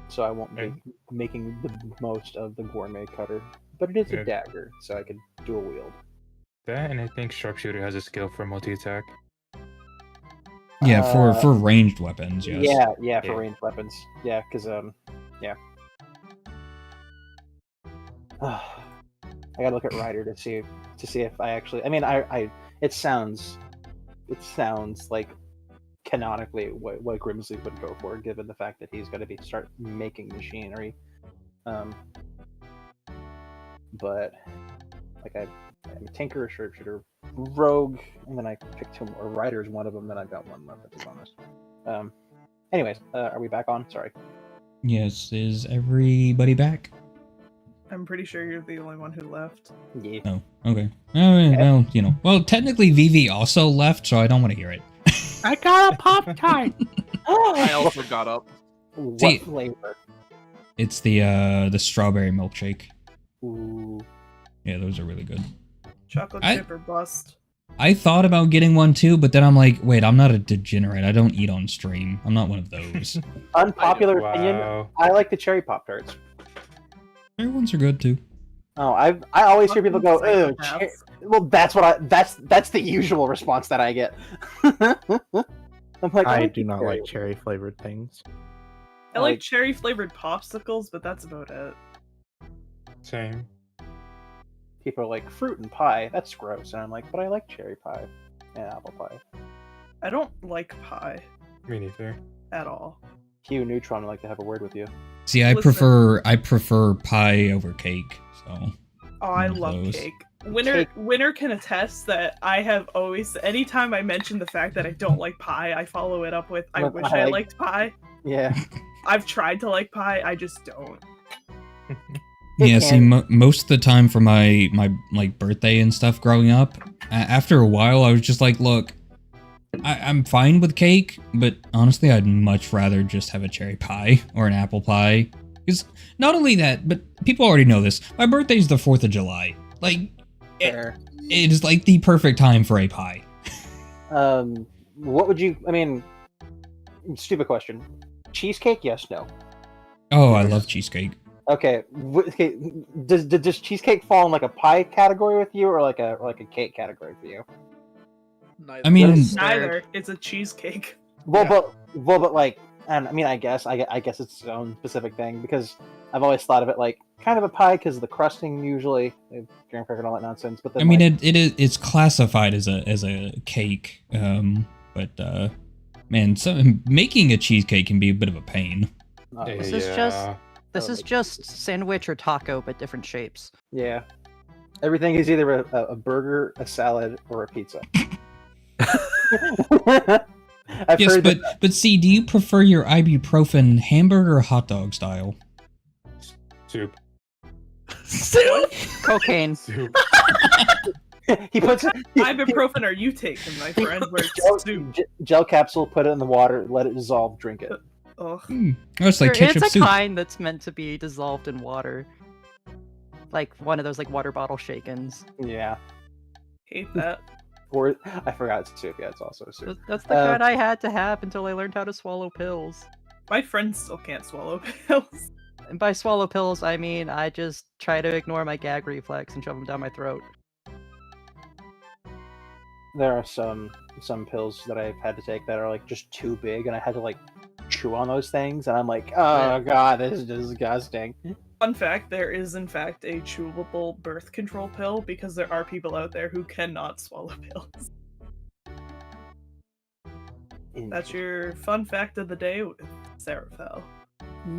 So I won't be making the most of the gourmet cutter, but it is a dagger, so I can dual wield. That, and I think sharpshooter has a skill for multi-attack. Yeah, for ranged weapons, yes. Yeah, for ranged weapons. Yeah, because yeah. I gotta look at Ryder to see if I actually. I mean, I it sounds like canonically what Grimsley would go for, given the fact that he's going to start making machinery. But like I'm a tinker, a sharpshooter, rogue, and then I picked 2 more. Ryder's one of them. Then I've got 1 left, to be honest. Anyways, are we back on? Sorry. Yes, is everybody back? I'm pretty sure you're the only one who left. Yeah. Oh, okay. Well, you know. Well, technically Vivi also left, so I don't want to hear it. I got a Pop-Tart! I also got up. What flavor? It's the strawberry milkshake. Ooh. Yeah, those are really good. Chocolate chip or bust. I thought about getting one too, but then I'm like, wait, I'm not a degenerate. I don't eat on stream. I'm not one of those. Unpopular opinion. I like the cherry Pop-Tarts. Cherry ones are good too. Oh, I always hear people go, "Oh, well, that's the usual response that I get." I'm like, I do not like cherry flavored things. I like cherry flavored popsicles, but that's about it. Same. People are like, fruit and pie, that's gross, and I'm like, but I like cherry pie and apple pie. I don't like pie Me neither. at all. Hugh Neutron would like to have a word with you. See, I prefer pie over cake. So. Oh, I love cake. Winter can attest that I have always, anytime I mention the fact that I don't like pie, I follow it up with, I wish I liked pie. Yeah. I've tried to like pie, I just don't. Yeah, see, most of the time for my like birthday and stuff growing up, after a while I was just like, look, I'm fine with cake, but honestly I'd much rather just have a cherry pie or an apple pie. Because not only that, but people already know this, my birthday's the 4th of July. Like, it is like the perfect time for a pie. What would you, I mean, stupid question. Cheesecake, yes, no? Oh, I love cheesecake. Okay, does cheesecake fall in like a pie category with you, or like a cake category for you? Neither. I mean, neither. It's a cheesecake. Well, but like, and I mean, I guess it's its own specific thing, because I've always thought of it like kind of a pie because of the crusting usually, graham cracker and all that nonsense. But then, I mean, it's classified as a cake, but Man, making a cheesecake can be a bit of a pain. Not Yeah, This really. is just this is just sandwich or taco, but different shapes. Yeah. Everything is either a burger, a salad, or a pizza. I've Yes, heard but see, do you prefer your ibuprofen hamburger or hot dog style? Soup. Cocaine. Soup. he puts Ibuprofen are you taking, my friend? Where it's soup. gel capsule, put it in the water, let it dissolve, drink it. Ugh. Oh, it's like There is ketchup a soup. kind that's meant to be dissolved in water. Like one of those like water bottle shakens. Yeah. Hate that. Or I forgot it's soup. Yeah, it's also a soup. That's the kind I had to have until I learned how to swallow pills. My friends still can't swallow pills. And by swallow pills, I mean I just try to ignore my gag reflex and shove them down my throat. There are some pills that I've had to take that are like just too big, and I had to like chew on those things, and I'm like, oh god, this is disgusting. Fun fact, there is in fact a chewable birth control pill because there are people out there who cannot swallow pills. That's your fun fact of the day with Seraphel.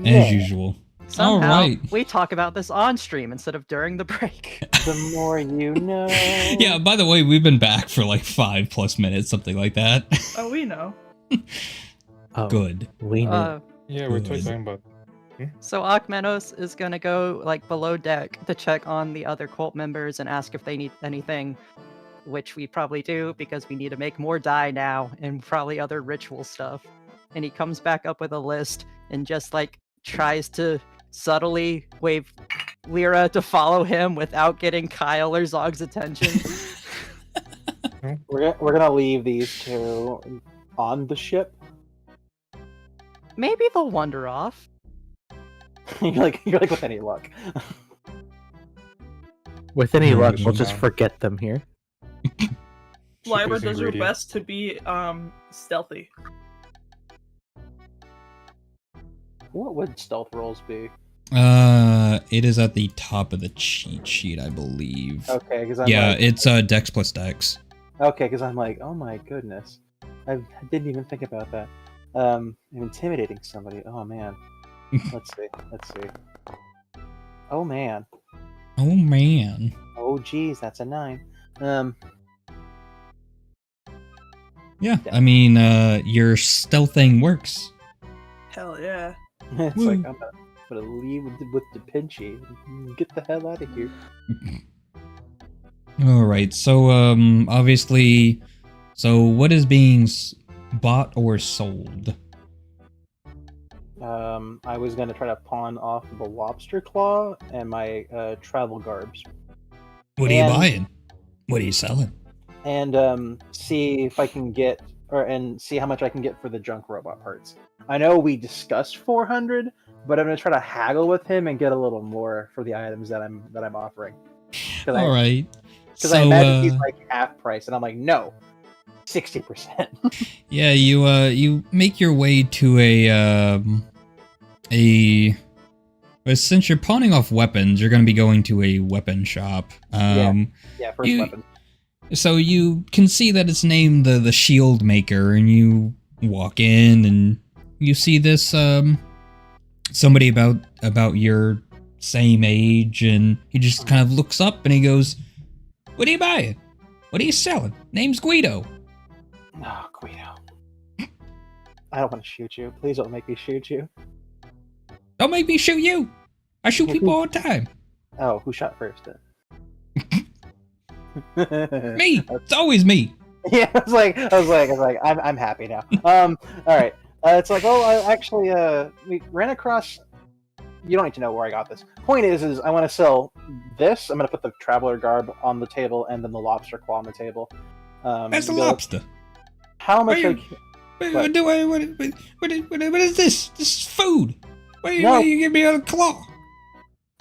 As usual. Somehow, Alright. we talk about this on stream instead of during the break. The more you know. Yeah, by the way, we've been back for like 5+ minutes, something like that. Oh, we know. Oh, Good. we know. Yeah, we're totally talking about. So Akmenos is gonna go like below deck to check on the other cult members and ask if they need anything, which we probably do because we need to make more dye now and probably other ritual stuff. And he comes back up with a list and just like tries to subtly wave Lyra to follow him without getting Kyle or Zog's attention. We're gonna leave these two on the ship. Maybe they'll wander off. you're like with any luck. With any Yeah, luck, this we'll is just fine. forget them here. Lyra Ship is does her ingredient. best to be stealthy. What would stealth rolls be? It is at the top of the cheat sheet, I believe. Okay, because I'm Yeah, like, it's Dex plus Dex. okay, because I'm like, oh my goodness, I didn't even think about that. Intimidating somebody. Oh man. Let's see. Oh man. Oh man. Oh geez, that's a 9. Yeah, I mean, your stealthing works. Hell yeah. It's like I'm gonna leave with the Pinchy. Get the hell out of here. Alright, so, obviously, so what is being bought or sold? I was gonna try to pawn off the lobster claw and my travel garbs, What are you And- buying? What are you selling? and see if I can get and see how much I can get for the junk robot parts. I know we discussed 400, but I'm gonna try to haggle with him and get a little more for the items that I'm offering. Alright. Because So, I imagine he's like half price, and I'm like, no, 60%. yeah, you make your way to well, since you're pawning off weapons, you're going to be going to a weapon shop. Yeah, first you- weapon. So you can see that it's named the Shield Maker, and you walk in and you see this somebody about your same age, and he just kind of looks up and he goes, "What are you buying? What are you selling? Name's Guido." Oh, Guido. I don't want to shoot you. Please don't make me shoot you. Don't make me shoot you. I shoot people all the time. Oh, who shot first then? Me. It's always me. Yeah, I was like, I'm happy now. All right. It's like, oh, I actually, we ran across. You don't need to know where I got this. Point is I want to sell this. I'm gonna put the traveler garb on the table and then the lobster claw on the table. That's a go- lobster. How much? Are you- What is this? This is food. Why No. you give me a claw?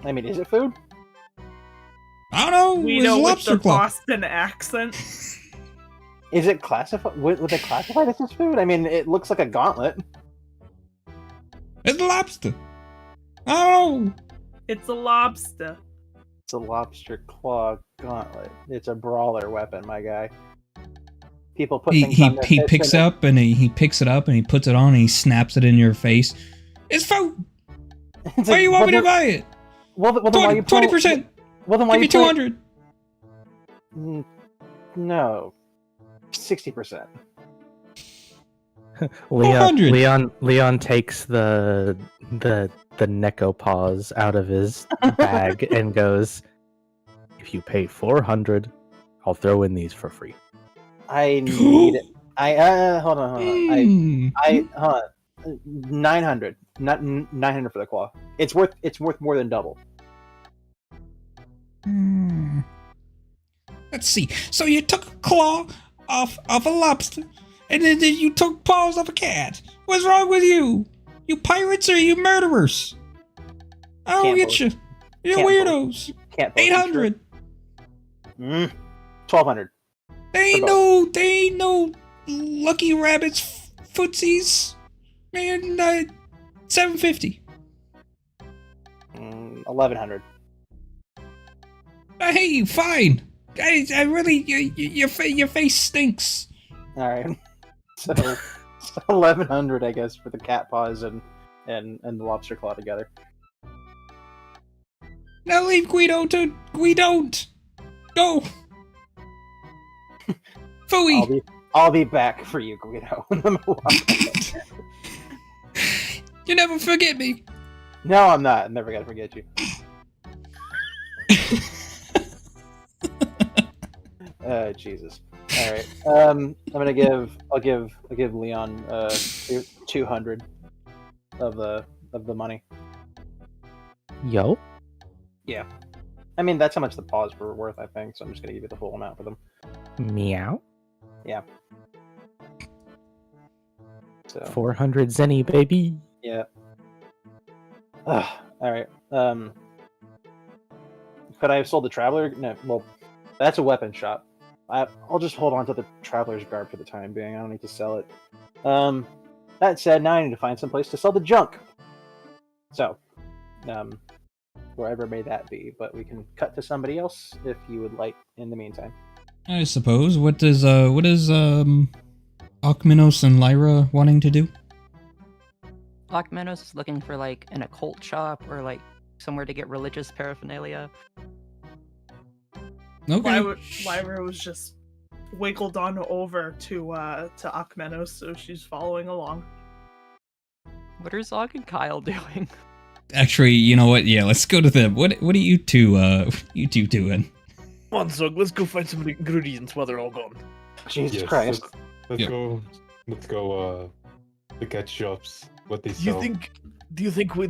I mean, is it food? I don't know. We It's know with lobster the claw. Boston accent. Is it classified? Would they classify this as food? I mean, it looks like a gauntlet. It's a lobster. Oh, It's a lobster. It's a lobster claw gauntlet. It's a brawler weapon, my guy. people put He things on their he fist picks and up and he picks it up and he puts it on and he snaps it in your face. It's food. it's Why like, you want me to then- buy it? Well, then why you 20%. Well, then why Give me you pull- 200. No, 60%. Leon 400. Leon takes the Necopause out of his bag and goes, "If you pay 400, I'll throw in these for free." I need. Hold on. I hold on. 900. Not 900 for the claw. It's worth more than double. Let's see. So you took a claw off a lobster, and then you took paws off a cat. What's wrong with you? You pirates or you murderers? I don't Can't get you. You're can't weirdos. Can't. believe it's 800. true. 1200. They ain't no lucky rabbits footsies. Man, 750. 1100. Hey, fine. I really, your face stinks. All right. So 1100, I guess, for the cat paws and the lobster claw together. Now leave Guido to Guido. Go. Fooey. I'll be back for you, Guido. You never forget me. No, I'm not. I'm never gonna forget you. Jesus. All right. I'll give Leon 200 of the money. Yo. Yeah. I mean, that's how much the paws were worth, I think. So I'm just gonna give you the full amount for them. Meow. Yeah. So 400 zenny, baby. yeah. All right. Could I have sold the Traveler? No. Well, that's a weapon shop. I'll just hold on to the Traveler's Garb for the time being. I don't need to sell it. That said, now I need to find some place to sell the junk. So, wherever may that be, but we can cut to somebody else if you would like in the meantime. I suppose. What is Alkmenos and Lyra wanting to do? Alkmenos is looking for like an occult shop or like somewhere to get religious paraphernalia. Okay. Lyra was just wiggled on over to Akmenos, so she's following along. What are Zog and Kyle doing? Actually, you know what? Yeah, let's go to them. What are you two doing? Come on, Zog, let's go find some ingredients while they're all gone. Jesus Yes, Christ. Let's Yeah. go. Let's go. Look at shops. What they Do you sell. think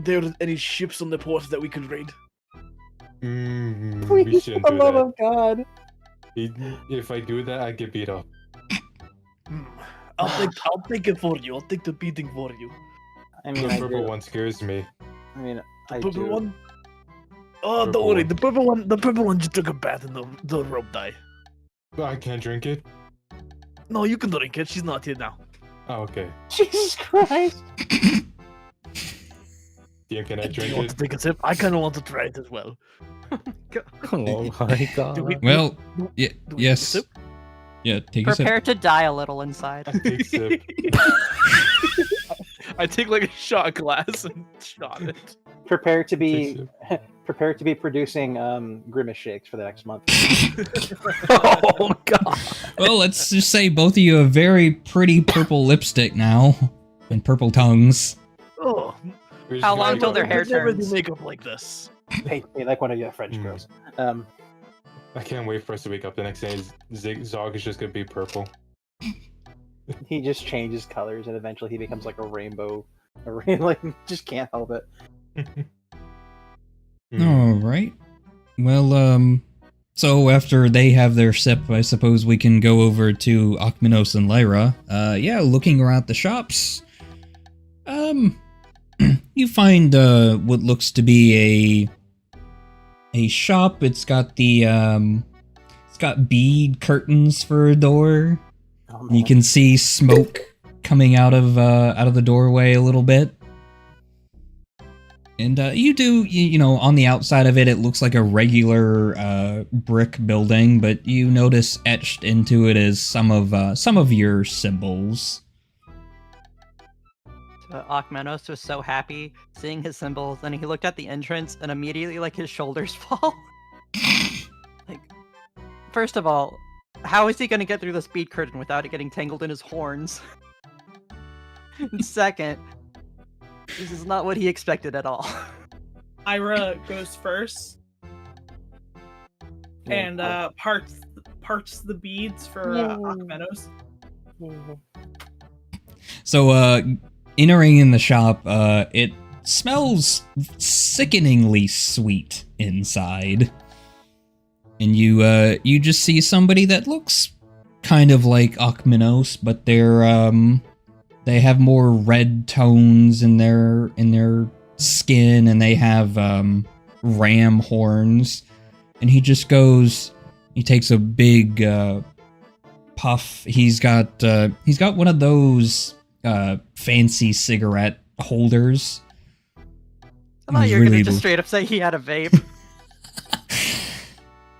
there are any ships on the port that we could raid? We Please, shouldn't for do the love that. of God. If I do that, I get beat up. I'll take it for you. I'll take the beating for you. I mean, The I purple do. one scares me. I mean, The I purple do. one? Oh, Purple don't worry. one. The purple one just took a bath in the rope dye. But I can't drink it. No, you can drink it. She's not here now. Oh, okay. Jesus Christ. Yeah, can I Do you drink want to it? take a sip? I kind of want to try it as well. Oh my god. Do we- Well, do- yeah, do we take a yes. sip? Yeah, take a sip. Prepare to die a little inside. I take sip. I take like a shot glass and shot it. Prepare to Take be sip. producing grimace shakes for the next month. Oh god. Well, let's just say both of you have very pretty purple lipstick now. And purple tongues. Oh, We're just How gonna long till go- their hair never do turns? makeup like this. Hey, like one of your French Hmm. girls. I can't wait for us to wake up the next day. Zog is just gonna be purple. He just changes colors and eventually he becomes like a rainbow. Like, just can't help it. All right. Well, so after they have their sip, I suppose we can go over to Akmenos and Lyra. Yeah, looking around the shops. You find what looks to be a shop. It's got the it's got bead curtains for a door. Oh, You man. can see smoke coming out of the doorway a little bit. And you know, on the outside of it, it looks like a regular brick building, but you notice etched into it is some of your symbols. Akmenos was so happy seeing his symbols, and he looked at the entrance, and immediately, like, his shoulders fall. Like, first of all, how is he gonna get through the speed curtain without it getting tangled in his horns? And second, this is not what he expected at all. Ira goes first and parts the beads for Akmenos. So, entering in the shop, it smells sickeningly sweet inside. And you just see somebody that looks kind of like Akmenos, but they have more red tones in their skin, and they have ram horns. And he just he takes a big puff. He's got one of those fancy cigarette holders. I thought you were gonna just straight up say he had a vape.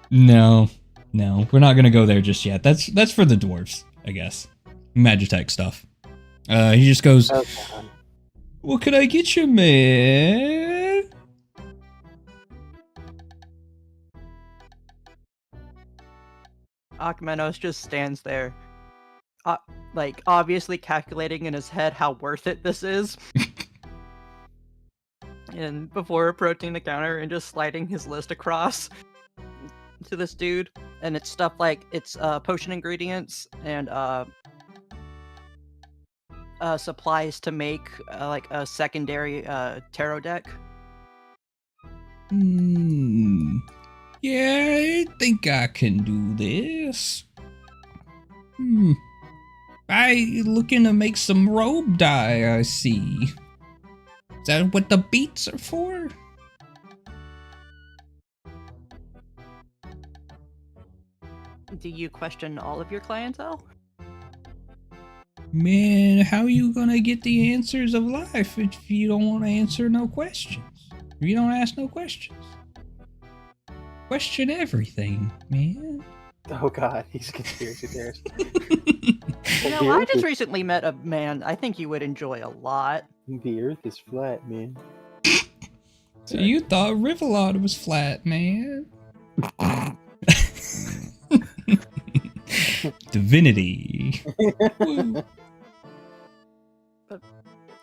No, we're not gonna go there just yet. That's for the dwarves, I guess. Magitech stuff. He just goes, "What could I get you, man?" Akmenos just stands there, like, obviously calculating in his head how worth it this is. And before approaching the counter and just sliding his list across to this dude, and it's stuff like potion ingredients and supplies to make like a secondary tarot deck. Yeah, I think I can do this. I looking to make some robe dye, I see. Is that what the beats are for? Do you question all of your clientele? Man, how you gonna get the answers of life if you don't want to answer no questions? If you don't ask no questions? Question everything, man. Oh god, he's a conspiracy theorist. You know, I just recently met a man I think you would enjoy a lot. The earth is flat, man. So you thought Rivalod was flat, man. Divinity. But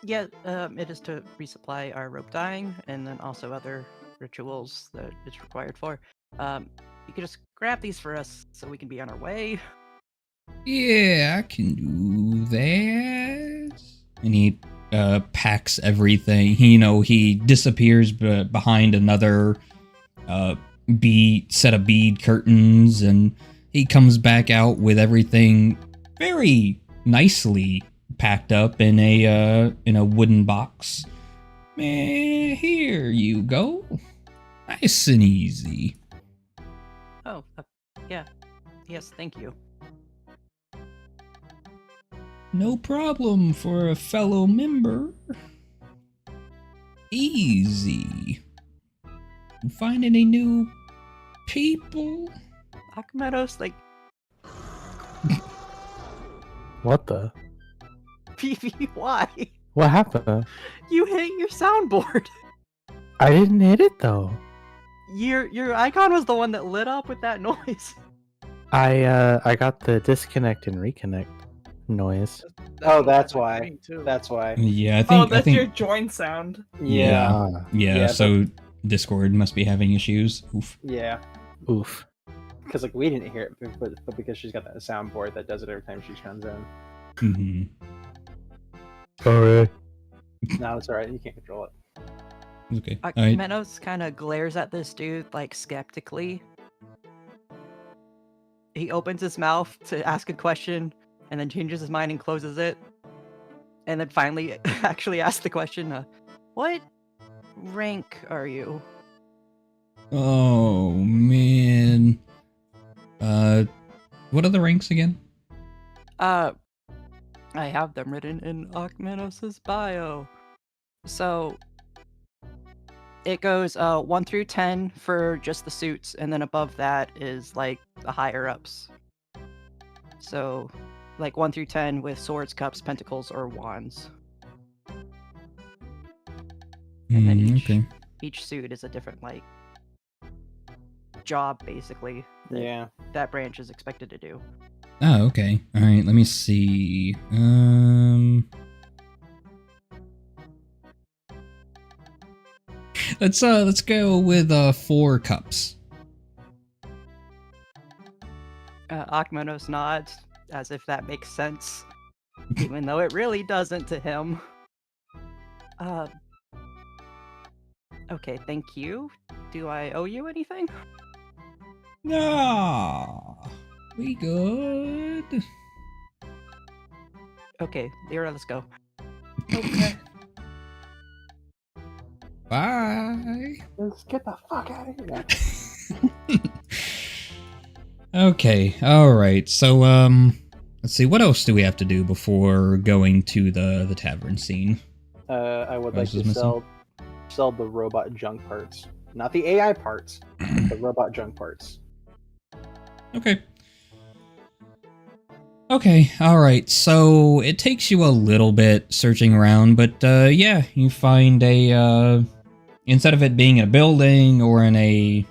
yeah, it is to resupply our rope dyeing, and then also other rituals that it's required for. You could just grab these for us so we can be on our way. Yeah, I can do that. And he packs everything. He disappears behind another set of bead curtains, and he comes back out with everything very nicely packed up in a wooden box. Man, here you go. Nice and easy. Oh, yeah. Yes, thank you. No problem for a fellow member. Easy. Find any new people? Akmenos, like... What the? PV, why? What happened? You hit your soundboard. I didn't hit it though. Your icon was the one that lit up with that noise. I got the disconnect and reconnect noise. That's why. That's why. Yeah, I think. That's your join sound. Yeah. So Discord must be having issues. Oof. Yeah. Oof. Because we didn't hear it, but because she's got that soundboard that does it every time she comes in. Mm-hmm. Sorry. No, it's alright. You can't control it. Okay. Menos kind of glares at this dude, like, skeptically. He opens his mouth to ask a question, and then changes his mind and closes it. And then finally actually asks the question, what rank are you? Oh, man. What are the ranks again? I have them written in Akmenos' bio. So, It goes 1 through 10 for just the suits, and then above that is like the higher ups. So, like 1 through 10 with swords, cups, pentacles, or wands. And then each suit is a different like job, basically. That branch is expected to do. Oh, okay. All right. Let me see. Let's go with 4 cups. Akmenos nods as if that makes sense, even though it really doesn't to him. Okay, thank you. Do I owe you anything? No, we good. Okay, Lyra, let's go. Okay. Bye. Let's get the fuck out of here. Okay, alright, so, let's see, what else do we have to do before going to the tavern scene? I would What like else is to missing? sell the robot junk parts. Not the AI parts, the robot junk parts. Okay. Okay, alright, so it takes you a little bit searching around, but, yeah, you find a, instead of it being in a building or in a,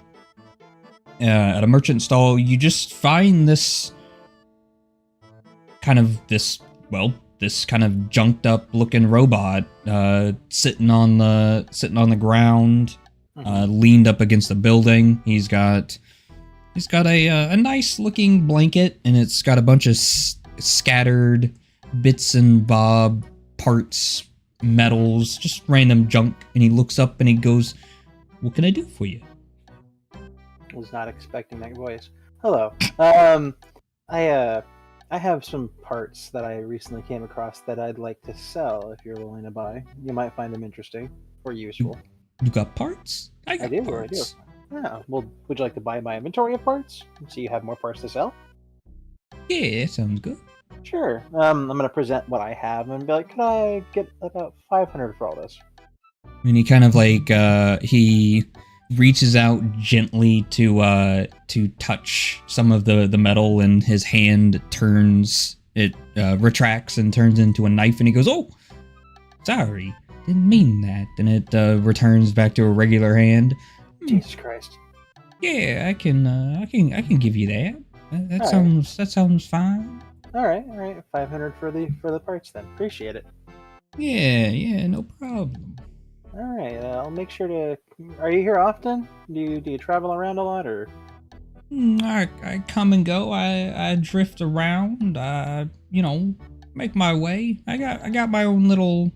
at a merchant stall, you just find this kind of junked up looking robot, sitting on the ground, leaned up against the building. He's got a nice looking blanket, and it's got a bunch of scattered bits and bob parts, metals, just random junk. And he looks up and he goes, "What can I do for you?" Was not expecting that voice. Hello. I have some parts that I recently came across that I'd like to sell if you're willing to buy. You might find them interesting or useful. You got parts? I got do. parts. Yeah. Well, would you like to buy my inventory of parts so you have more parts to sell? Yeah, sounds good. Sure. I'm gonna present what I have and be like, "Can I get about 500 for all this?" And he kind of like he reaches out gently to touch some of the metal, and his hand retracts and turns into a knife, and he goes, "Oh, sorry, didn't mean that." And it returns back to a regular hand. Jesus Christ. Yeah, I can give you that. That sounds fine. All right. 500 for the parts then. Appreciate it. Yeah, no problem. All right. I'll make sure to. Are you here often? Do you travel around a lot, or? I come and go. I drift around. Make my way. I got my own little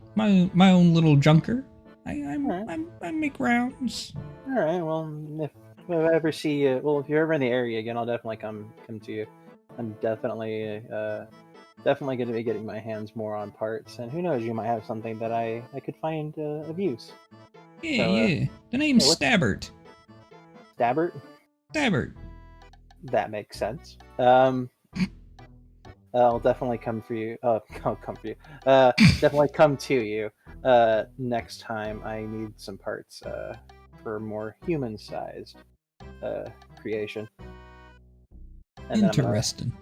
junker. I make rounds. All right. Well, if I ever see you, if you're ever in the area again, I'll definitely come to you. I'm definitely going to be getting my hands more on parts, and who knows, you might have something that I could find of use. Yeah. The name's Stabbert. Stabbert? Stabbert. That makes sense. I'll definitely come for you. I'll come for you. Definitely come to you next time I need some parts for more human-sized creation. And Interesting.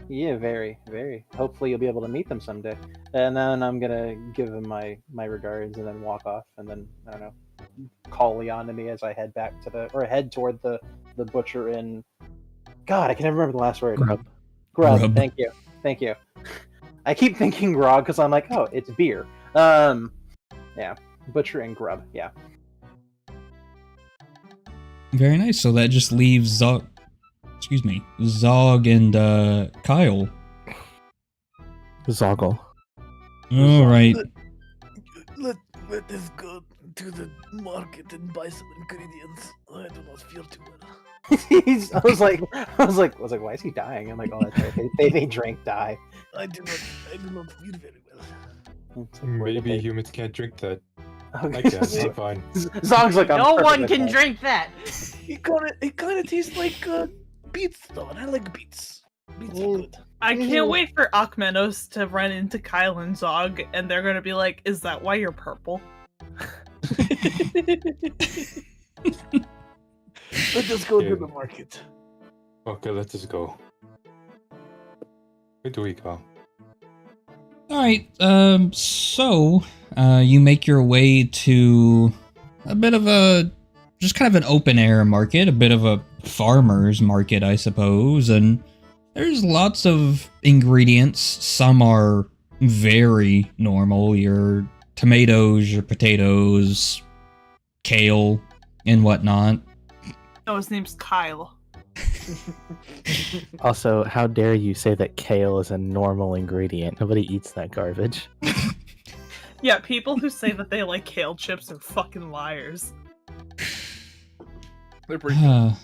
Yeah, very, very. Hopefully you'll be able to meet them someday. And then I'm gonna give them my regards and then walk off, and then, I don't know, call Leon to me as I head toward the butcher in... God, I can never remember the last word. Grub. Thank you. I keep thinking grog because I'm like, oh, it's beer. Yeah. Butcher and grub, yeah. Very nice. So that just leaves Zog and Kyle. Zoggle. All right. Let us go to the market and buy some ingredients. I do not feel too well. I was like, why is he dying? I'm like, oh, that's right. They drink die. I do not feel very well. Maybe humans can't drink that. Okay. I can. I'm fine. Zog's like, No one can drink that. It kind of tastes like beets, though, and I like beets. Beets are good. I can't wait for Akmenos to run into Kyle and Zog, and they're gonna be like, "Is that why you're purple?" Let us go to Yeah. the market. Okay, let us go. Where do we go? All right. So you make your way to a bit of a just kind of an open air market, a bit of a farmer's market, I suppose, and there's lots of ingredients. Some are very normal, your tomatoes, your potatoes, kale, and whatnot. No, his name's Kyle. Also, how dare you say that kale is a normal ingredient? Nobody eats that garbage. Yeah, people who say that they like kale chips are fucking liars. They're pretty good.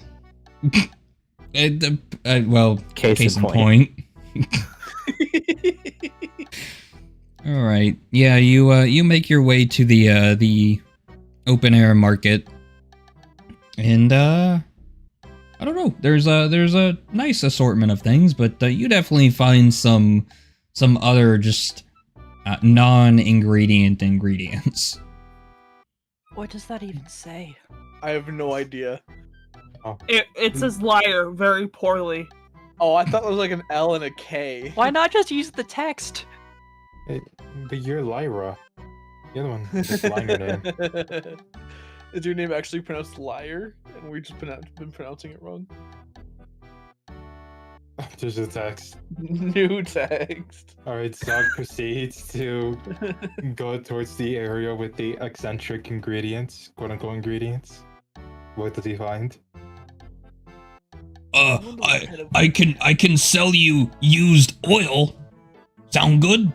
Well, Case in in point. All right. Yeah, you make your way to the open air market, and I don't know. There's a nice assortment of things, but you definitely find some other just non-ingredient ingredients. What does that even say? I have no idea. It says liar very poorly. Oh, I thought it was like an L and a K. Why not just use the text? But you're Lyra. The other one is Liner name. Is your name actually pronounced liar? And we just been pronouncing it wrong? There's a text. New text. Alright, Zog proceeds to go towards the area with the eccentric ingredients, quote unquote ingredients. What does he find? I can sell you used oil. Sound good?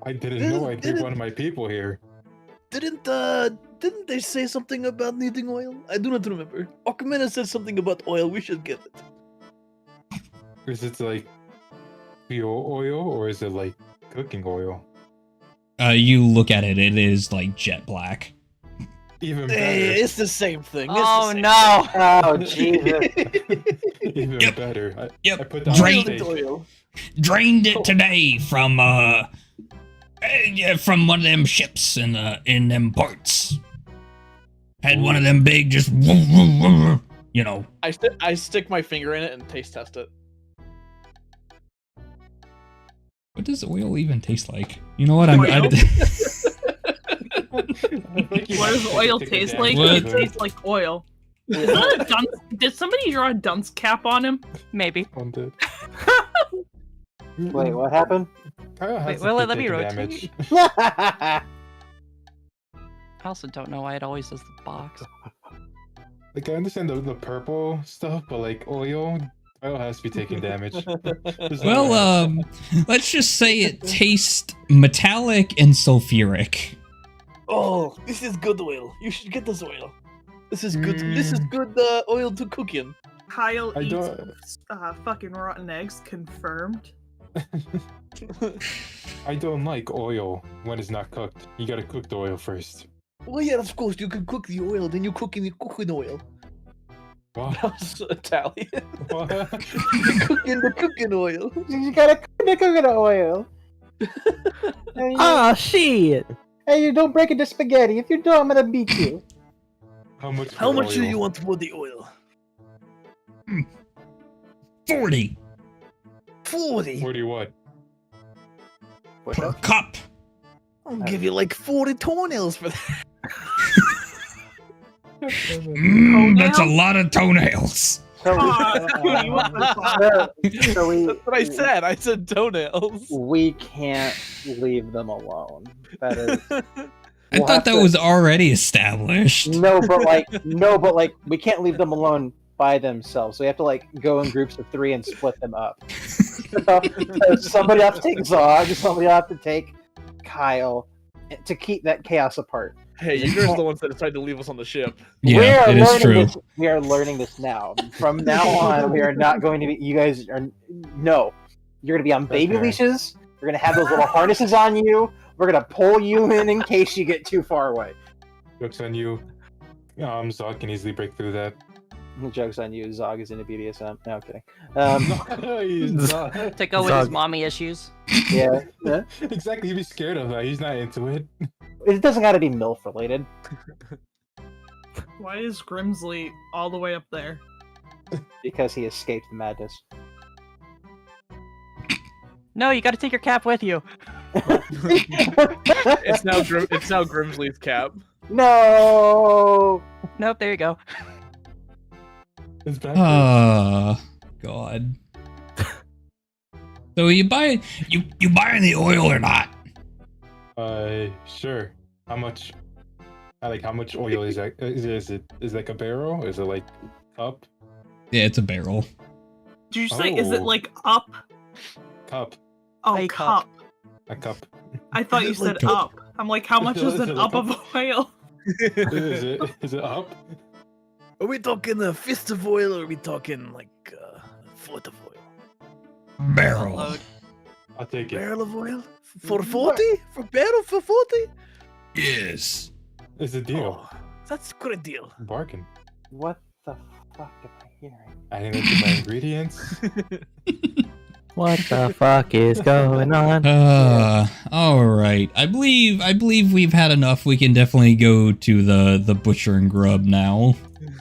I didn't know I'd be one of my people here. Didn't they say something about needing oil? I do not remember. Ocarina said something about oil. We should get it. Is it like fuel oil or is it like cooking oil? You look at it, it is like jet black. Even better. Hey, it's the same thing. Oh no! Oh, Jesus. Even Yep. better. I Yep. put that Drained on stage. oil. Drained it today from one of them ships in them ports. Had one of them big just you know. I stick my finger in it and taste test it. What does oil even taste like? You know what? I What does oil taste like? What? It tastes like oil. Is that a dunce? Did somebody draw a dunce cap on him? Maybe. One did. Wait, what happened? Kyle has Wait, to will it keep let me taking rotate? damage. I also don't know why it always does the box. Like I understand the purple stuff, but like oil has to be taking damage. There's no way. Well, let's just say it tastes metallic and sulfuric. Oh, this is good oil. You should get this oil. This is good. This is good oil to cook in. Kyle I eats don't- fucking rotten eggs. Confirmed. I don't like oil when it's not cooked. You gotta cook the oil first. Well, yeah, of course. You can cook the oil, then you cook in the cooking oil. What? That's Italian. What? You cook in the cooking oil. You gotta cook the oil. Hey, Ah, shit! hey, you don't break it to spaghetti. If you do, I'm gonna beat you. How much? How for much do oil? you want for the oil? 40 40. 40 what? per cup. I'll give you like 40 toenails for that. That's a lot of toenails. So, Dude, what the fuck? so we, That's what I said. I said toenails. we can't leave them alone. That is I We'll thought have that to- was already established. no, but like we can't leave them alone by themselves. We have to like go in groups of 3 and split them up. So somebody have to take Zog, somebody have to take Kyle to keep that chaos apart. Hey, you guys are the ones that decided to leave us on the ship. Yeah, it is true. This. We are learning this now. From now on, we are not going to be. You guys are no. You're going to be on baby Okay. leashes. We're going to have those little harnesses on you. We're going to pull you in case you get too far away. Joke's on you. Zog can easily break through that. The joke's on you. Zog is into BDSM. No, I'm kidding. No, he's not. To go with his Zog. mommy issues. Yeah. Yeah. Exactly, he'd be scared of that. He's not into it. It doesn't got to be MILF related. Why is Grimsley all the way up there? Because he escaped the madness. No, you got to take your cap with you. It's now Grimsley's cap. No. Nope, there you go. It's back. God. So you buying the oil or not? Sure. How much? How much oil is that? Is it like a barrel? Is it like cup? Yeah, it's a barrel. Did you say, is it Oh. like up? Cup. Oh, A cup. cup. A cup. I thought you said up. I'm like, how much is an up of oil? Is it up? Are we talking a fist of oil, or are we talking like a foot of oil? Barrel. Load. I'll take it. Barrel of oil for 40? For barrel for 40? Yes. It's a deal. Oh, that's a great deal. Bargain. What the fuck am I hearing? Adding it to my ingredients. What the fuck is going on? All right. I believe we've had enough. We can definitely go to the butcher and grub now.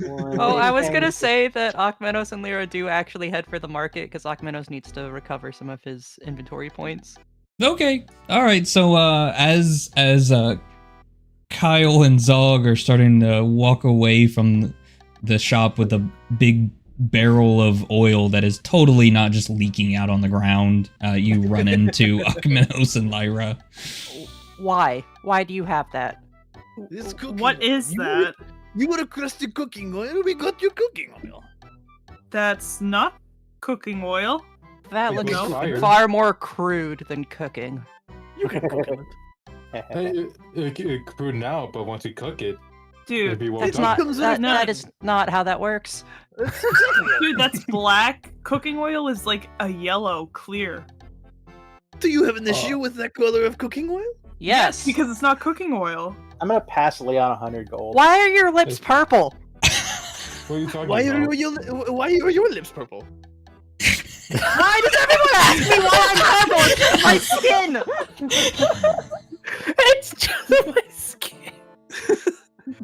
Oh, I was gonna say that Akmenos and Lyra do actually head for the market because Akmenos needs to recover some of his inventory points. Okay. All right. So as Kyle and Zog are starting to walk away from the shop with a big barrel of oil that is totally not just leaking out on the ground, you run into Akmenos and Lyra. Why? Why do you have that? This cooking What oil. is that? You requested cooking oil, we got you cooking oil. That's not cooking oil. That It looks was fired. far more crude than cooking. You can cook on it. It crude now, but once you cook it, Dude, it'll be well That's done. not. comes That, with none. that is not how that works. That's exactly it. dude, that's black. Cooking oil is like a yellow, clear. Do you have an issue with that color of cooking oil? Yes. Because it's not cooking oil. I'm gonna pass Leon 100 gold. Why are your lips purple? What are you talking Why about? why are your lips purple? Why does everyone ask me why I'm purple? It's just my skin. It's just my skin.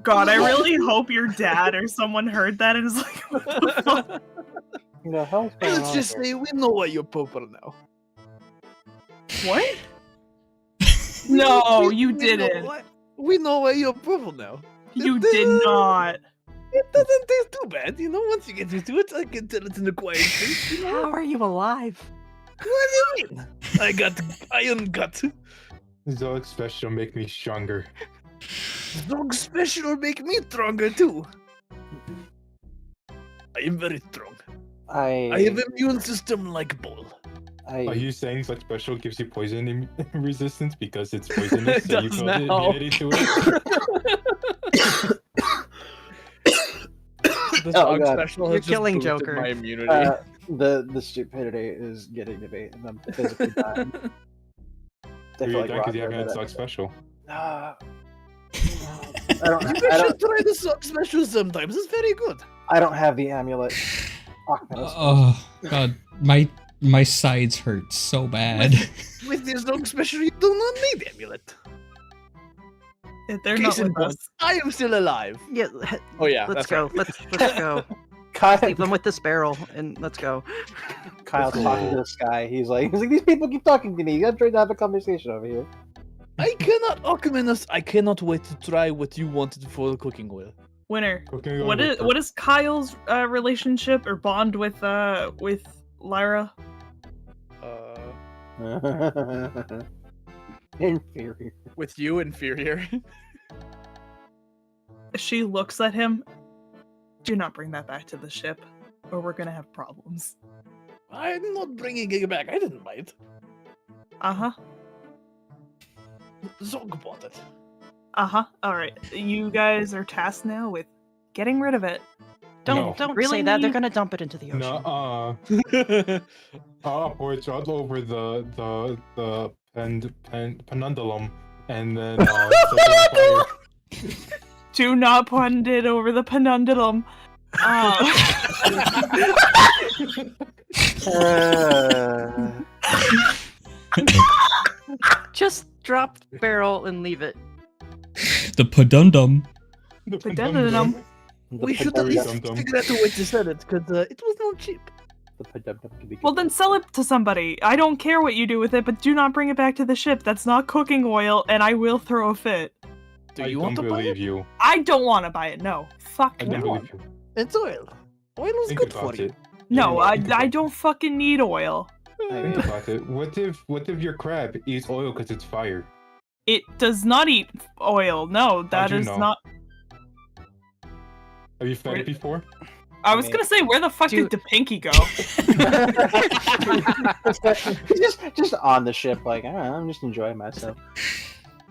God, I really hope your dad or someone heard that and is like, what the fuck? The hell's going Let's on just here? say we know why you're purple now. What? No, you We know didn't. we know why you're purple now. You did not. It doesn't taste too bad, you know. Once you get used to it, I can tell it's an acquired taste. You know? How are you alive? What do you mean? I got iron gut. Zog special make me stronger. Dog special make me stronger too. I am very strong. I have immune system like bull. Are you saying such special gives you poison resistance because it's poisonous? It So you does build now. immunity to it? The Oh, dog God. special You're has just killing boosted Joker. my immunity. The stupidity is getting to me, and I'm physically dying. I feel You're like dying because you Roger haven't had did Zog it. special. I You don't. I should don't. try the sock special sometimes. It's very good. I don't have the amulet. Akmenos. Oh God, my sides hurt so bad. With this dog special, you do not need amulet. They're Case not in with point, us. I am still alive. Yeah, Oh yeah, let's that's go. right. Let's go. Kyle, Leave them with this barrel and let's go. Kyle's talking to the sky. He's like, these people keep talking to me. I'm trying to have a conversation over here. I cannot, Akmenos, I cannot wait to try what you wanted for the cooking oil. Winner. Cooking What oil is what is Kyle's relationship or bond with Lyra? Inferior. With you, inferior. She looks at him. Do not bring that back to the ship, or we're gonna have problems. I'm not bringing it back. I didn't buy it. Uh-huh. Zog bought it. Uh-huh. Alright. You guys are tasked now with getting rid of it. Don't Really? say that. They're gonna dump it into the ocean. No, or it's all over the penundulum, and then set it on fire. Do not put it over the penundulum. Just drop the barrel and leave it. The padundum. Padundum. We should at least figure out a way to sell it, because it was not cheap. The padum-dum can be Well, good. then sell it to somebody. I don't care what you do with it, but do not bring it back to the ship. That's not cooking oil, and I will throw a fit. Do you want to buy it? You. I don't want to buy it. No. Fuck I no. don't believe you. It's oil. Oil is Think good for about you. it. No, Think I about don't fucking need oil. Think about it. What if your crab eats oil because it's fire? It does not eat oil. No, that you is know? not. Have you fed it before? I was gonna say, where the fuck Dude. did DePinky go? just on the ship, like, I don't know, I'm just enjoying myself.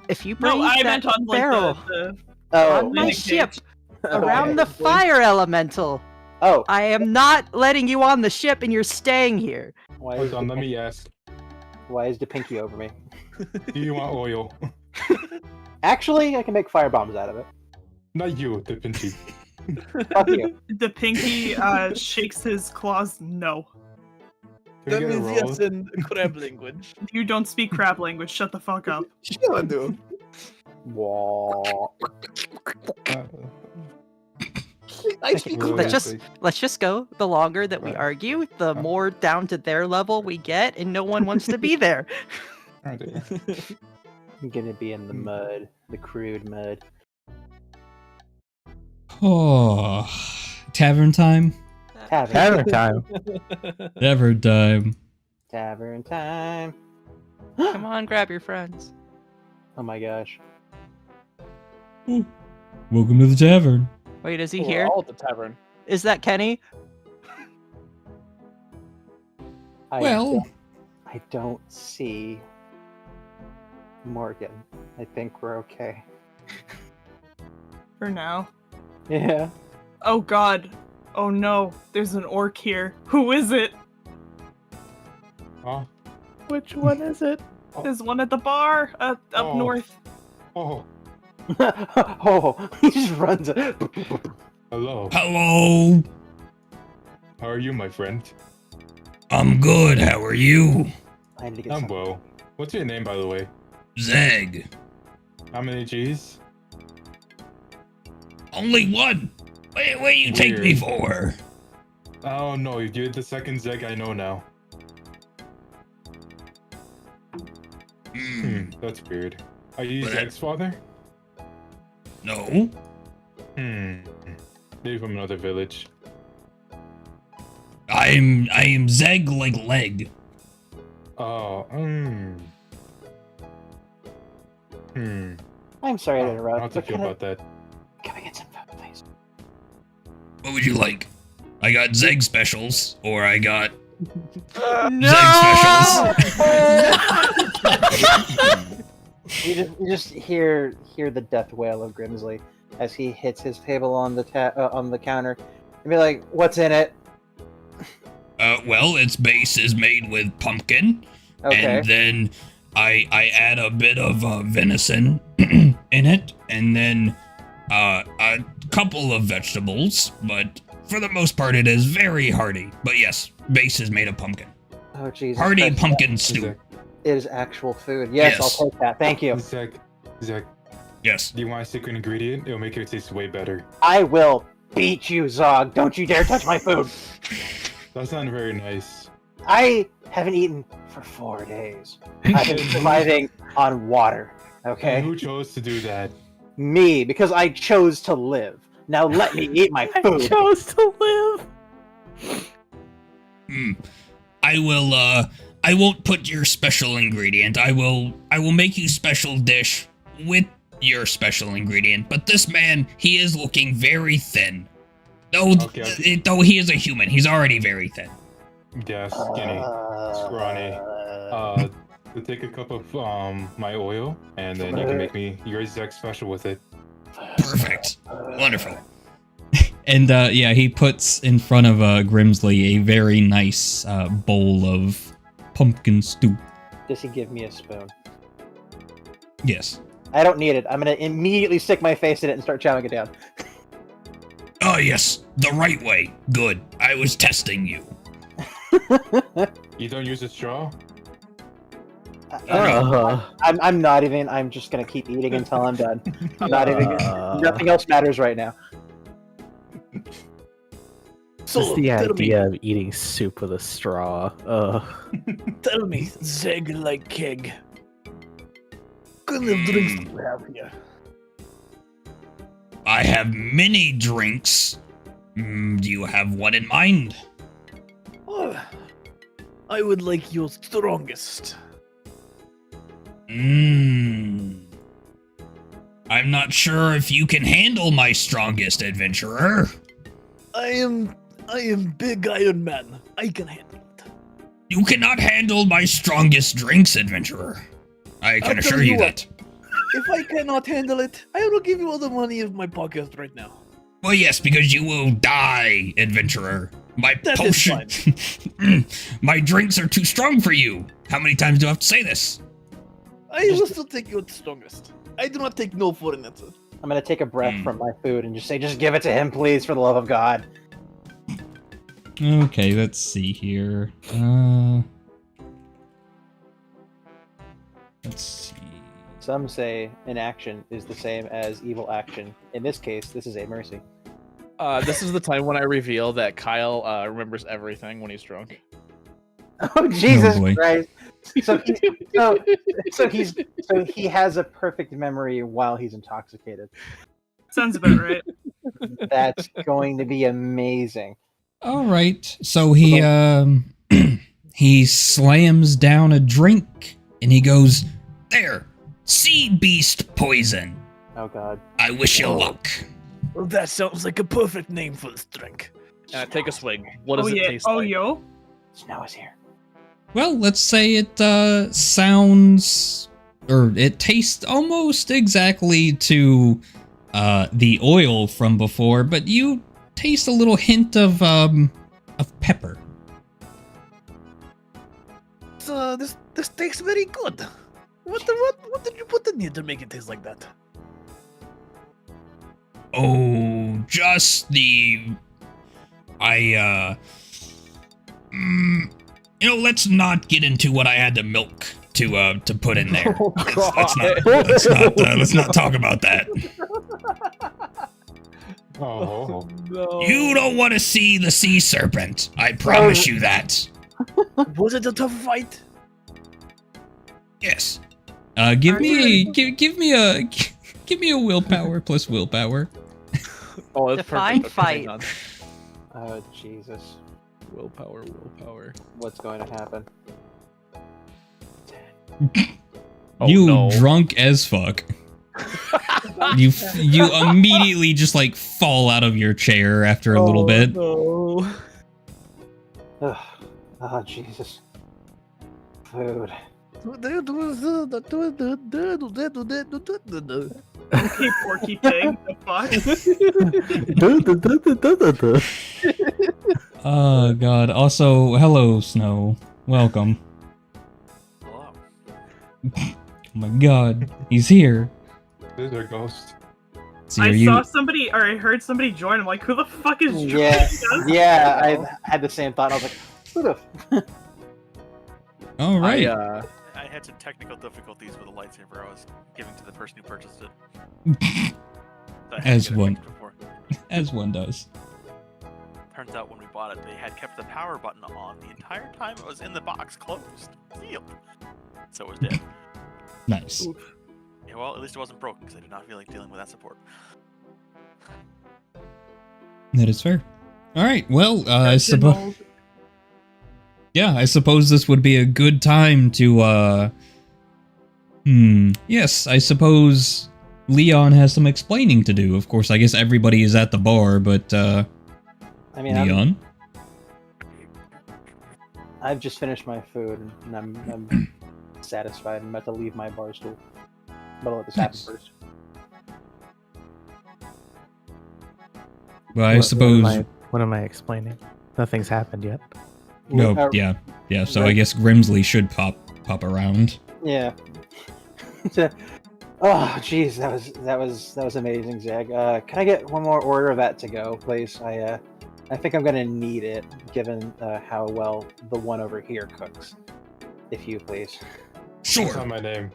If you bring No, I that meant on like barrel the Oh, on my landing ship page. around the okay. fire elemental, Oh, I am not letting you on the ship, and you're staying here. why Hold is, on, let me ask. why is DePinky over me? Do you want oil? Actually, I can make fire bombs out of it. Not you, the Pinchy. Fuck you. DePinky shakes his claws. No, Can we That get a means roll? yes in crab language. you don't speak crab language. Shut the fuck up. Sure I do. Whoa. Uh, I speak well, Let's crab. just let's just go. The longer that we Right. argue, the more down to their level we get, and no one wants to be there. aren't they? I'm gonna be in the mud. The crude mud. Oh, tavern time. Tavern. time. Tavern time. Tavern time. Come on, grab your friends. Oh my gosh. Welcome to the tavern. Wait, is he We're here? all at the tavern. Is that Kenny? Well, I don't see Morgan. I think we're okay. For now. Yeah. Oh god. Oh no. There's an orc here. Who is it? Oh, Which one is it? There's one at the bar up Oh. north. oh, Oh, he just runs. hello. hello. How are you, my friend? I'm good. How are you? I need to get I'm some. well. What's your name, by the way? Zeg. How many G's? Only one. What do you take me Weird. for? Oh no, you're the second Zeg I know now. That's weird. Are you But- Zeg's father? No. Maybe from another village. I am Zeg like leg. Oh, I'm sorry to How interrupt. to But feel can I, about that? can I get some food, please? What would you like? I got Zeg specials, or I got No! You just hear the death wail of Grimsley as he hits his table on the counter, and be like, "What's in it?" well, its base is made with pumpkin, Okay. and then I add a bit of venison in it, and then a couple of vegetables, but for the most part it is very hearty. But yes, base is made of pumpkin. Oh Jesus! Hearty Christ. pumpkin stew. It is actual food. Yes, Yes. I'll take that. Thank you. Zeg, Yes. do you want a secret ingredient? It'll make it taste way better. I will beat you, Zog. Don't you dare touch my food. That's not very nice. I haven't eaten for 4 days. I've been surviving on water. Okay, And who chose to do that? me, because I chose to live. Now let me eat my food. Chose to live. I will I won't put your special ingredient. I will make you special dish with your special ingredient. But this man, he is looking very thin. Though Okay. though he is a human, he's already very thin. Yeah, skinny, scrawny. To take a cup of my oil, and then you can make me your Zeg special with it. Perfect. Wonderful. And yeah, he puts in front of Grimsley a very nice bowl of pumpkin stew. Does he give me a spoon? Yes. I don't need it. I'm gonna immediately stick my face in it and start chowing it down. Oh yes, the right way. Good. I was testing you. You don't use a straw? I'm not even. I'm just gonna keep eating until I'm done. Not even. Nothing else matters right now. Just the idea of eating soup with a straw. Tell me, Zeg like keg. What kind of drinks do you have here? I have many drinks. Do you have one in mind? Oh, I would like your strongest. I'm not sure if you can handle my strongest, adventurer. I am Big Iron Man. I can handle it. You cannot handle my strongest drinks, adventurer. I can assure you that. If I cannot handle it, I will give you all the money of my pocket right now. Well, yes, because you will die, adventurer. My That potion... my drinks are too strong for you. How many times do I have to say this? I will still take your strongest. I do not take no for an answer. I'm gonna take a breath from my food and just say, just give it to him, please, for the love of God. Okay, let's see here. Let's see. Some say inaction is the same as evil action. In this case, this is a mercy. This is the time when I reveal that Kyle remembers everything when he's drunk. Oh Jesus boy. Christ! So he has a perfect memory while he's intoxicated. Sounds about right. That's going to be amazing. All right. So he he slams down a drink and he goes, "There, sea beast poison. Oh God! I wish you luck." Well, that sounds like a perfect name for this drink. Take a swig. What does it taste Oh like? yo. Snow is here. Well, let's say it sounds, or it tastes almost exactly to the oil from before, but you taste a little hint of pepper. This tastes very good. What did you put in here to make it taste like that? Oh, just the... let's not get into what I had to milk to put in there. Let's not talk about that. Oh. No. You don't want to see the sea serpent. I promise you that. Was it a tough fight? Yes. Give me a willpower plus willpower. Oh, that's Define perfect. Okay, hang fight. on. Oh Jesus! Willpower. What's going to happen? Oh, You no. drunk as fuck. you immediately just like fall out of your chair after a little bit. No. Oh Jesus! Food. Okay, Porky Pig. The fuck? Oh god. Also, hello, Snow. Welcome. Hello. Oh my god, he's here. This is our ghost. See, I are you... saw somebody, or I heard somebody join. I'm like, who the fuck is joining Yeah, us? yeah. I had the same thought. I was like, who the? All right. I had some technical difficulties with a lightsaber I was giving to the person who purchased it. So I had to As get it one. fixed before. As one does. Turns out when we bought it, they had kept the power button on the entire time it was in the box, closed, sealed. So it was dead. Nice. Yeah, well, at least it wasn't broken because I did not feel like dealing with that support. That is fair. All right. Well, I suppose. Yeah, I suppose this would be a good time to. Yes, I suppose Leon has some explaining to do. Of course, I guess everybody is at the bar, but I mean, Leon. I've just finished my food and I'm satisfied. I'm about to leave my bar stool, but I'll let this happen Nice. first. Well, I suppose. What am I explaining? Nothing's happened yet. No, yeah. So I guess Grimsley should pop around. Yeah. Oh, jeez, that was amazing, Zeg. Can I get one more order of that to go, please? I think I'm gonna need it, given how well the one over here cooks. If you please. That's not Sure, my name.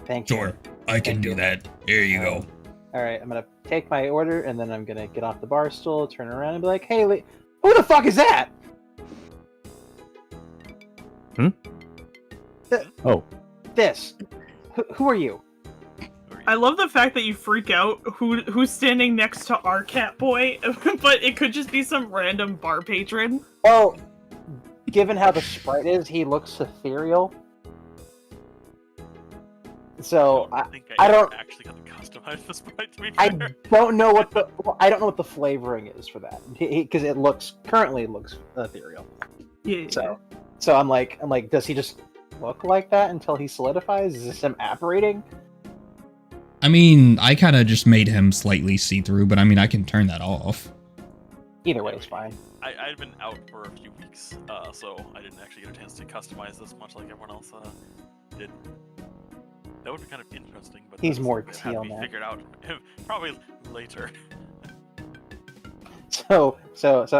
Thank you. sure. I can Thank do you. that. There you go. All right, I'm gonna take my order, and then I'm gonna get off the bar stool, turn around, and be like, "Hey, who the fuck is that?" Oh, This. Who are you? I love the fact that you freak out who's standing next to our cat boy, but it could just be some random bar patron. Well, given how the sprite is, he looks ethereal. So I don't think I I don't- actually got to customize the sprite, to be I fair. don't know what the flavoring is for that, because it currently looks ethereal. Yeah. So I'm like, does he just look like that until he solidifies? Is this him apparating? I mean, I kind of just made him slightly see-through, but I mean, I can turn that off. Either way, it's fine. I'd been out for a few weeks, so I didn't actually get a chance to customize this much like everyone else did. That would be kind of interesting, but He's that's more something that had teal to be now. figured out probably later. So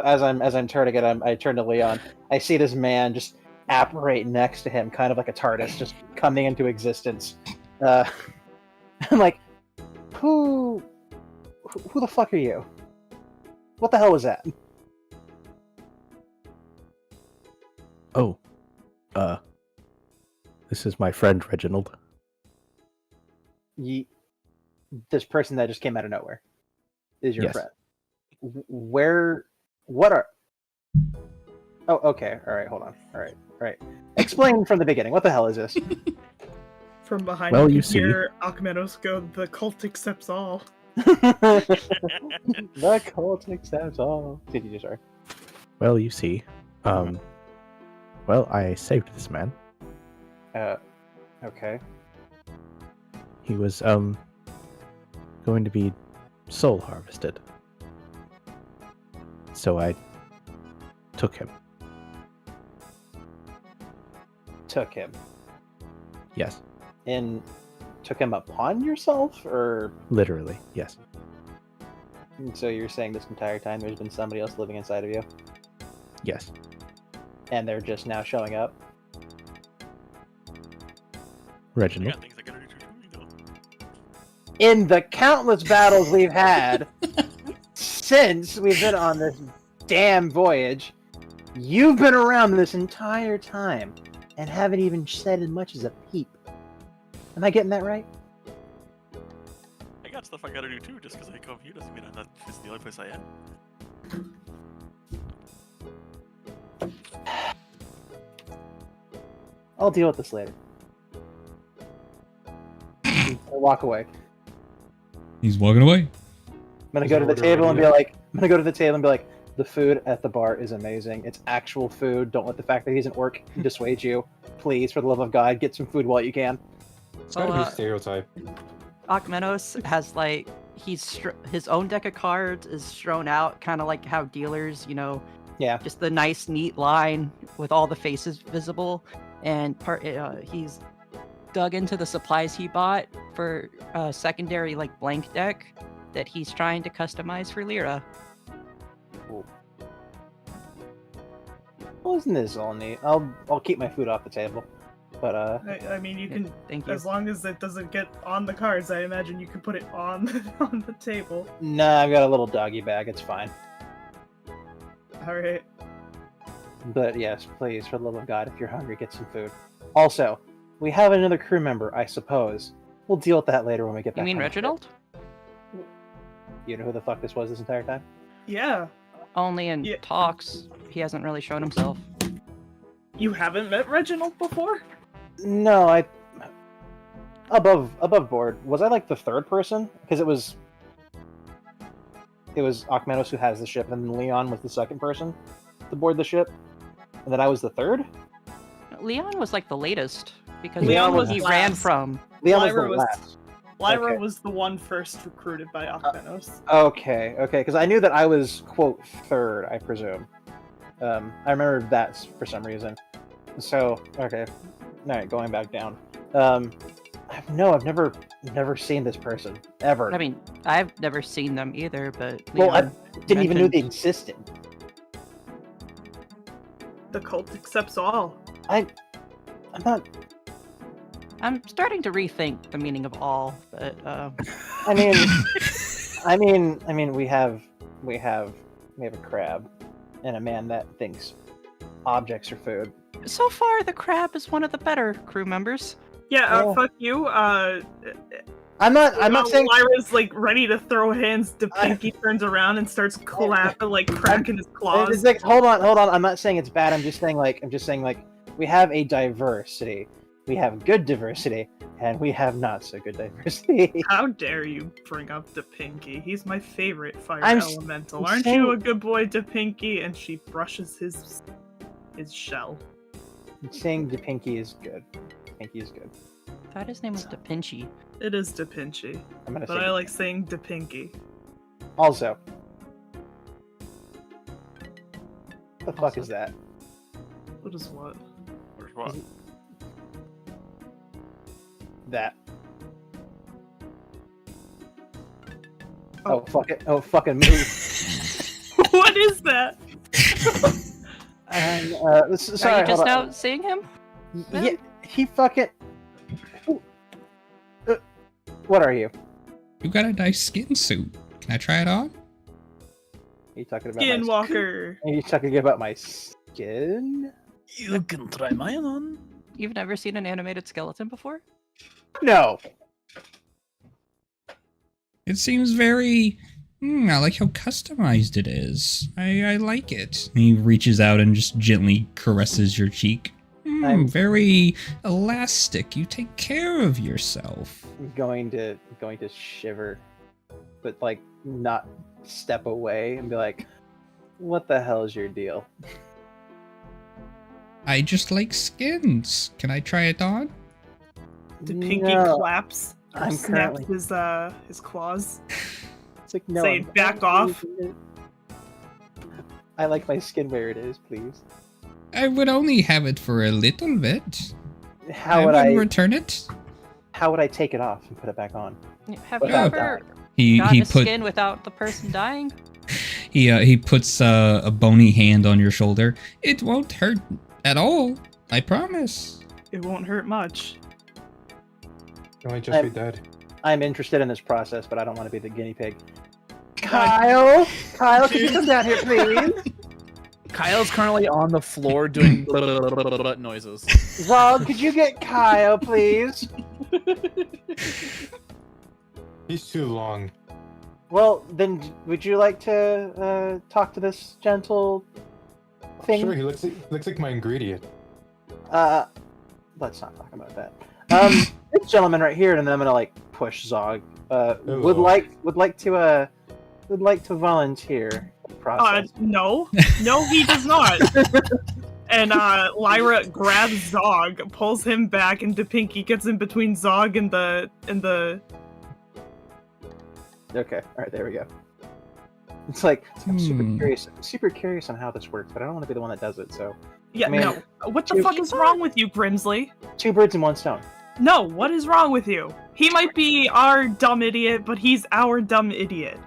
as I'm turning it, I turn to Leon. I see this man just apparate next to him, kind of like a TARDIS, just coming into existence. I'm like, who the fuck are you? What the hell was that? oh, this is my friend Reginald. This person that just came out of nowhere is your Yes. friend. What are? Oh, okay. All right. Hold on. All right. Explain from the beginning. What the hell is this? From behind Well, you you can see. hear Alchemanos go, "The cult accepts all." The cult accepts all. Continue, sorry. Well, you see, well, I saved this man. Okay. He was going to be soul harvested. So I took him. Took him. Yes, And took him upon yourself, or literally, yes. so you're saying this entire time there's been somebody else living inside of you, Yes. and they're just now showing up? I Reginald. got things I gotta do too, you know. In the countless battles we've had since we've been on this damn voyage, you've been around this entire time and haven't even said as much as a peep. Am I getting that right? I got stuff I gotta do too, just because I come here doesn't mean I'm not, it's the only place I am. I'll deal with this later. I walk away. He's walking away. I'm gonna go to the table and be like, the food at the bar is amazing. It's actual food. Don't let the fact that he's an orc dissuade you. Please, for the love of God, get some food while you can. It's gotta Well, be stereotype. Akmenos has like his own deck of cards is strewn out, kind of like how dealers, Yeah. just the nice, neat line with all the faces visible, and he's dug into the supplies he bought for a secondary like blank deck that he's trying to customize for Lyra. Well, isn't this all neat? I'll keep my food off the table, but I mean, you can, Thank you. as long as it doesn't get on the cards, I imagine you can put it on on the table. nah, I've got a little doggy bag. It's fine. All right. But yes, please, for the love of God, if you're hungry, get some food. Also, we have another crew member, I suppose. We'll deal with that later when we get back. You mean on the Reginald? ship. You know who the fuck this was this entire time? Yeah. Only in Yeah. talks. He hasn't really shown himself. You haven't met Reginald before? No, I above board. Was I like the third person? Because it was Akmenos who has the ship, and then Leon was the second person to board the ship, and then I was the third. Leon was like the latest because Leon was he ran last. from. Leon Lyra was the last. Lyra Okay. was the one first recruited by Akmenos. Okay, because I knew that I was quote third, I presume. I remember that for some reason. So okay, all right, going back down. I've never seen this person ever. I mean, I've never seen them either, but well, I Leon didn't even know they mentioned- existed. The cult accepts all. I I'm starting to rethink the meaning of all, but I mean, we have a crab, and a man that thinks objects are food. so far the crab is one of the better crew members. Yeah, Oh. fuck you. I'm not saying. Lyra's like ready to throw hands. Pinky turns around and starts clapping, like cracking his claws. It's like, hold on. I'm not saying it's bad. I'm just saying like we have a diversity. We have good diversity, and we have not so good diversity. How dare you bring up Pinky? He's my favorite fire I'm elemental. I'm Aren't saying- you a good boy, Pinky? And she brushes his shell. I'm saying Pinky is good. Pinky is good. I thought his name was Da Vinci. It is Pinky, I'm gonna but say I like saying Pinky. Also. The fuck is that? What is what? Where's what? That. Oh fuck it! Oh fucking move! What is that? And Are sorry, you just hold now on. seeing him? Yeah, he fucking. What are you? You got a nice skin suit. Can I try it on? Are you talking about Skinwalker. Are you talking about my skin? You can try mine on. You've never seen an animated skeleton before? No. It seems very... I like how customized it is. I like it. He reaches out and just gently caresses your cheek. Very elastic. You take care of yourself. I'm going to shiver, but like not step away and be like, "What the hell is your deal?" I just like skins. Can I try it on? Pinky No. claps. I'm snaps currently. his claws. It's like no. Saying, I'm "Back off." I like my skin where it is, please. I would only have it for a little bit. How would I return it? How would I take it off and put it back on? Have you Without ever He gotten a put skin without the person dying? he puts a bony hand on your shoulder. It won't hurt at all. I promise. It won't hurt much. You might just be dead. I'm interested in this process, but I don't want to be the guinea pig. Kyle, can you come down here, please? Kyle's currently on the floor doing noises. Zog, could you get Kyle, please? He's too long. Well, then, would you like to talk to this gentle thing? Sure, he looks like my ingredient. Let's not talk about that. This gentleman right here, and then I'm gonna like push Zog. Would like to volunteer. Process. No, he does not. And Lyra grabs Zog, pulls him back, and Pinky gets in between Zog and the. Okay, all right, there we go. It's like I'm super curious on how this works, but I don't want to be the one that does it. So Yeah, I mean, no. What the fuck is wrong with you, Grimsley? 2 birds in 1 stone. No, what is wrong with you? He might be our dumb idiot, but he's our dumb idiot.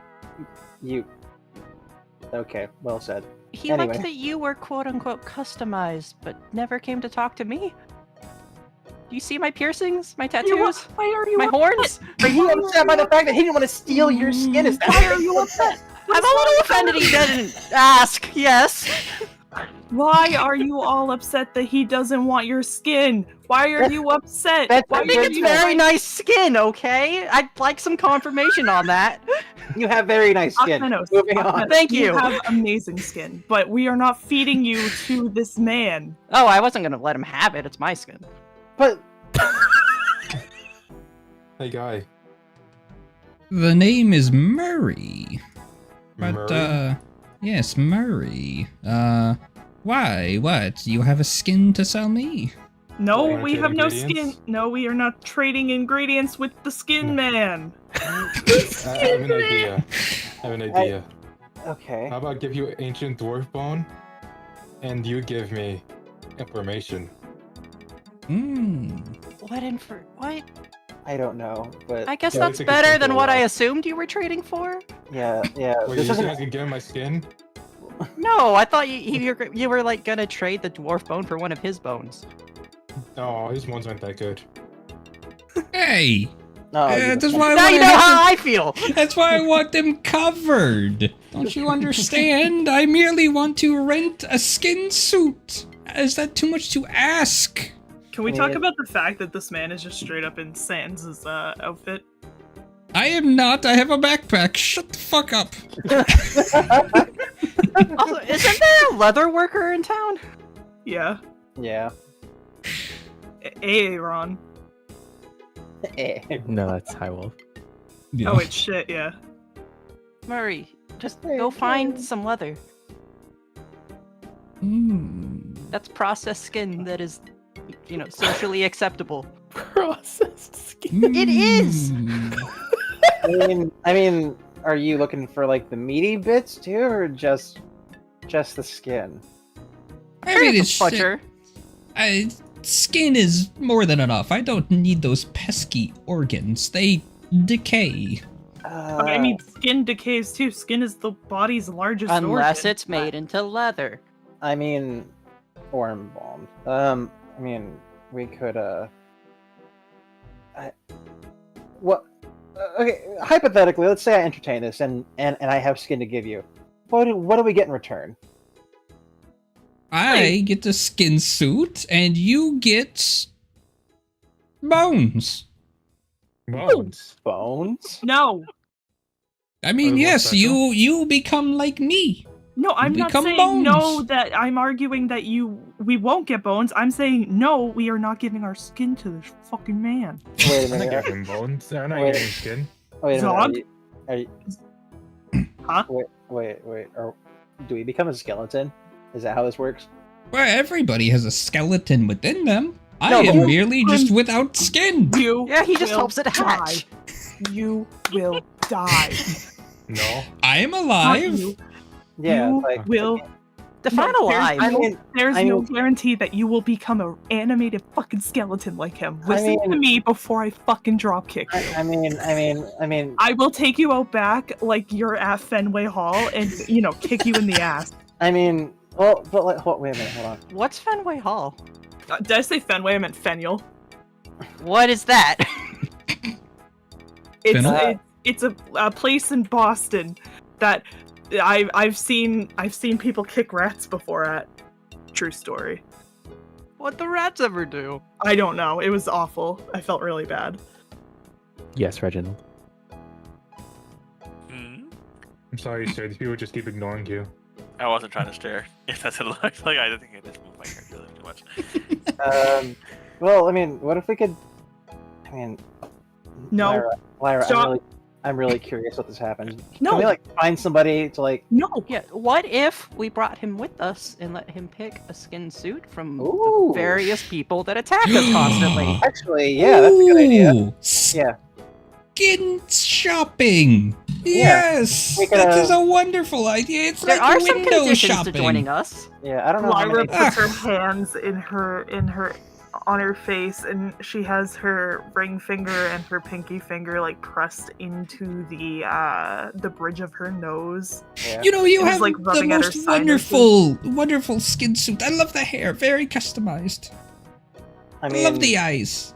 You. Okay, well said. He Anyway. liked that you were quote-unquote customized, but never came to talk to me. Do you see my piercings? My tattoos? Why are you My upset? horns? Are you upset by the fact that he didn't want to steal your skin? Is that Why are you upset? I'm a little offended he didn't ask, yes. Why are you all upset that he doesn't want your skin? Why are you upset? That's Why I think are it's you very nice skin, okay? I'd like some confirmation on that. You have very nice skin. Akanos, Moving on. Thank you. You have amazing skin, but we are not feeding you to this man. Oh, I wasn't gonna let him have it. It's my skin. But Hey, guy. The name is Murray. But Murray? yes, Murray. Why? What? You have a skin to sell me? No, Wanna we trade have no ingredients? skin. No, we are not trading ingredients with the skin man. I have an idea. I have an idea. okay. How about give you ancient dwarf bone, and you give me information? What? I don't know, but I guess Yeah, that's it's like a better simple than what I law. assumed you were trading for. yeah. Wait, This you isn't. guys can give him my skin? No, I thought you were like gonna trade the dwarf bone for one of his bones. Oh, his ones aren't that good. Hey, Oh, that's why I Now you want know how I feel. That's why I want them covered. Don't you understand? I merely want to rent a skin suit. Is that too much to ask? Can we talk about the fact that this man is just straight up in Sans' outfit? I am not. I have a backpack. Shut the fuck up. Also, isn't there a leather worker in town? Yeah. Yeah. Aaron. No, that's High Wolf. Yeah. Oh, it's shit, yeah. Murray, just go find some leather. That's processed skin that is, socially acceptable. Processed skin. It is! I mean, are you looking for like the meaty bits too, or just the skin? I mean, it's butcher. skin is more than enough. I don't need those pesky organs. They decay. I mean, skin decays too. Skin is the body's largest Unless organ. it's made into leather. I mean, or embalmed. I mean, we could okay, hypothetically, let's say I entertain this and I have skin to give you. What do we get in return? I get the skin suit, and you get bones. Bones. Bones? No. I mean, Oh, yes, what's that, you become like me. No, I'm not Become saying bones. no that I'm arguing that we won't get bones. I'm saying no, we are not giving our skin to this fucking man. Wait a I'm not minute. getting bones. I'm not Wait. getting skin. Wait a Dog? minute. Are you, Huh? Wait. Do we become a skeleton? Is that how this works? Well, everybody has a skeleton within them. I No, but am we're- merely just without skin. You Yeah, he just will helps it hatch. die. You will die. No. I am Not alive. you. Yeah, You like will. Define No, there's- alive. I mean, There's I no mean- guarantee that you will become an animated fucking skeleton like him. Listen to mean- me before I fucking drop kick you. I mean, I will take you out back like you're at Fenway Hall and kick you in the ass. I mean, well, but like, wait a minute, hold on. What's Fenway Hall? Did I say Fenway? I meant Fenuyl. What is that? It's a place in Boston that I've seen people kick rats before at. True story. What the rats ever do? I don't know. It was awful. I felt really bad. Yes, Reginald. I'm sorry, sir. These people just keep ignoring you. I wasn't trying to stare. If that's what it looks like, I think I just moved my character too much. Well, I mean, what if we could? I mean, No. Lyra, Stop. I'm really curious what this happens. No. Can we like find somebody to like? No. Yeah, what if we brought him with us and let him pick a skin suit from Ooh. the various people that attack us constantly? Actually, yeah, that's a good idea. Ooh, Yeah. Skin shopping. Yeah. Yes, We could, that is a wonderful idea. It's There like are some window conditions shopping. to joining us. Yeah, I don't know. How Lyra many... puts her hands on her face, and she has her ring finger and her pinky finger like pressed into the bridge of her nose. Yeah. You know, you It was, have like, the rubbing at her most sinuses. wonderful skin suit. I love the hair, very customized. I I mean, love the eyes.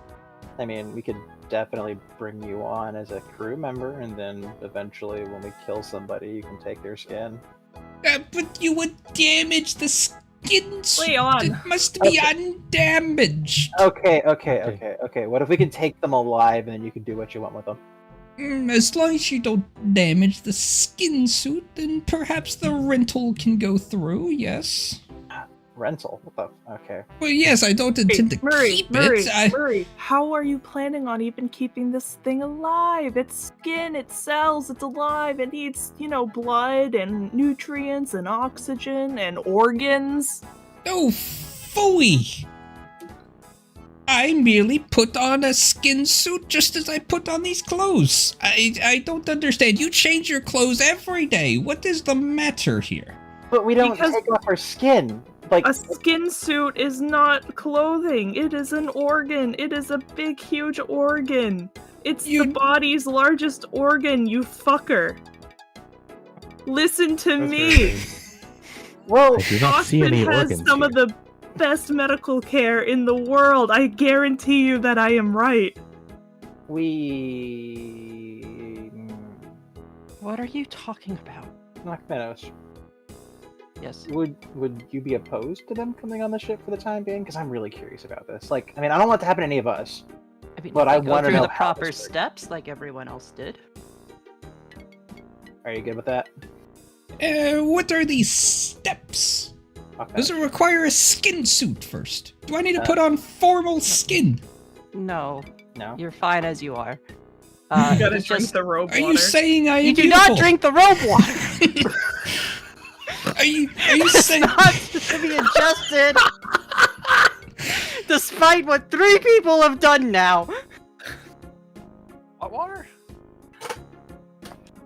I mean, we could definitely bring you on as a crew member, and then eventually, when we kill somebody, you can take their skin. But you would damage the skin suit. Leon. It must be undamaged. Okay. What if we can take them alive, and then you can do what you want with them? As long as you don't damage the skin suit, then perhaps the rental can go through, yes. Rental? What the? Okay. Well, yes, I don't intend to keep it. Murray, how are you planning on even keeping this thing alive? It's skin, it cells, it's alive, it needs, blood and nutrients and oxygen and organs. Oh, phooey! I merely put on a skin suit just as I put on these clothes. I don't understand. You change your clothes every day. What is the matter here? But we don't Because- take off our skin. Like, A skin suit is not clothing. It is an organ. It is a big, huge organ. It's the body's largest organ, you fucker. Listen to That's me. very mean. well, I do not see Boston any has organs some of here. the best medical care in the world. I guarantee you that I am right. What are you talking about? Knockmeadows. Yes. Would you be opposed to them coming on the ship for the time being? Because I'm really curious about this. Like, I mean, I don't want it to happen to any of us. I mean, But if I they go wanna through know the how proper this works. steps like everyone else did. Are you good with that? What are these steps? Okay. Does it require a skin suit first? Do I need to put on formal skin? No, No. you're fine as you are. You gotta it's drink just the robe Are water. you saying I am you do beautiful? not drink the robe water. Are you It's saying? not to be ingested. Despite what 3 people have done now. Hot water?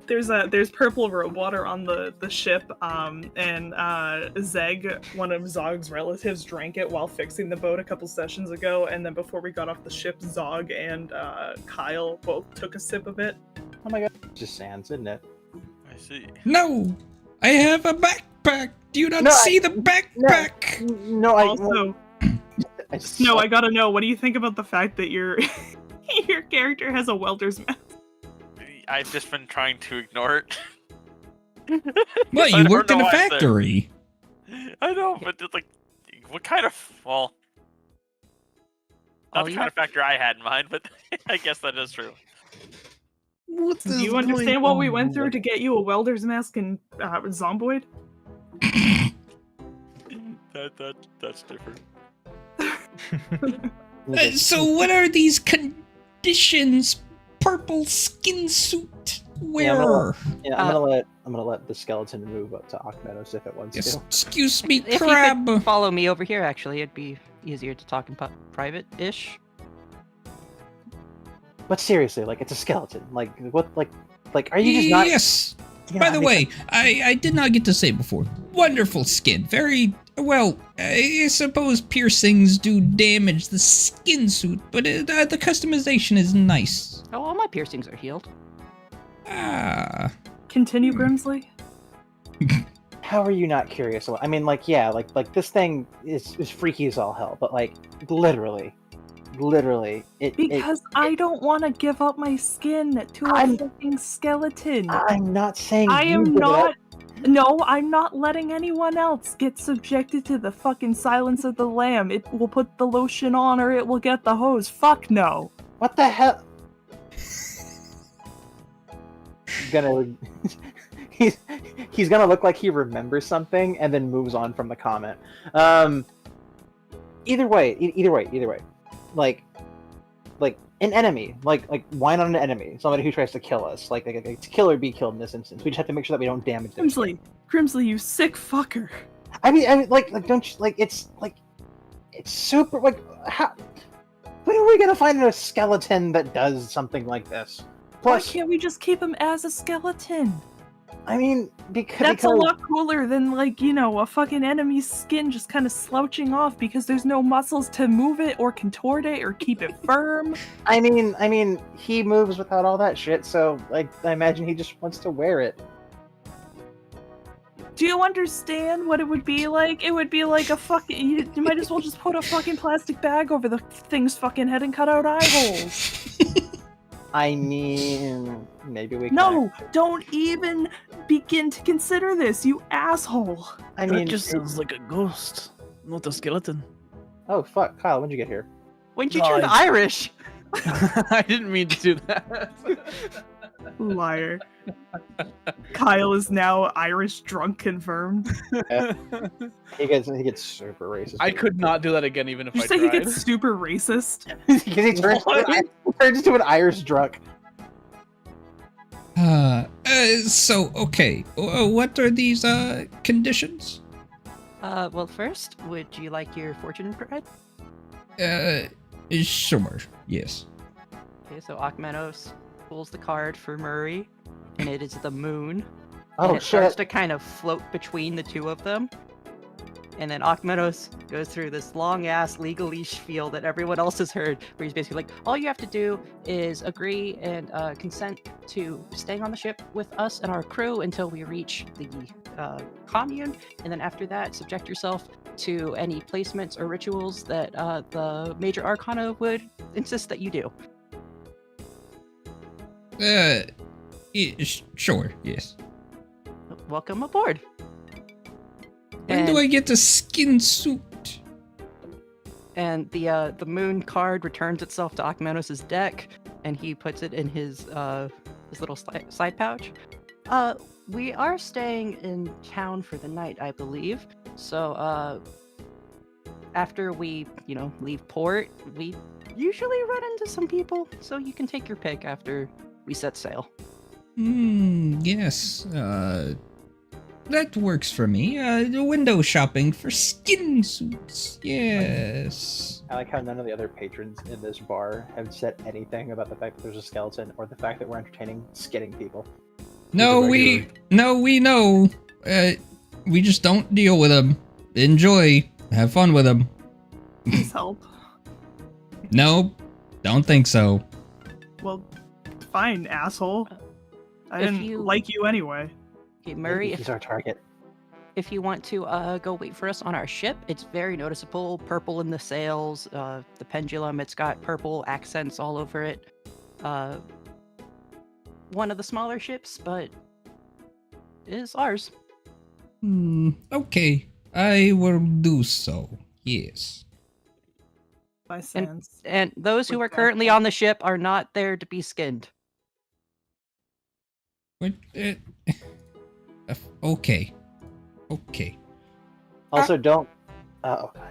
There's purple robe water on the ship, and Zeg, one of Zog's relatives, drank it while fixing the boat a couple sessions ago, and then before we got off the ship, Zog and Kyle both took a sip of it. Oh my god. It's just sands, isn't it? I see. No, I have a backpack. Do you not No, see the backpack? No, I Also, I just Snow, I gotta know, what do you think about the fact that your your character has a welder's mask? I've just been trying to ignore it. Well, I you don't worked in know a why I said- factory. I know, but it's like, what kind of, well, not All the you kind have- of factor I had in mind, but I guess that is true. What Do is you understand going what we on? went through to get you a welder's mask and Zomboid? That's different. So what are these conditions? Purple skin suit wearer. Yeah, I'm gonna let the skeleton move up to Knockmeadows if it wants Yes, to. excuse me, If crab. you could follow me over here, actually, it'd be easier to talk in private-ish. But seriously, like, it's a skeleton. Like, what, like, are you just not? Yes. Yeah, By I the mean, way, I did not get to say before. Wonderful skin. Very well. I suppose piercings do damage the skin suit, but the customization is nice. Oh, all my piercings are healed. Ah. Continue, Grimsley. How are you not curious? I mean, like, yeah, like this thing is freaky as all hell, but like, literally, it. Because I don't want to give up my skin to a I'm- fucking skeleton. I'm not saying I you am give it up. not. No, I'm not letting anyone else get subjected to the fucking silence of the lamb. It will put the lotion on or it will get the hose. Fuck no. What the hell? Gonna he's gonna look like he remembers something and then moves on from the comment. Either way, like an enemy, like why not an enemy? Somebody who tries to kill us, like to kill or be killed in this instance. We just have to make sure that we don't damage them. Grimsley, you sick fucker. I mean, like don't you like it's super like how? When are we gonna find a skeleton that does something like this? Why Plus, can't we just keep him as a skeleton? I mean, because That's a lot cooler than, like, you know, a fucking enemy's skin just kind of slouching off because there's no muscles to move it or contort it or keep it firm. I mean, he moves without all that shit, so I imagine he just wants to wear it. Do you understand what it would be like? It would be like a fucking. You might as well just put a fucking plastic bag over the thing's fucking head and cut out eye holes. I mean, maybe we can. No, don't even begin to consider this, you asshole. I That mean, just sounds like a ghost, not a skeleton. oh fuck, Kyle, when'd you get here? When'd you No, turn I- Irish? I didn't mean to do that. Liar. Kyle is now Irish drunk confirmed. He gets super racist. I could not do that again, even if You I say he tried. gets super racist? he turns into an Irish drunk. So okay. What are these conditions? Well, first, would you like your fortune bread? Sure. Yes. Okay, so Akmenos pulls the card for Murray, and it is the moon. Oh and it starts shit! to kind of float between the two of them. And then Akmenos goes through this long ass legalese spiel that everyone else has heard, where he's basically like, all you have to do is agree and consent to staying on the ship with us and our crew until we reach the commune, and then after that, subject yourself to any placements or rituals that the major arcana would insist that you do. Sure, yes. Welcome aboard. When do I get the skin suit? And the moon card returns itself to Akmenos' deck, and he puts it in his little side pouch. We are staying in town for the night, I believe. So after we, leave port, we usually run into some people. So you can take your pick after we set sail. Yes. That works for me. Window shopping for skin suits. Yes. I like how none of the other patrons in this bar have said anything about the fact that there's a skeleton or the fact that we're entertaining skinning people. No, we know. We just don't deal with them. Enjoy. Have fun with them. Please help. No, don't think so. Well, fine, asshole. I If didn't you- like you anyway. Okay, Murray, He's our target. if you want to go wait for us on our ship, it's very noticeable. Purple in the sails, the pendulum, it's got purple accents all over it. One of the smaller ships, but is ours. Okay. I will do so. Yes. By sense. And those who With are currently Purple. on the ship are not there to be skinned. But, okay. Okay. Also, don't. Oh god.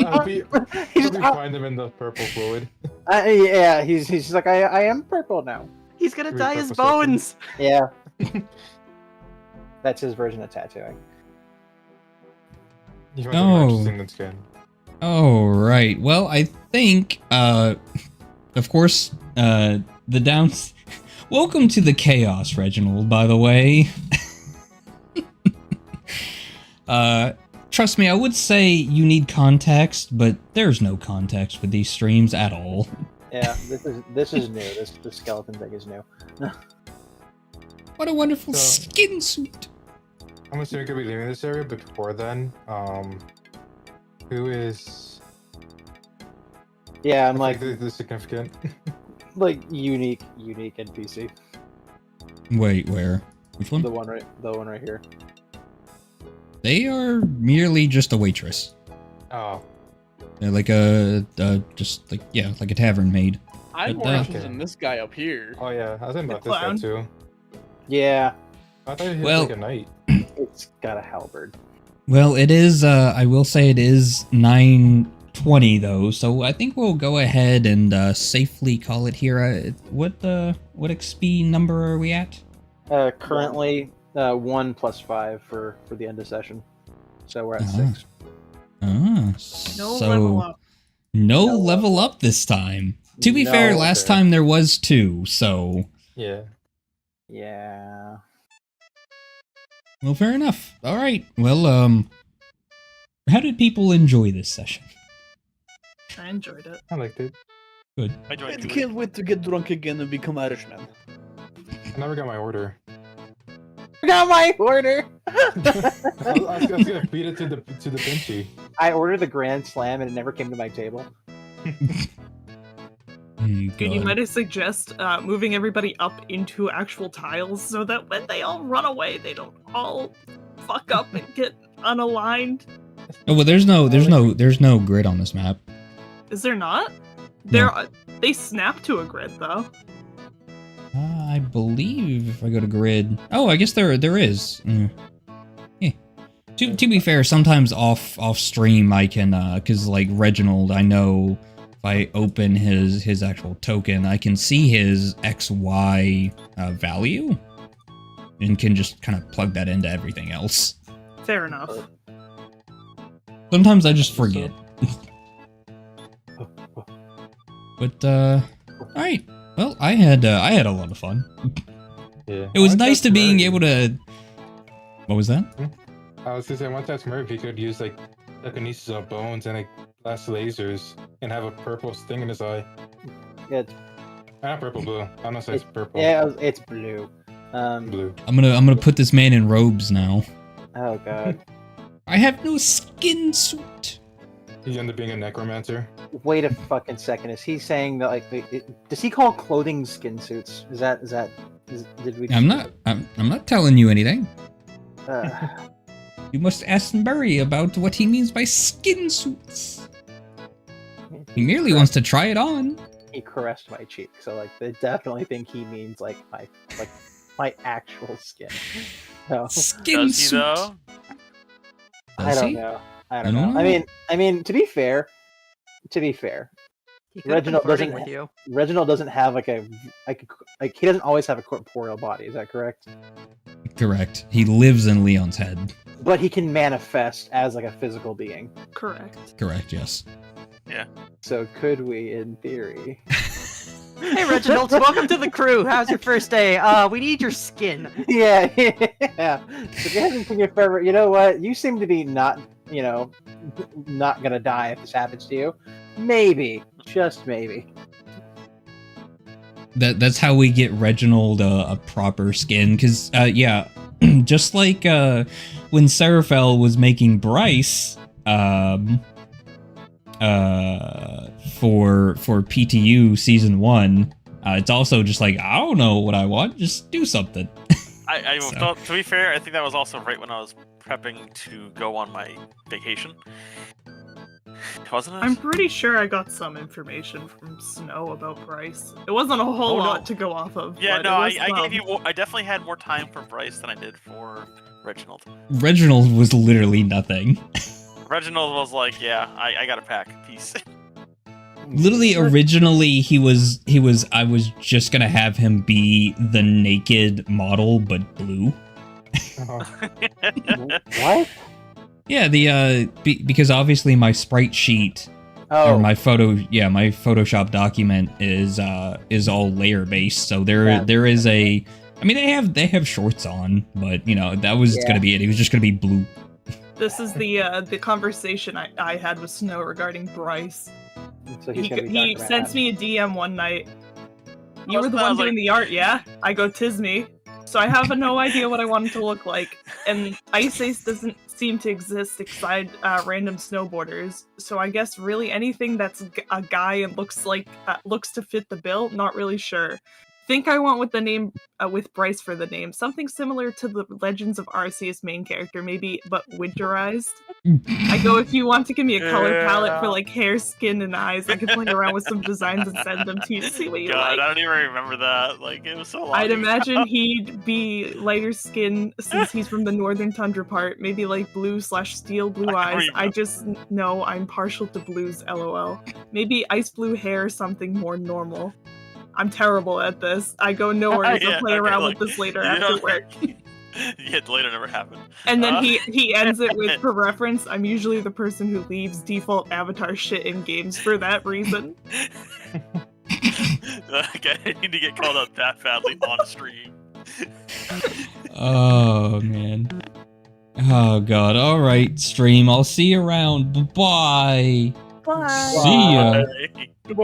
I'll be He's find them in the purple fluid. yeah, he's like I am purple now. He's gonna dye his Repurpose bones! Yeah. That's his version of tattooing. You find No. them interesting than skin. Oh, right. Well, I think, of course, the downs. Welcome to the chaos, Reginald, by the way. Trust me, I would say you need context, but there's no context with these streams at all. Yeah, this is new. This skeleton thing is new. What a wonderful So- skin suit. I'm assuming we could be leaving this area, but before then, who is Yeah, I'm like like the significant? unique NPC. Wait, where? Which one? The one right here. They are merely just a waitress. Oh, They're like just like a tavern maid. I'm But, more uh, interested in this guy up here. oh yeah, I was thinking The about this guy clown? too. Yeah, I thought he was Well- like a knight. it's got a halberd. Well, it is. I will say it is 9:20 though, so I think we'll go ahead and safely call it here. What XP number are we at? Currently 1 + 5 for the end of session. So we're at 6. No so level up. no No level up this time. To be fair, No, last sir. time there was 2, so Yeah. Yeah. well, fair enough. All right. Well, how did people enjoy this session? I enjoyed it. I liked it. Good. I I joined you. can't wait to get drunk again and become Irishman. I never got my order. Got my order. I was gonna beat it to the pinchy. I ordered the Grand Slam and it never came to my table. Dude, you God. might suggest moving everybody up into actual tiles so that when they all run away, they don't all fuck up and get unaligned. Oh well, there's no grid on this map. Is there not? No. They snap to a grid though. I believe if I go to grid. Oh, I guess there is. Yeah. To be fair, sometimes off stream I can cause like Reginald, I know if I open his actual token, I can see his XY value and can just kind of plug that into everything else. Fair enough. Sometimes I just forget. But alright. Well, I had a lot of fun. Yeah. It was I nice got to being Murray. able to. What was that? I was gonna say, I want to ask Murph if he could use like telekinesis of bones and like blast lasers and have a purple sting in his eye. Yeah, Not purple, blue. I don't know if it's purple. yeah, it's blue. Blue. I'm gonna put this man in robes now. Oh god. I have no skin suit. He's end up being a necromancer. Wait a fucking second. Is he saying that like does he call clothing skin suits? Did we? I'm not telling you anything. Uh, You must ask Murray about what he means by skin suits. He merely wants to try it on. he caressed my cheek, so like they definitely think he means like my actual skin. So Skin Does he suit. though? I Does don't he? know. I I don't don't know. know. I mean, to be fair, He could have been Reginald flirting doesn't- with you. Reginald doesn't have like he doesn't always have a corporeal body. Is that correct? Correct. He lives in Leon's head. But he can manifest as like a physical being. Correct. Correct, yes. So could we, in theory? Hey Reginald, welcome to the crew. How's your first day? We need your skin. Yeah. If you haven't seen your forever, you know what? You seem to be not gonna die if this happens to you. Maybe, just maybe. That's how we get Reginald a proper skin, because yeah, just like when Seraphel was making Bryce for PTU season 1, it's also just like, I don't know what I want, just do something. To be fair, I think that was also right when I was prepping to go on my vacation. Wasn't it? I'm pretty sure I got some information from Snow about Bryce. It wasn't a whole Oh, no. lot to go off of. Yeah, but no, it was I some. gave you. I definitely had more time for Bryce than I did for Reginald. Reginald was literally nothing. Reginald was like, "Yeah, I got a pack. Peace." Literally, originally he was. I was just gonna have him be the naked model, but blue. What? Yeah, because obviously my sprite sheet or my Photoshop document is all layer based. So there is a. I mean, they have shorts on, but that was gonna be it. It was just gonna be blue. This is the conversation I had with Snow regarding Bryce. So he's gonna be He Dr. sends Manhattan. me a DM one night. You were the I one was doing like- the art, yeah? I go, 'tis me. So I have no idea what I want him to look like. And Ice Ace doesn't seem to exist aside random snowboarders. So I guess really anything that's a guy and looks to fit the bill, not really sure. Think I went with the name with Bryce for the name. Something similar to the Legends of Arceus main character, maybe, but winterized. I go, if you want to give me a color palette for like hair, skin, and eyes, I can play around with some designs and send them to you to see what you God, like. I don't even remember that. Like, it was so long. I'd ago. imagine he'd be lighter skin since he's from the northern tundra part, maybe like blue/steel blue I eyes. I remember. just know I'm partial to blues, lol. Maybe ice blue hair or something more normal. I'm terrible at this. I go, no worries, I'll play around with this later after work. Yeah, later never happened. And then he ends it with, for reference, I'm usually the person who leaves default avatar shit in games for that reason. Okay, I need to get called out that badly on stream. Oh man. Oh god. All right, stream. I'll see you around. Bye. Bye. See ya. Bye. Goodbye.